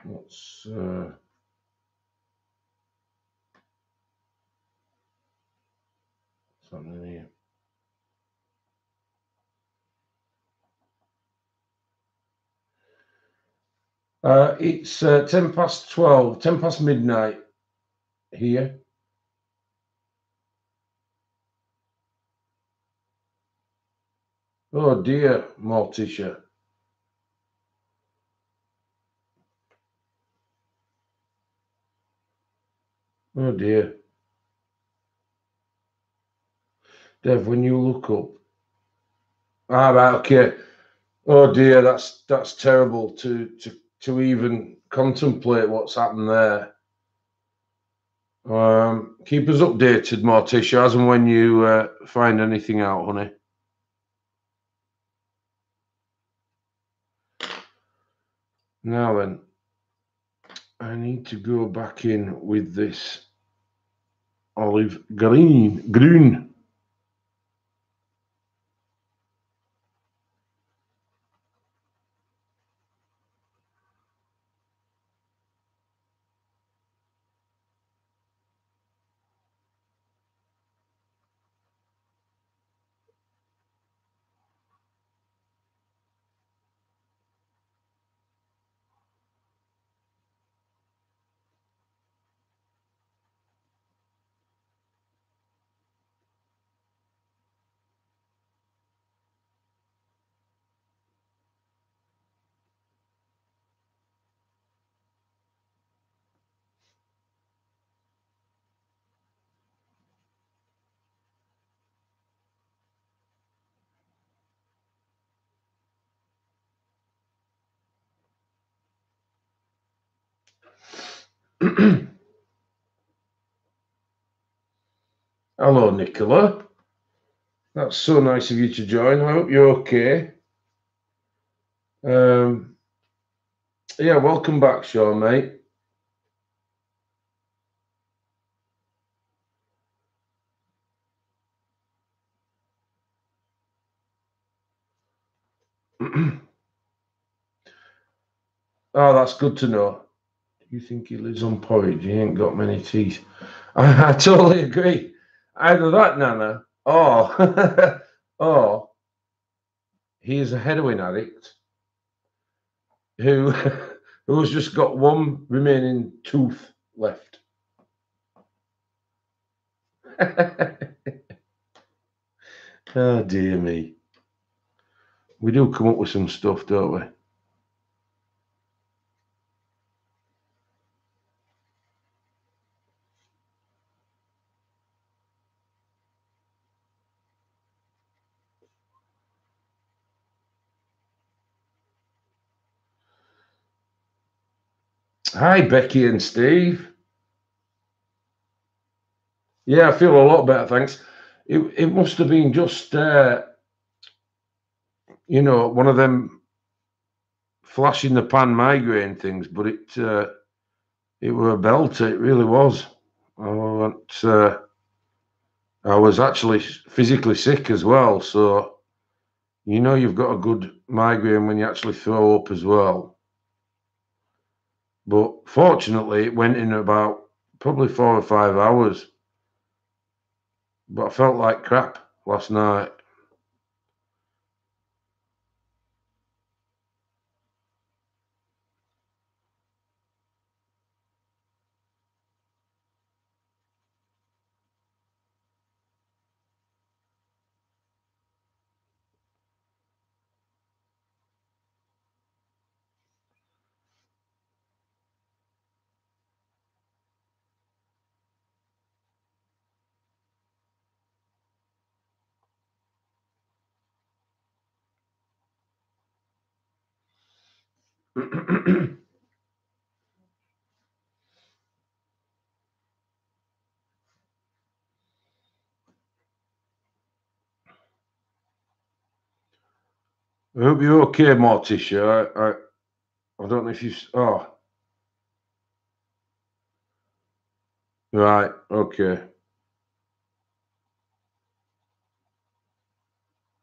What's happening here? It's 10 past 12, 10 past midnight here. Oh dear, Morticia. Oh dear. Dev, when you look up. Ah, right, okay. Oh dear, that's terrible to even contemplate what's happened there. Keep us updated, Morticia, as and when you find anything out, honey. Now then, I need to go back in with this olive green. Hello, Nicola. That's so nice of you to join. I hope you're okay. Yeah, welcome back, Sean, mate. Oh, that's good to know. You think he lives on porridge? He ain't got many teeth. I totally agree. Either that, Nana, or or he is a heroin addict who who's just got one remaining tooth left. Oh dear me. We do come up with some stuff, don't we? Hi, Becky and Steve. Yeah, I feel a lot better, thanks. It must have been just, one of them flash in the pan migraine things, but it were a belter. It really was. I was actually physically sick as well, so you've got a good migraine when you actually throw up as well. But fortunately, it went in about probably 4 or 5 hours. But I felt like crap last night. I hope you're okay, Morticia. I don't know if you. Oh, right. Okay.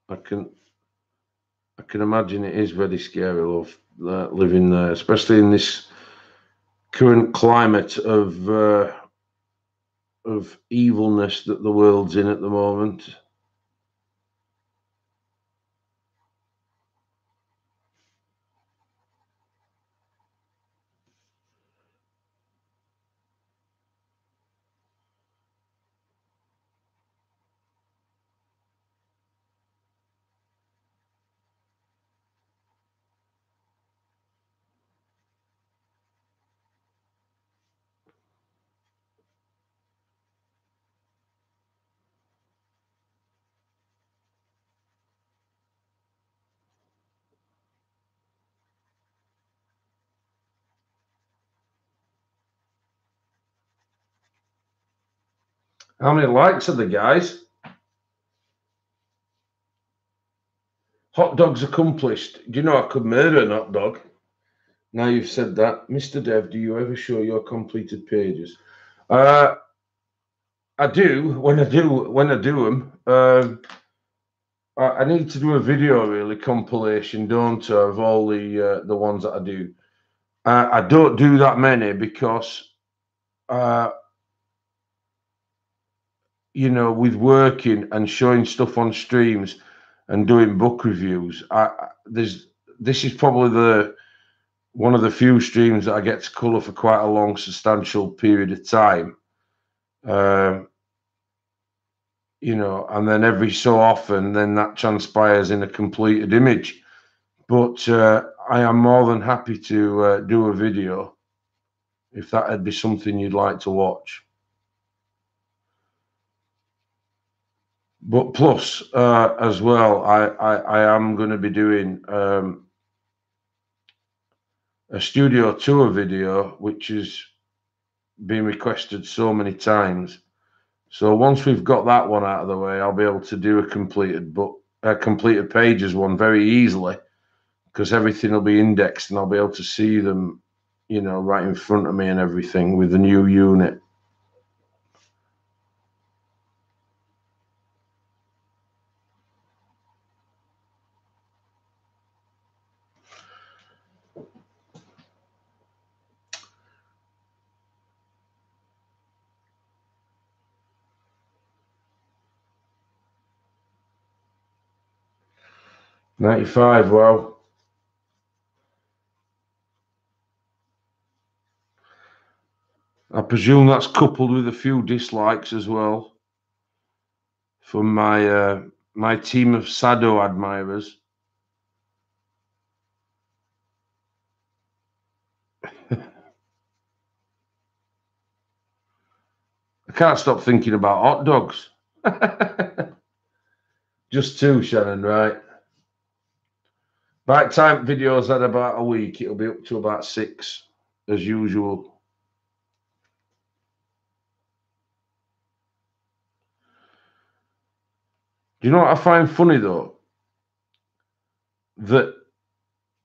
I can. I can imagine it is very scary, love, living there, especially in this current climate of evilness that the world's in at the moment. How many likes are the guys? Hot dogs accomplished. Do you know I could murder an hot dog? Now you've said that, Mr. Dev, do you ever show your completed pages? Uh, I do when I do them. I need to do a video really compilation, don't I, of all the ones that I do. I don't do that many because uh, with working and showing stuff on streams and doing book reviews, this is probably the one of the few streams that I get to colour for quite a long, substantial period of time. Um, and then every so often, then that transpires in a completed image. But I am more than happy to do a video if that'd be something you'd like to watch. But plus, as well, I am going to be doing a studio tour video, which has been requested so many times. So once we've got that one out of the way, I'll be able to do a completed book, a completed pages one very easily, because everything will be indexed and I'll be able to see them, right in front of me and everything with the new unit. '95, wow. I presume that's coupled with a few dislikes as well from my team of Sado admirers. I can't stop thinking about hot dogs. Just two, Shannon, right? By the time videos had about a week, it'll be up to about 6 as usual. Do you know what I find funny though? That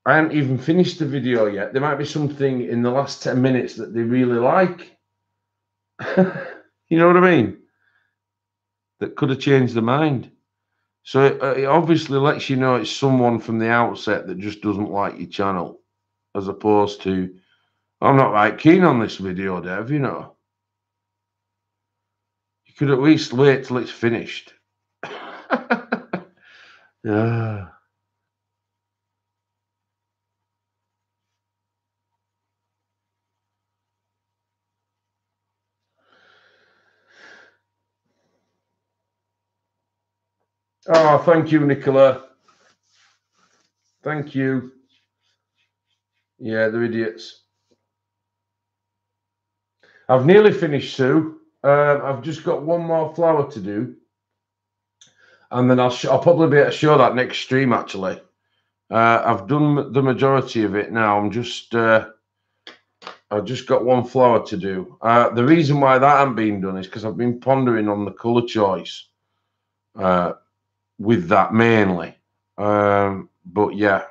I haven't even finished the video yet. There might be something in the last 10 minutes that they really like. You know what I mean? That could have changed their mind. So it obviously lets you know it's someone from the outset that just doesn't like your channel, as opposed to, I'm not right keen on this video, Dev, you know. You could at least wait till it's finished. Yeah. Oh, thank you, Nicola. Thank you. Yeah, they're idiots. I've nearly finished, Sue. I've just got one more flower to do, and then I'll probably be able to show that next stream. Actually, I've done the majority of it now. I've just got one flower to do. The reason why that hasn't been done is because I've been pondering on the colour choice with that mainly. But yeah.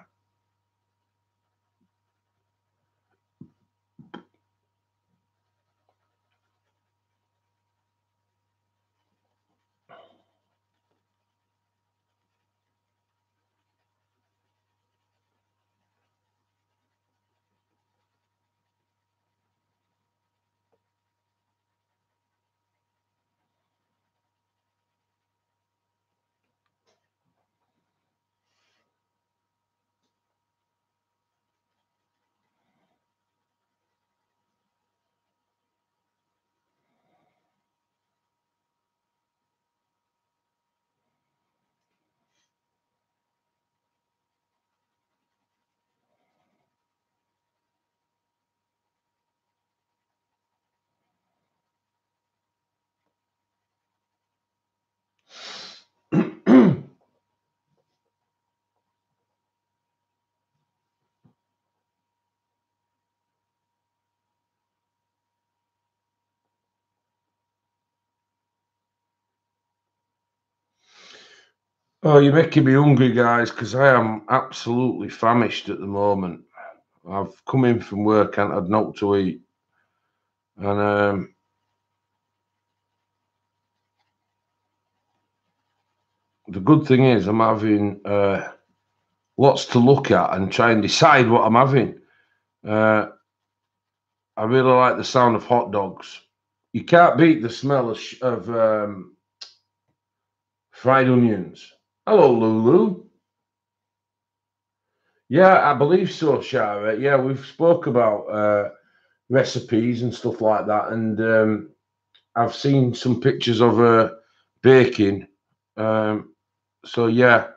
Oh, you're making me hungry, guys, because I am absolutely famished at the moment. I've come in from work and had naught to eat. And the good thing is I'm having lots to look at and try and decide what I'm having. I really like the sound of hot dogs. You can't beat the smell of fried onions. Hello, Lulu. Yeah, I believe so, Shara. Yeah, we've spoke about recipes and stuff like that, and I've seen some pictures of her baking. So yeah.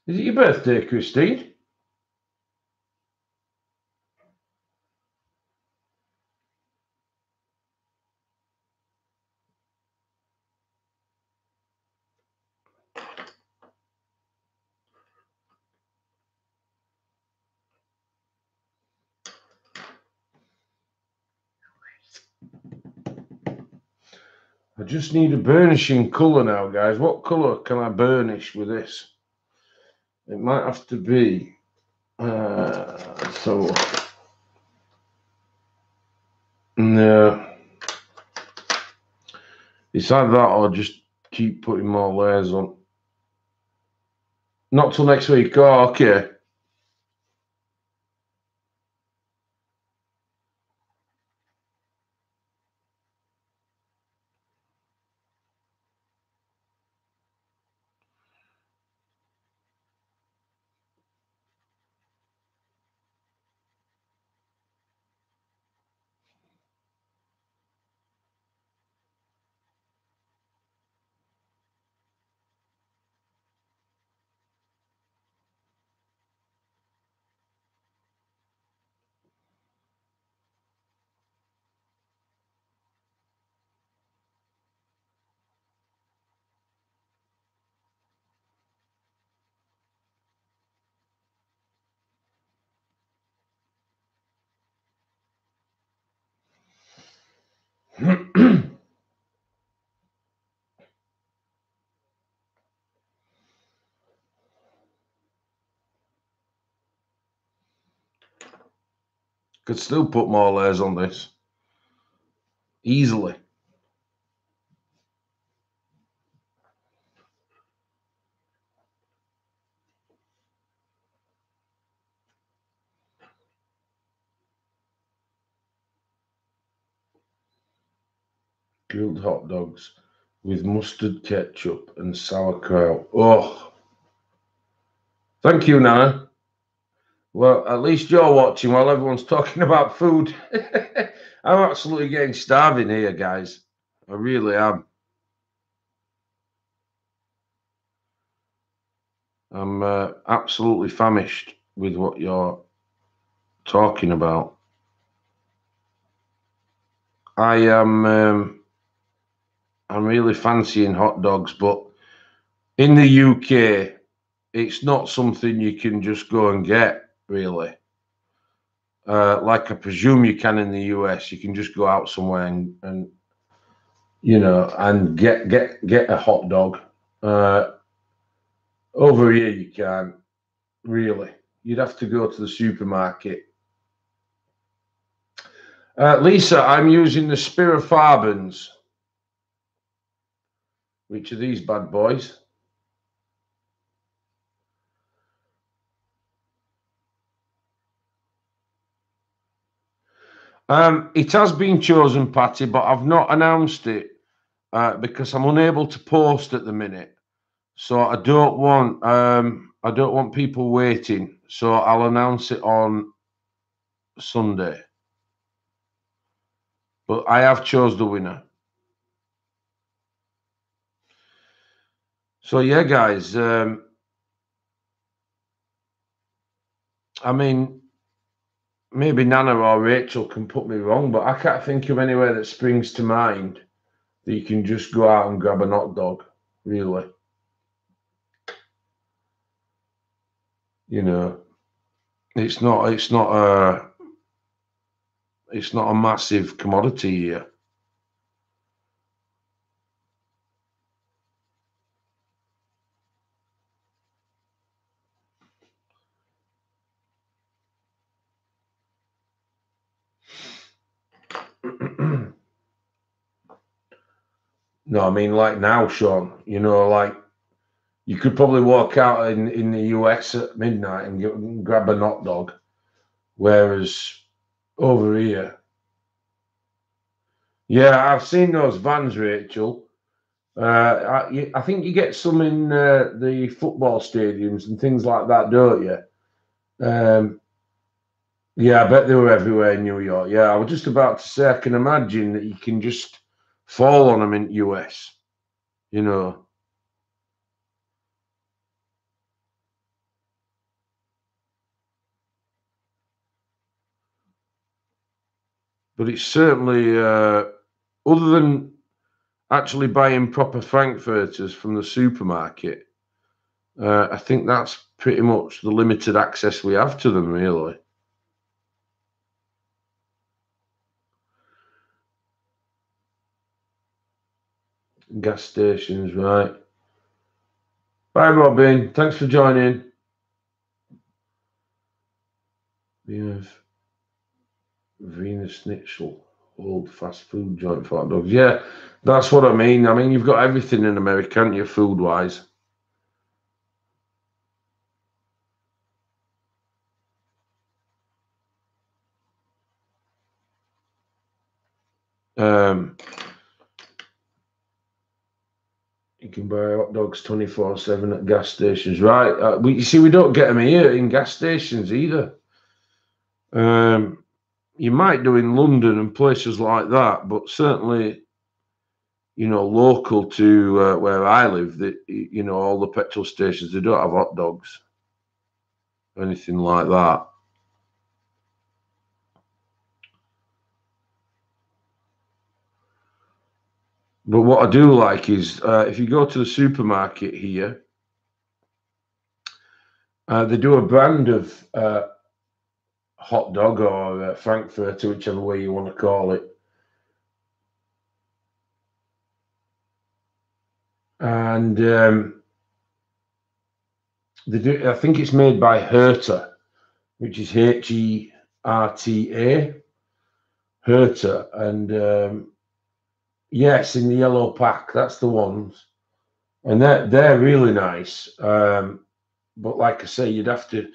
Is it your birthday, Christine? I just need a burnishing colour now, guys. What colour can I burnish with this? It might have to be so. No, it's either that or just keep putting more layers on. Not till next week. Oh, okay. Could still put more layers on this easily. Grilled hot dogs with mustard, ketchup, and sauerkraut. Oh, thank you, Nana. Well, at least you're watching while everyone's talking about food. I'm absolutely getting starving here, guys. I really am. I'm absolutely famished with what you're talking about. I am. I'm really fancying hot dogs, but in the UK, it's not something you can just go and get, really. Like I presume you can in the US, you can just go out somewhere and and get a hot dog. Over here, you can't really. You'd have to go to the supermarket. Lisa, I'm using the Spirifarbens, which are these bad boys. It has been chosen, Patty, but I've not announced it because I'm unable to post at the minute. So I don't want people waiting. So I'll announce it on Sunday. But I have chose the winner. So yeah, guys. I mean, maybe Nana or Rachel can put me wrong, but I can't think of anywhere that springs to mind that you can just go out and grab a hot dog, really. You know, it's not a massive commodity here. No, I mean like now, Sean, like you could probably walk out in the US at midnight and grab a hot dog, whereas over here, yeah, I've seen those vans, Rachel. I think you get some in the football stadiums and things like that, don't you? Yeah, I bet they were everywhere in New York. Yeah, I was just about to say, I can imagine that you can just fall on them in US, you know. But it's certainly, other than actually buying proper frankfurters from the supermarket, I think that's pretty much the limited access we have to them, really. gas stations, right? Bye, Robin. Thanks for joining. We have Venus Schnitzel, old fast food joint for hot dogs. Yeah, that's what I mean. I mean, you've got everything in America, haven't you, food-wise? You can buy hot dogs 24/7 at gas stations, right? You see, we don't get them here in gas stations either. You might do in London and places like that, but certainly, you know, local to where I live, you know, all the petrol stations, they don't have hot dogs, anything like that. But what I do like is if you go to the supermarket here, they do a brand of hot dog or frankfurter, whichever way you want to call it. And they do. I think it's made by Herta, which is Herta, Herta, and yes, in the yellow pack, that's the ones, and they're really nice. But like I say, you'd have to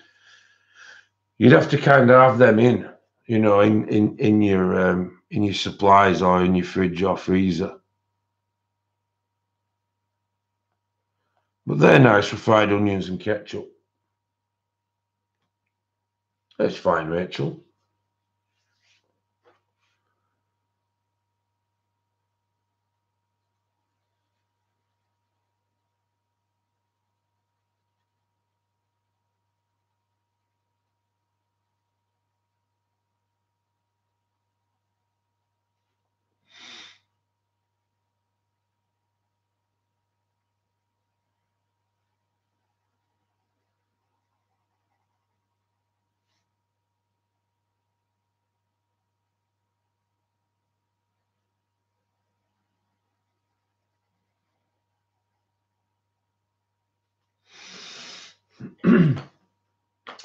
kind of have them in, you know, in your supplies or in your fridge or freezer. But they're nice with fried onions and ketchup. That's fine, Rachel.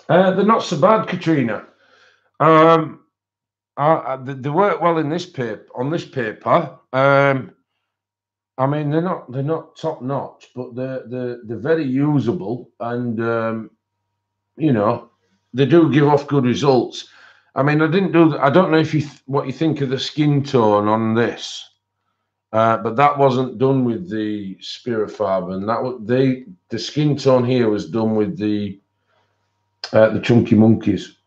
They're not so bad, Katrina. They work well in this paper. On this paper, I mean, they're not top notch, but they're very usable, and you know, they do give off good results. I mean, I don't know if what you think of the skin tone on this, but that wasn't done with the Spirifarben. The skin tone here was done with the Chunky Monkeys.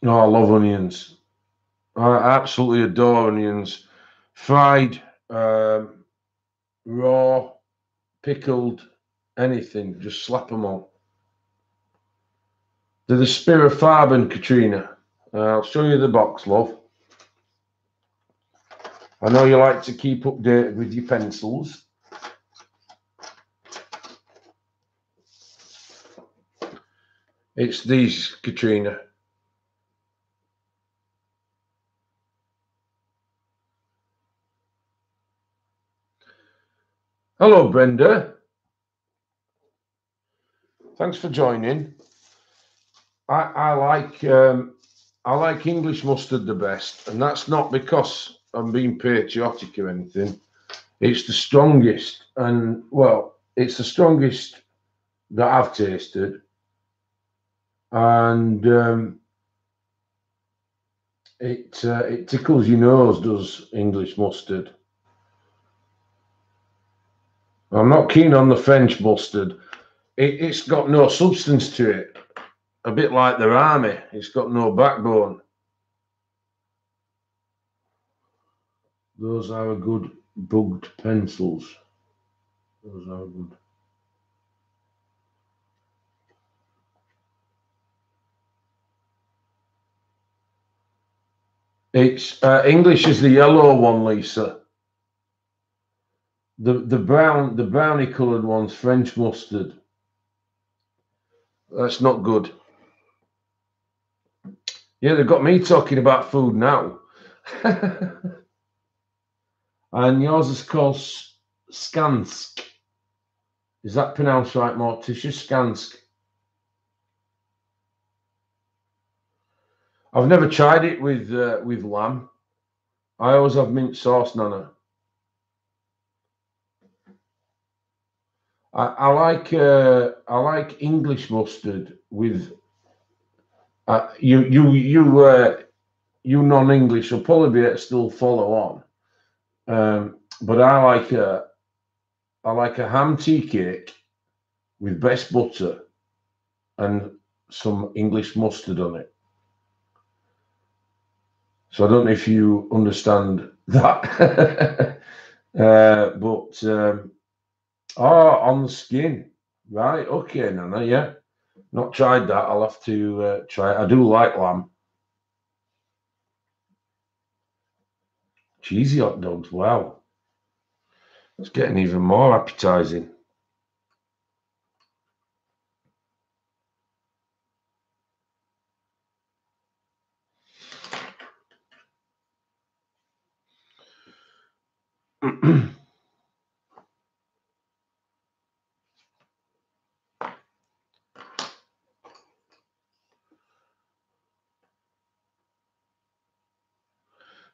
Oh, I love onions. I absolutely adore onions. Fried, raw, pickled, anything. Just slap them on. They're the Spirifarben, Katrina. I'll show you the box, love. I know you like to keep updated with your pencils. It's these, Katrina. Hello, Brenda. Thanks for joining. I like English mustard the best, and that's not because I'm being patriotic or anything. It's the strongest, and well, it's the strongest that I've tasted, and it tickles your nose, does English mustard. I'm not keen on the French mustard. It's got no substance to it. A bit like their army, it's got no backbone. Those are good bugged pencils. Those are good. It's English is the yellow one, Lisa. The brownie coloured one's French mustard. That's not good. Yeah, they've got me talking about food now. And yours is called Skansk. Is that pronounced right, Morticia? Skansk. I've never tried it with lamb. I always have mint sauce, Nana. I like English mustard with you non-English will probably be able to still follow on. But I like a ham tea cake with best butter and some English mustard on it. So I don't know if you understand that. On the skin. Right, okay, Nana, yeah. Not tried that. I'll have to try it. I do like lamb. Cheesy hot dogs, wow. It's getting even more appetizing.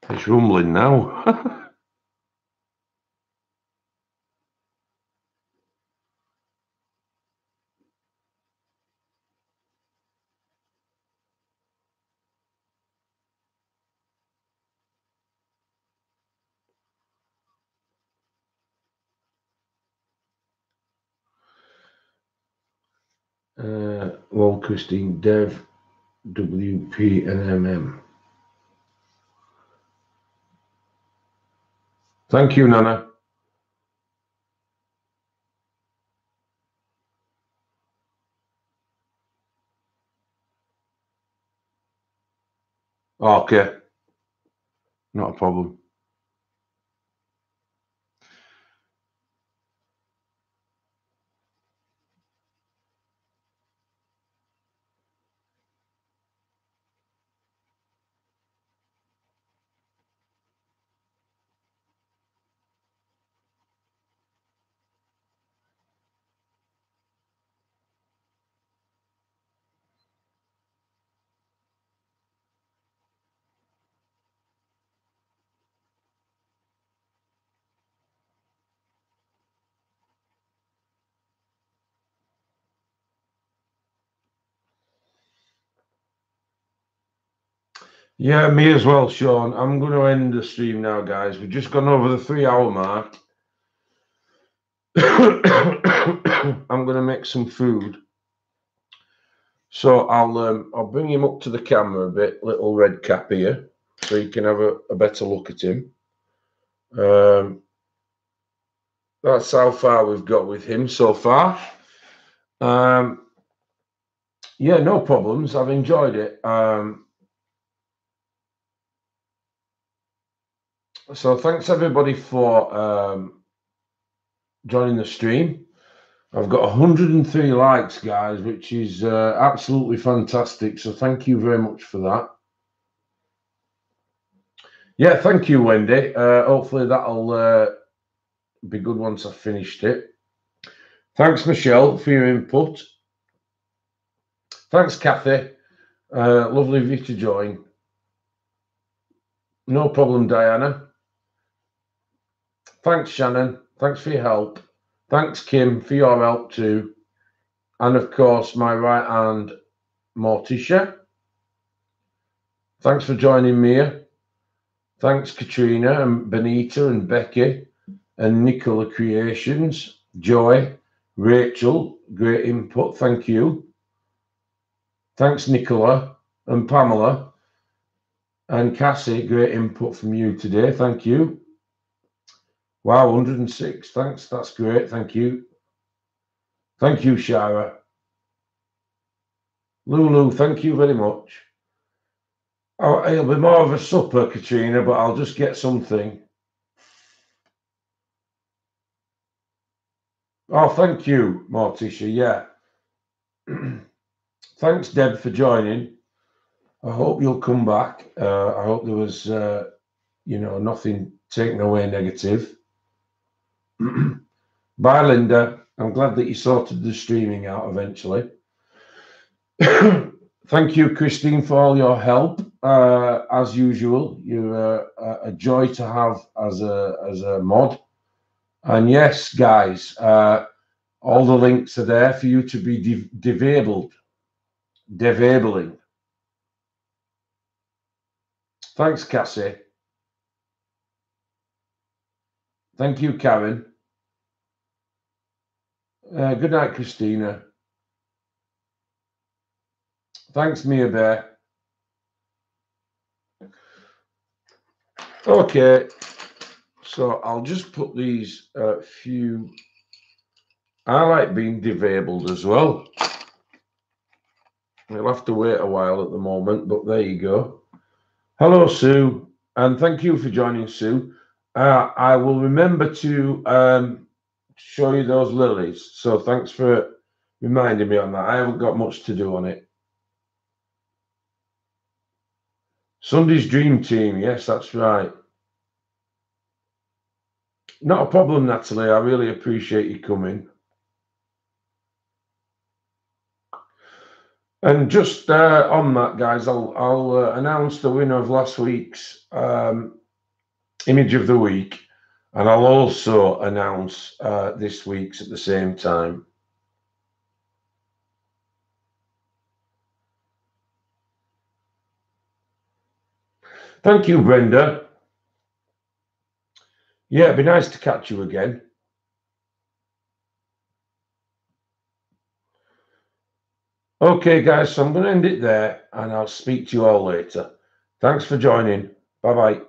It's rumbling now. Well, Christine, Dev, WP, and MM. Thank you, Nana. Okay, not a problem. Yeah, me as well, Sean. I'm going to end the stream now, guys. We've just gone over the 3-hour mark. I'm going to make some food. So I'll bring him up to the camera a bit, little red cap here, so you can have a better look at him. That's how far we've got with him so far. Yeah, no problems. I've enjoyed it. So thanks everybody for joining the stream. I've got 103 likes, guys, which is absolutely fantastic. So thank you very much for that. Yeah, thank you, Wendy. Hopefully that'll be good once I've finished it. Thanks, Michelle, for your input. Thanks, Kathy. Lovely of you to join. No problem, Diana. Thanks, Shannon. Thanks for your help. Thanks, Kim, for your help too. And of course, my right hand, Morticia. Thanks for joining, Mia. Thanks, Katrina and Benita and Becky and Nicola Creations, Joy, Rachel, great input. Thank you. Thanks, Nicola and Pamela and Cassie, great input from you today. Thank you. Wow, 106. Thanks. That's great. Thank you. Thank you, Shara. Lulu, thank you very much. Oh, it'll be more of a supper, Katrina, but I'll just get something. Oh, thank you, Morticia. Yeah. Thanks, Deb, for joining. I hope you'll come back. I hope there was, nothing taken away negative. Bye, Linda. I'm glad that you sorted the streaming out eventually. Thank you, Christine, for all your help. As usual, you're a joy to have as a mod. And yes, guys, all the links are there for you to be devabling. Thanks, Cassie. Thank you, Karen. Good night, Christina. Thanks, Mia Bear. Okay, so I'll just put these few. I like being devabled as well. We'll have to wait a while at the moment, but there you go. Hello, Sue, and thank you for joining, Sue. I will remember to show you those lilies. So thanks for reminding me on that. I haven't got much to do on it. Sunday's Dream Team. Yes, that's right. Not a problem, Natalie. I really appreciate you coming. And just on that, guys, I'll announce the winner of last week's Image of the Week, and I'll also announce this week's at the same time. Thank you, Brenda. Yeah, it'd be nice to catch you again. Okay, guys, so I'm going to end it there, and I'll speak to you all later. Thanks for joining. Bye-bye.